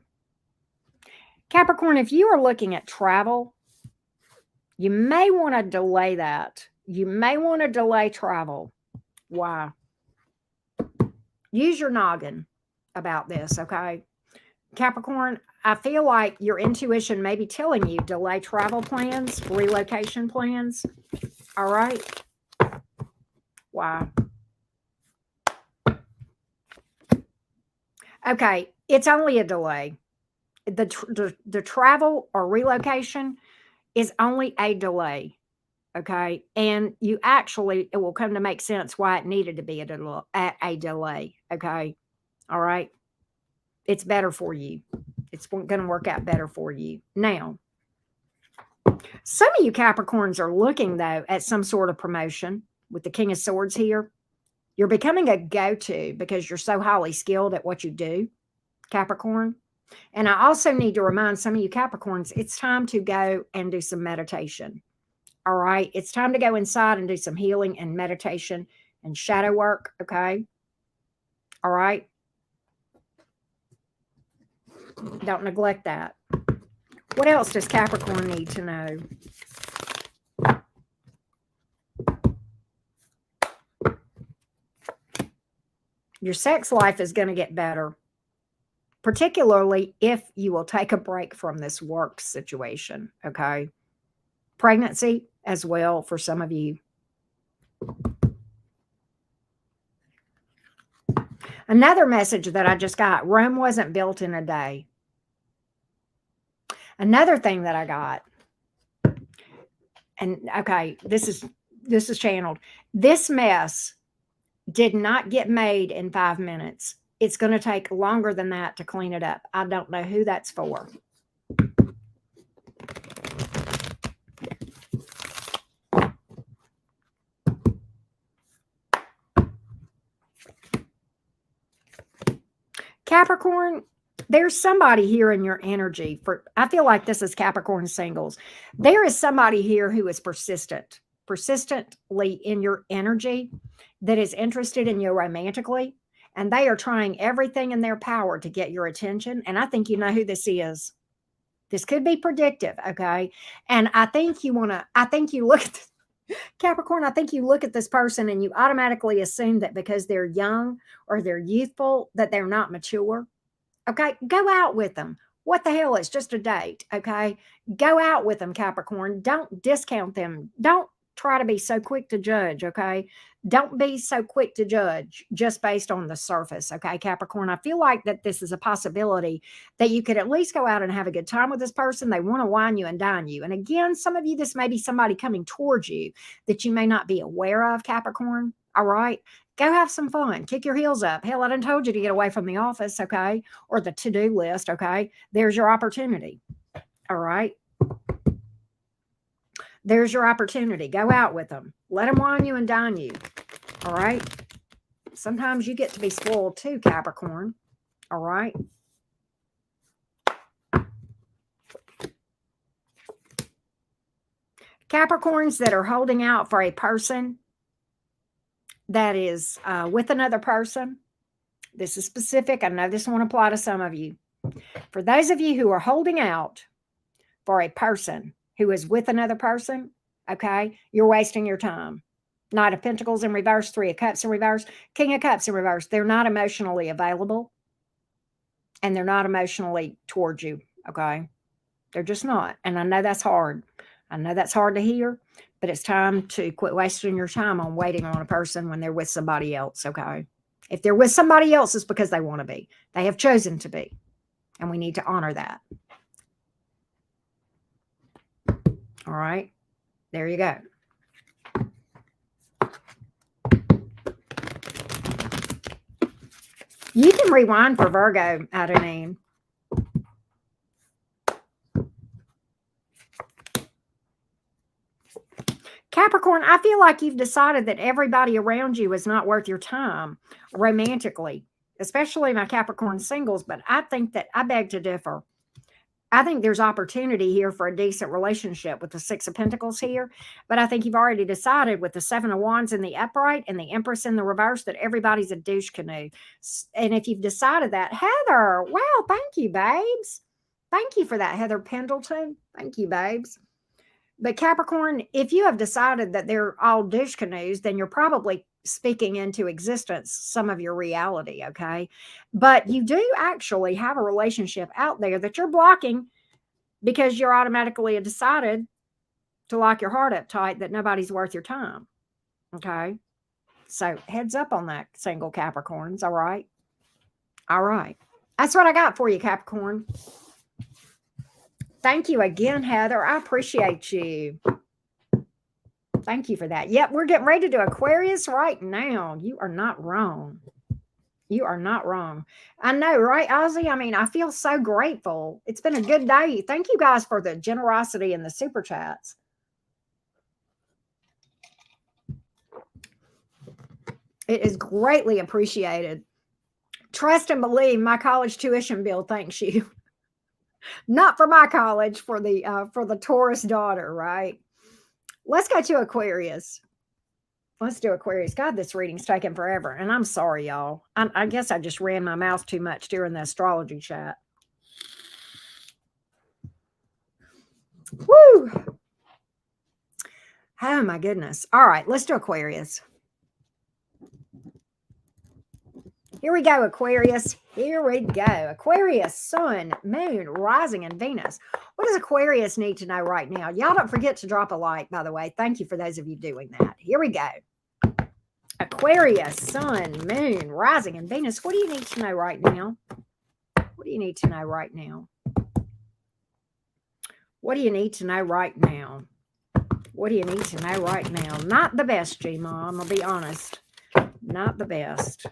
Capricorn, if you are looking at travel, you may want to delay that. You may want to delay travel. Why? Use your noggin about this, okay? Capricorn, I feel like your intuition may be telling you delay travel plans, relocation plans. All right? Why? Okay, it's only a delay. The travel or relocation is only a delay. Okay, and you actually it will come to make sense why it needed to be a delay. Okay, all right, it's better for you. It's going to work out better for you now. Some of you Capricorns are looking, though, at some sort of promotion with the King of Swords here. You're becoming a go-to because you're so highly skilled at what you do, Capricorn. And I also need to remind some of you Capricorns, it's time to go and do some meditation. All right. It's time to go inside and do some healing and meditation and shadow work. Okay. All right. Don't neglect that. What else does Capricorn need to know? Your sex life is going to get better, particularly if you will take a break from this work situation. Okay. Pregnancy as well for some of you. Another message that I just got, Rome wasn't built in a day. Another thing that I got, and okay, this is channeled. This mess did not get made in 5 minutes. It's going to take longer than that to clean it up. I don't know who that's for. Capricorn, there's somebody here in your energy. I feel like this is Capricorn singles. There is somebody here who is persistently in your energy, that is interested in you romantically, and they are trying everything in their power to get your attention. And I think you know who this is. This could be predictive, okay? And I think you look at Capricorn, I think you look at this person and you automatically assume that because they're young or they're youthful, that they're not mature. Okay, go out with them. What the hell? It's just a date. Okay, go out with them, Capricorn. Don't discount them. Don't try to be so quick to judge. Okay, don't be so quick to judge just based on the surface. Okay, Capricorn, I feel like that this is a possibility that you could at least go out and have a good time with this person. They want to wine you and dine you. And again, some of you, this may be somebody coming towards you that you may not be aware of, Capricorn. All right. Go have some fun. Kick your heels up. Hell, I done told you to get away from the office, okay? Or the to-do list, okay? There's your opportunity. All right. There's your opportunity. Go out with them. Let them wine you and dine you. All right. Sometimes you get to be spoiled too, Capricorn. All right. Capricorns that are holding out for a person that is with another person. This is specific. I know this won't apply to some of you. For those of you who are holding out for a person who is with another person, okay, you're wasting your time. Knight of Pentacles in reverse, Three of Cups in reverse, King of Cups in reverse. They're not emotionally available, and they're not emotionally towards you, okay? They're just not. And I know that's hard. I know that's hard to hear, but it's time to quit wasting your time on waiting on a person when they're with somebody else, okay? If they're with somebody else, it's because they want to be. They have chosen to be, and we need to honor that. All right? There you go. You can rewind for Virgo, Adenine. Capricorn, I feel like you've decided that everybody around you is not worth your time romantically, especially my Capricorn singles, but I think that I beg to differ. I think there's opportunity here for a decent relationship with the Six of Pentacles here, but I think you've already decided with the Seven of Wands in the upright and the Empress in the reverse that everybody's a douche canoe. And if you've decided that, Heather, well, thank you, babes. Thank you for that, Heather Pendleton. Thank you, babes. But Capricorn, if you have decided that they're all douche canoes, then you're probably speaking into existence some of your reality, okay? But you do actually have a relationship out there that you're blocking because you're automatically decided to lock your heart up tight that nobody's worth your time, okay? So heads up on that, single Capricorns, all right? All right. That's what I got for you, Capricorn. Thank you again, Heather. I appreciate you. Thank you for that. Yep, we're getting ready to do Aquarius right now. You are not wrong. You are not wrong. I know, right, Ozzy? I mean, I feel so grateful. It's been a good day. Thank you guys for the generosity and the super chats. It is greatly appreciated. Trust and believe, my college tuition bill thanks you. Not for my college, for the Taurus daughter, right? Let's go to Aquarius. Let's do Aquarius. God, this reading's taking forever. And I'm sorry, y'all. I guess I just ran my mouth too much during the astrology chat. Woo! Oh, my goodness. All right, let's do Aquarius. Here we go, Aquarius. Here we go. Aquarius, Sun, Moon, Rising, and Venus. What does Aquarius need to know right now? Y'all don't forget to drop a like, by the way. Thank you for those of you doing that. Here we go. Aquarius, Sun, Moon, Rising, and Venus. What do you need to know right now? What do you need to know right now? What do you need to know right now? What do you need to know right now? Not the best, G-Mom. I'll be honest. Not the best.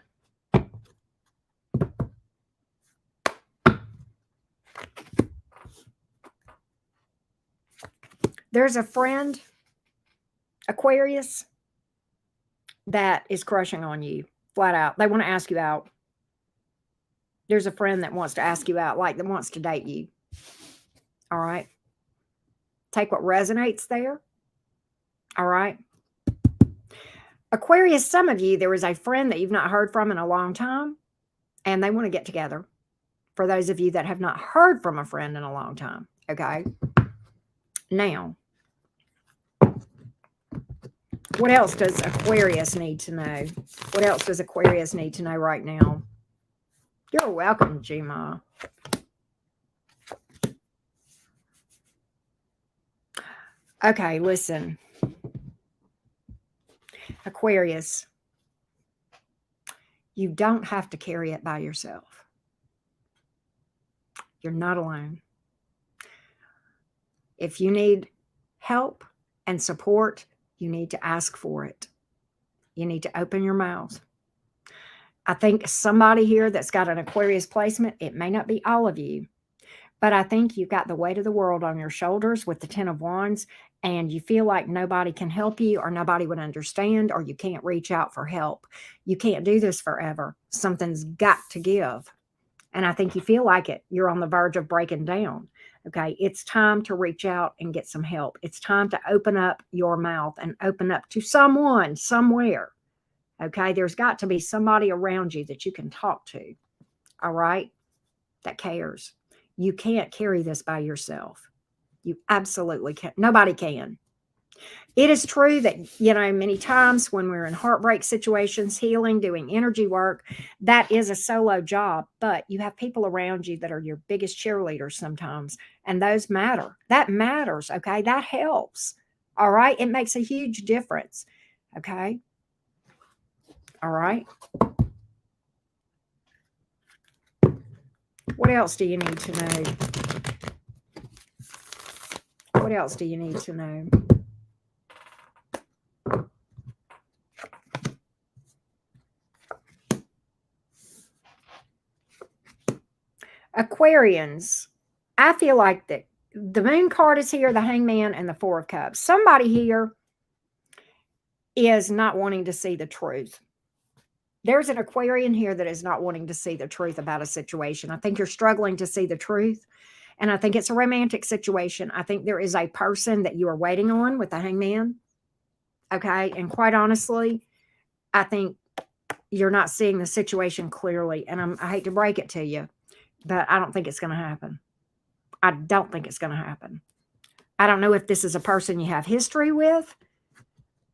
There's a friend, Aquarius, that is crushing on you, flat out. They want to ask you out. There's a friend that wants to ask you out, like that wants to date you. All right. Take what resonates there. All right. Aquarius, some of you, there is a friend that you've not heard from in a long time, and they want to get together. For those of you that have not heard from a friend in a long time. Okay. Now, what else does Aquarius need to know? What else does Aquarius need to know right now? You're welcome, Gma. Okay, listen. Aquarius, you don't have to carry it by yourself. You're not alone. If you need help and support, you need to ask for it. You need to open your mouth. I think somebody here that's got an Aquarius placement, it may not be all of you, but I think you've got the weight of the world on your shoulders with the 10 of Wands, and you feel like nobody can help you or nobody would understand, or you can't reach out for help. You can't do this forever. Something's got to give. And I think you feel like it. You're on the verge of breaking down. Okay, it's time to reach out and get some help. It's time to open up your mouth and open up to someone, somewhere. Okay, there's got to be somebody around you that you can talk to. All right, that cares. You can't carry this by yourself. You absolutely can't. Nobody can. It is true that, many times when we're in heartbreak situations, healing, doing energy work, that is a solo job, but you have people around you that are your biggest cheerleaders sometimes, and those matter. That matters, okay? That helps, all right? It makes a huge difference, okay? All right? What else do you need to know? What else do you need to know? Aquarians, I feel like that the moon card is here, the hangman, and the 4 of cups. Somebody here is not wanting to see the truth. There's an Aquarian here that is not wanting to see the truth about a situation. I think you're struggling to see the truth, and I think it's a romantic situation. I think there is a person that you are waiting on with the hangman, okay? And quite honestly, I think you're not seeing the situation clearly, and I hate to break it to you, but I don't think it's going to happen. I don't think it's going to happen. I don't know if this is a person you have history with,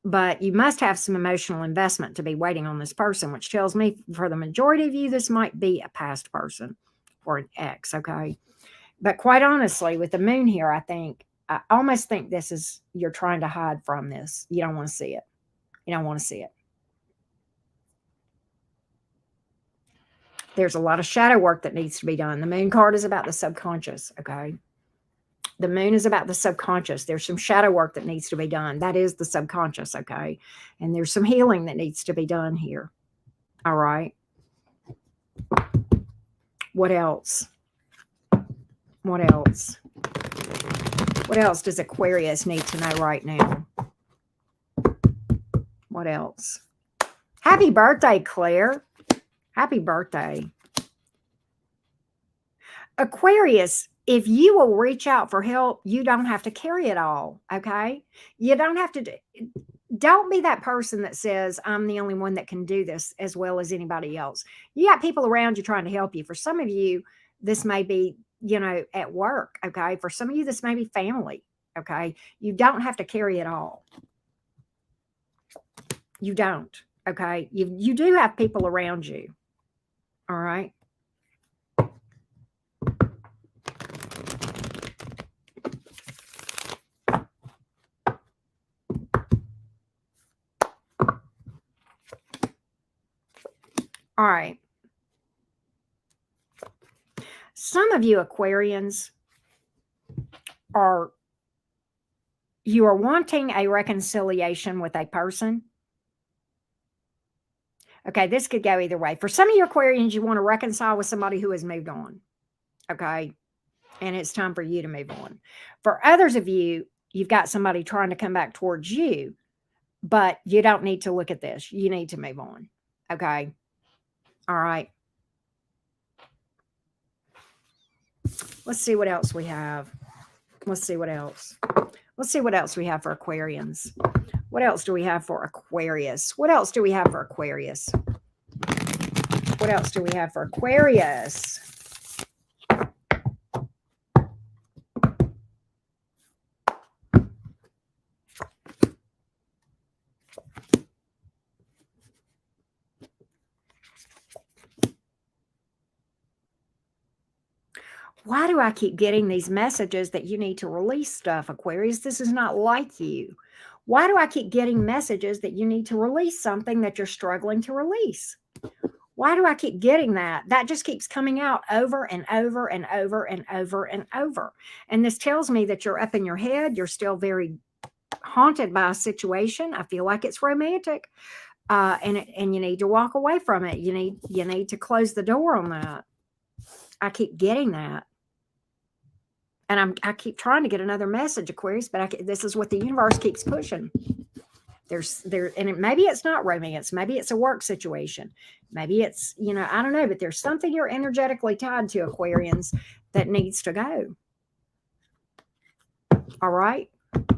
but you must have some emotional investment to be waiting on this person, which tells me for the majority of you, this might be a past person or an ex, okay? But quite honestly, with the moon here, I almost think this is, you're trying to hide from this. You don't want to see it. You don't want to see it. There's a lot of shadow work that needs to be done. The moon card is about the subconscious, okay? The moon is about the subconscious. There's some shadow work that needs to be done. That is the subconscious, okay? And there's some healing that needs to be done here. All right. What else? What else? What else does Aquarius need to know right now? What else? Happy birthday, Claire. Happy birthday. Aquarius, if you will reach out for help, you don't have to carry it all, okay? You don't have to don't be that person that says, I'm the only one that can do this as well as anybody else. You got people around you trying to help you. For some of you, this may be, at work, okay? For some of you, this may be family, okay? You don't have to carry it all. You don't, okay? You do have people around you, all right? All right. Some of you Aquarians you are wanting a reconciliation with a person. Okay, this could go either way. For some of you Aquarians, you want to reconcile with somebody who has moved on. Okay, and it's time for you to move on. For others of you, you've got somebody trying to come back towards you, but you don't need to look at this. You need to move on. Okay. All right. Let's see what else we have. Let's see what else. Let's see what else we have for Aquarians. What else do we have for Aquarius? What else do we have for Aquarius? What else do we have for Aquarius? Why do I keep getting these messages that you need to release stuff, Aquarius? This is not like you. Why do I keep getting messages that you need to release something that you're struggling to release? Why do I keep getting that? That just keeps coming out over and over and over and over and over. And this tells me that you're up in your head. You're still very haunted by a situation. I feel like it's romantic. And you need to walk away from it. You need to close the door on that. I keep getting that. And I keep trying to get another message, Aquarius, but this is what the universe keeps pushing. Maybe it's not romance. Maybe it's a work situation. Maybe it's, I don't know, but there's something you're energetically tied to, Aquarians, that needs to go. All right. I'm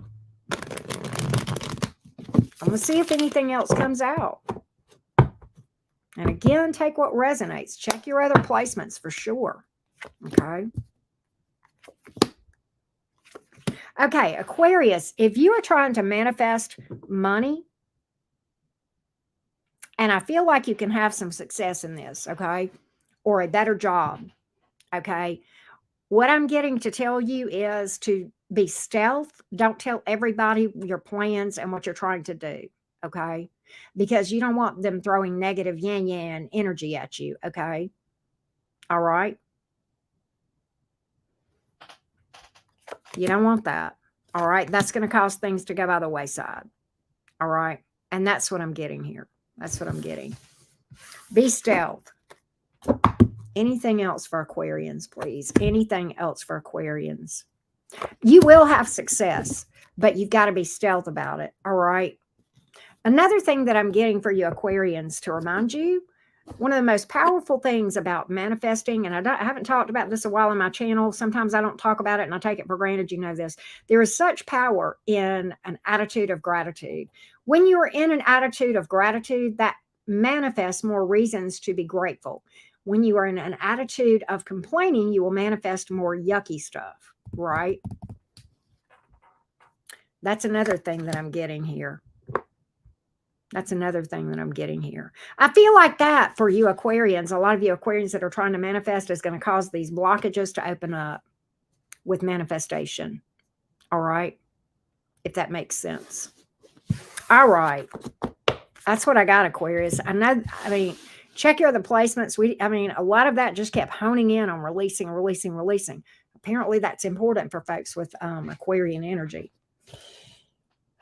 going to see if anything else comes out. And again, take what resonates. Check your other placements for sure. Okay. Okay, Aquarius, if you are trying to manifest money, and I feel like you can have some success in this, okay, or a better job, okay, what I'm getting to tell you is to be stealth. Don't tell everybody your plans and what you're trying to do, okay, because you don't want them throwing negative yin-yang energy at you, okay, all right? You don't want that. All right. That's going to cause things to go by the wayside. All right. And that's what I'm getting here. That's what I'm getting. Be stealth. Anything else for Aquarians, please? Anything else for Aquarians? You will have success, but you've got to be stealth about it. All right. Another thing that I'm getting for you Aquarians to remind you, one of the most powerful things about manifesting, and I haven't talked about this a while on my channel. Sometimes I don't talk about it and I take it for granted. You know this. There is such power in an attitude of gratitude. When you are in an attitude of gratitude, that manifests more reasons to be grateful. When you are in an attitude of complaining, you will manifest more yucky stuff, right? That's another thing that I'm getting here. That's another thing that I'm getting here. I feel like that for you Aquarians, a lot of you Aquarians that are trying to manifest is going to cause these blockages to open up with manifestation. All right. If that makes sense. All right. That's what I got, Aquarius. I mean, Check your other placements. I mean, a lot of that just kept honing in on releasing, releasing, releasing. Apparently, that's important for folks with Aquarian energy.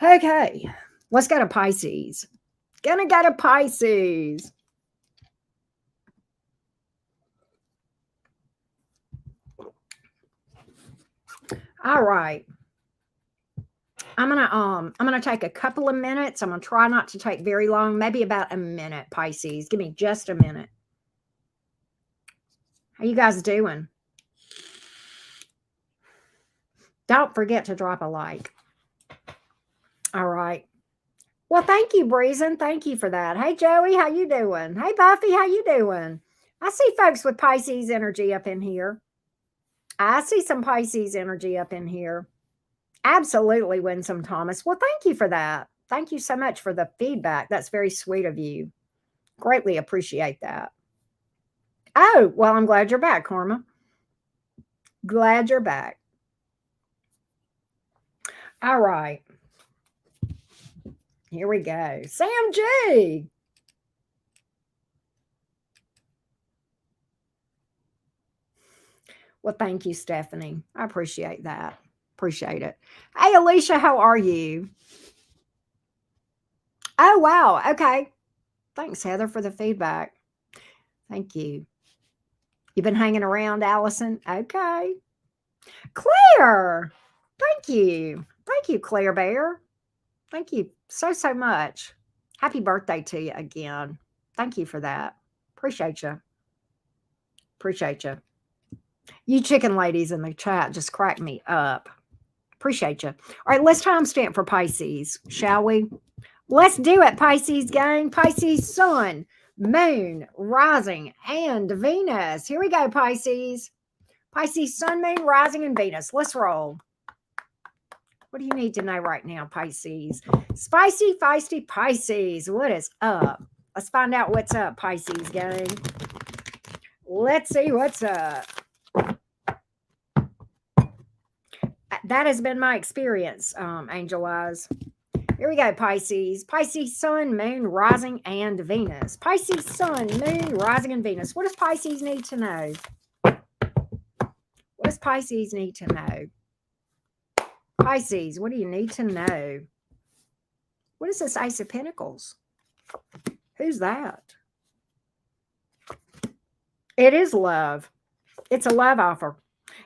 Okay, let's go to Pisces. Gonna go to Pisces. All right. I'm gonna take a couple of minutes. I'm gonna try not to take very long, maybe about a minute, Pisces. Give me just a minute. How you guys doing? Don't forget to drop a like. All right. Well, thank you, Breezen. Thank you for that. Hey, Joey, how you doing? Hey, Buffy, how you doing? I see folks with Pisces energy up in here. I see some Pisces energy up in here. Absolutely, Winsome Thomas. Well, thank you for that. Thank you so much for the feedback. That's very sweet of you. Greatly appreciate that. Oh, well, I'm glad you're back, Karma. Glad you're back. All right. Here we go. Sam G. Well, thank you, Stephanie. I appreciate that. Appreciate it. Hey, Alicia, how are you? Oh, wow. Okay. Thanks, Heather, for the feedback. Thank you. You've been hanging around, Allison? Okay. Claire. Thank you. Thank you, Claire Bear. Thank you so, so much. Happy birthday to you again. Thank you for that. Appreciate you. Appreciate you. You chicken ladies in the chat just crack me up. Appreciate you. All right, let's timestamp for Pisces, shall we? Let's do it, Pisces gang. Pisces sun, moon, rising, and Venus. Here we go, Pisces. Pisces sun, moon, rising, and Venus. Let's roll. What do you need to know right now, Pisces? Spicy, feisty Pisces. What is up? Let's find out what's up, Pisces gang. Let's see what's up. That has been my experience, Angel Eyes. Here we go, Pisces. Pisces, sun, moon, rising, and Venus. Pisces, sun, moon, rising, and Venus. What does Pisces need to know? What does Pisces need to know? Pisces, what do you need to know? What is this Ace of Pentacles? Who's that? It is love. It's a love offer.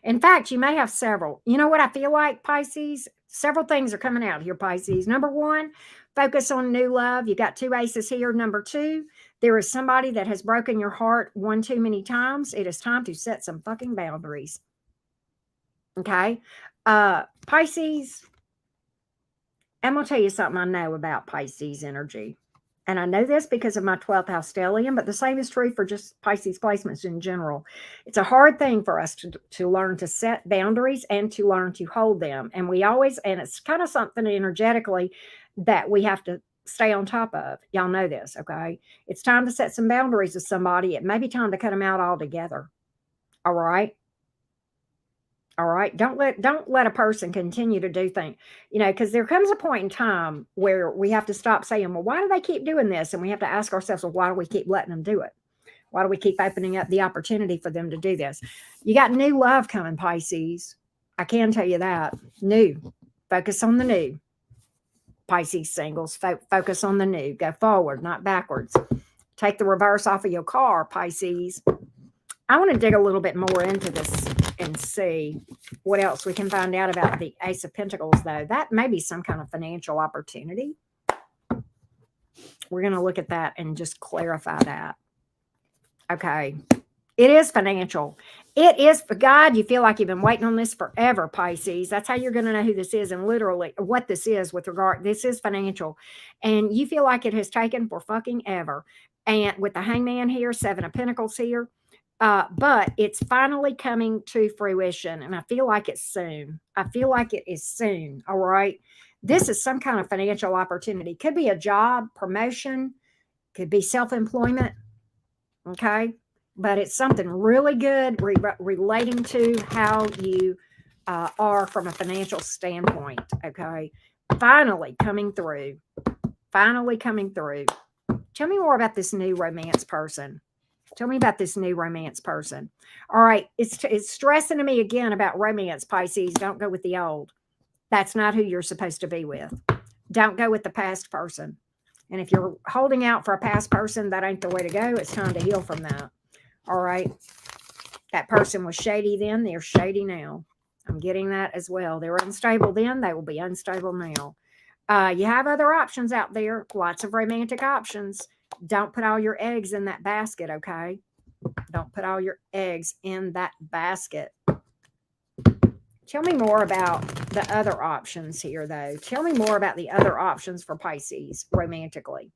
In fact, you may have several. You know what I feel like, Pisces? Several things are coming out here, Pisces. Number one, focus on new love. You got two aces here. Number two, there is somebody that has broken your heart one too many times. It is time to set some fucking boundaries. Okay? Pisces, I'm going to tell you something I know about Pisces energy. And I know this because of my 12th house stellium, but the same is true for just Pisces placements in general. It's a hard thing for us to learn to set boundaries and to learn to hold them. And it's kind of something energetically that we have to stay on top of. Y'all know this, okay? It's time to set some boundaries with somebody. It may be time to cut them out altogether. All right? All right. Don't let a person continue to do things, because there comes a point in time where we have to stop saying, well, why do they keep doing this? And we have to ask ourselves, well, why do we keep letting them do it? Why do we keep opening up the opportunity for them to do this? You got new love coming, Pisces. I can tell you that. New. Focus on the new. Pisces singles, focus on the new. Go forward, not backwards. Take the reverse off of your car, Pisces. I want to dig a little bit more into this and see what else we can find out about the Ace of Pentacles, though. That may be some kind of financial opportunity. We're going to look at that and just clarify that. Okay. It is financial. It is, for God, you feel like you've been waiting on this forever, Pisces. That's how you're going to know who this is and literally what this is with regard. This is financial. And you feel like it has taken for fucking ever. And with the Hangman here, Seven of Pentacles here. But it's finally coming to fruition, and I feel like it's soon. I feel like it is soon, all right? This is some kind of financial opportunity. Could be a job, promotion, could be self-employment, okay? But it's something really good relating to how you are from a financial standpoint, okay? Finally coming through. Finally coming through. Tell me more about this new romance person. Tell me about this new romance person. All right. It's stressing to me again about romance, Pisces. Don't go with the old. That's not who you're supposed to be with. Don't go with the past person. And if you're holding out for a past person, that ain't the way to go. It's time to heal from that. All right. That person was shady then. They're shady now. I'm getting that as well. They were unstable then. They will be unstable now. You have other options out there. Lots of romantic options. Don't put all your eggs in that basket, okay? Don't put all your eggs in that basket. Tell me more about the other options here, though. Tell me more about the other options for Pisces romantically.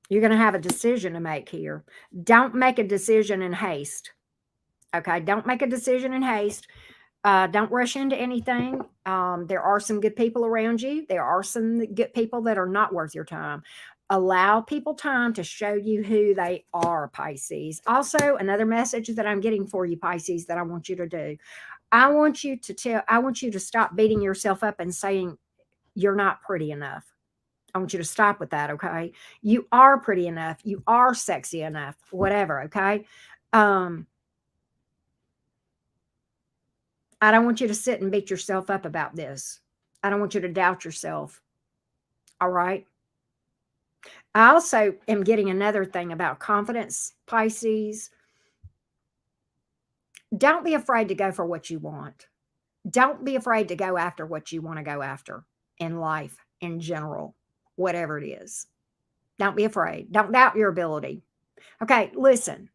You're going to have a decision to make here. Don't make a decision in haste. Okay, don't make a decision in haste. Don't rush into anything. There are some good people around you. There are some good people that are not worth your time. Allow people time to show you who they are, Pisces. Also, another message that I'm getting for you, Pisces, that I want you to do. I want you to stop beating yourself up and saying you're not pretty enough. I want you to stop with that, okay? You are pretty enough. You are sexy enough, whatever, okay? I don't want you to sit and beat yourself up about this. I don't want you to doubt yourself. All right? I also am getting another thing about confidence, Pisces. Don't be afraid to go for what you want. Don't be afraid to go after what you want to go after in life, in general, whatever it is. Don't be afraid. Don't doubt your ability. Okay, listen.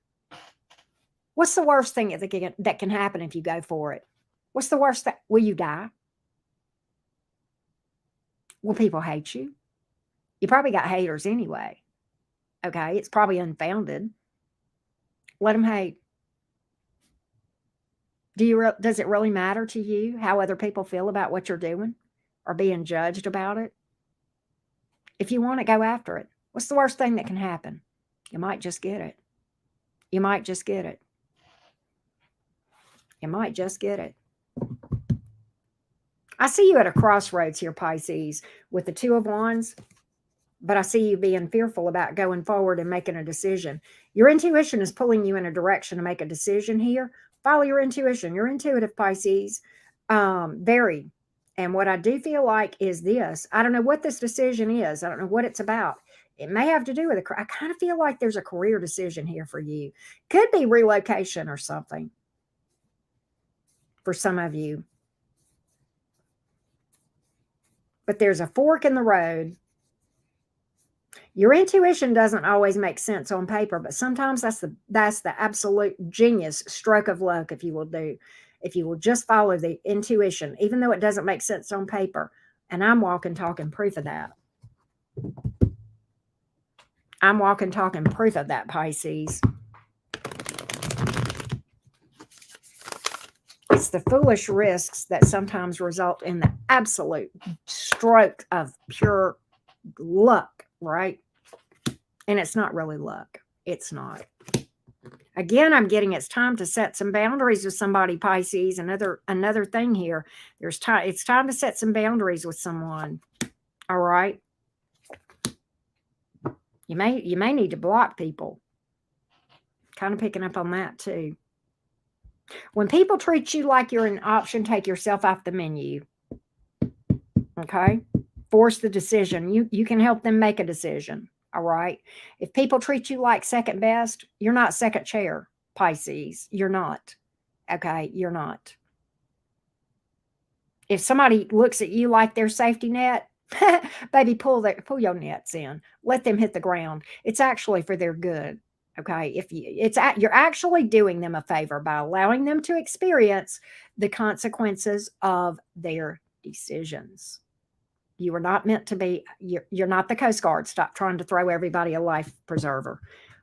What's the worst thing that can happen if you go for it? What's the worst thing? Will you die? Will people hate you? You probably got haters anyway. Okay, it's probably unfounded. Let them hate. Does it really matter to you how other people feel about what you're doing or being judged about it? If you want to, go after it. What's the worst thing that can happen? You might just get it. You might just get it. You might just get it. I see you at a crossroads here, Pisces, with the Two of Wands, but I see you being fearful about going forward and making a decision. Your intuition is pulling you in a direction to make a decision here. Follow your intuition. You're intuitive, Pisces. Very. And what I do feel like is this. I don't know what this decision is. I don't know what it's about. It may have to do with I kind of feel like there's a career decision here for you. Could be relocation or something for some of you. But there's a fork in the road. Your intuition doesn't always make sense on paper, but sometimes that's the absolute genius stroke of luck if you will just follow the intuition, even though it doesn't make sense on paper. And I'm walking, talking proof of that. I'm walking, talking proof of that, Pisces. It's the foolish risks that sometimes result in the absolute stroke of pure luck, right? And it's not really luck. It's not. Again, I'm getting it's time to set some boundaries with somebody, Pisces. Another thing here. It's time to set some boundaries with someone. All right. You may need to block people. Kind of picking up on that too. When people treat you like you're an option, take yourself off the menu. Okay? Force the decision. You can help them make a decision. All right? If people treat you like second best, you're not second chair, Pisces. You're not. Okay? You're not. If somebody looks at you like their safety net, baby, pull your nets in. Let them hit the ground. It's actually for their good. Okay, you're actually doing them a favor by allowing them to experience the consequences of their decisions. You are not meant to be. You're not the Coast Guard. Stop trying to throw everybody a life preserver.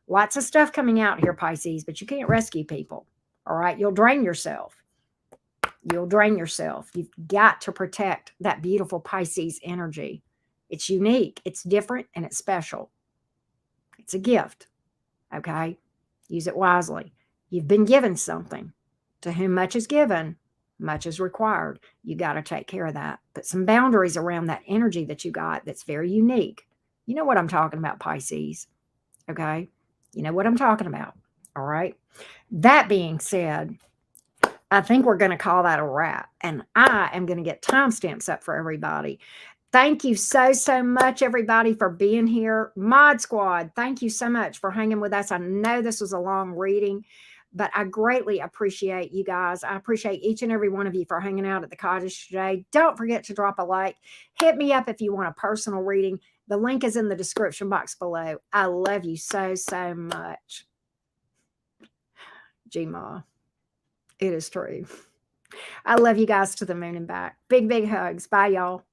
Lots of stuff coming out here, Pisces, but you can't rescue people. All right, you'll drain yourself. You'll drain yourself. You've got to protect that beautiful Pisces energy. It's unique. It's different, and it's special. It's a gift. Okay, use it wisely. You've been given something. To whom much is given, Much is required. You got to take care of that. Put some boundaries around that energy that you got that's very unique. You know what I'm talking about, Pisces. Okay. You know what I'm talking about. All right. That being said, I think we're going to call that a wrap. And I am going to get timestamps up for everybody. Thank you so, so much, everybody, for being here. Mod Squad, thank you so much for hanging with us. I know this was a long reading, but I greatly appreciate you guys. I appreciate each and every one of you for hanging out at the cottage today. Don't forget to drop a like. Hit me up if you want a personal reading. The link is in the description box below. I love you so, so much. Gma. It is true. I love you guys to the moon and back. Big, big hugs. Bye, y'all.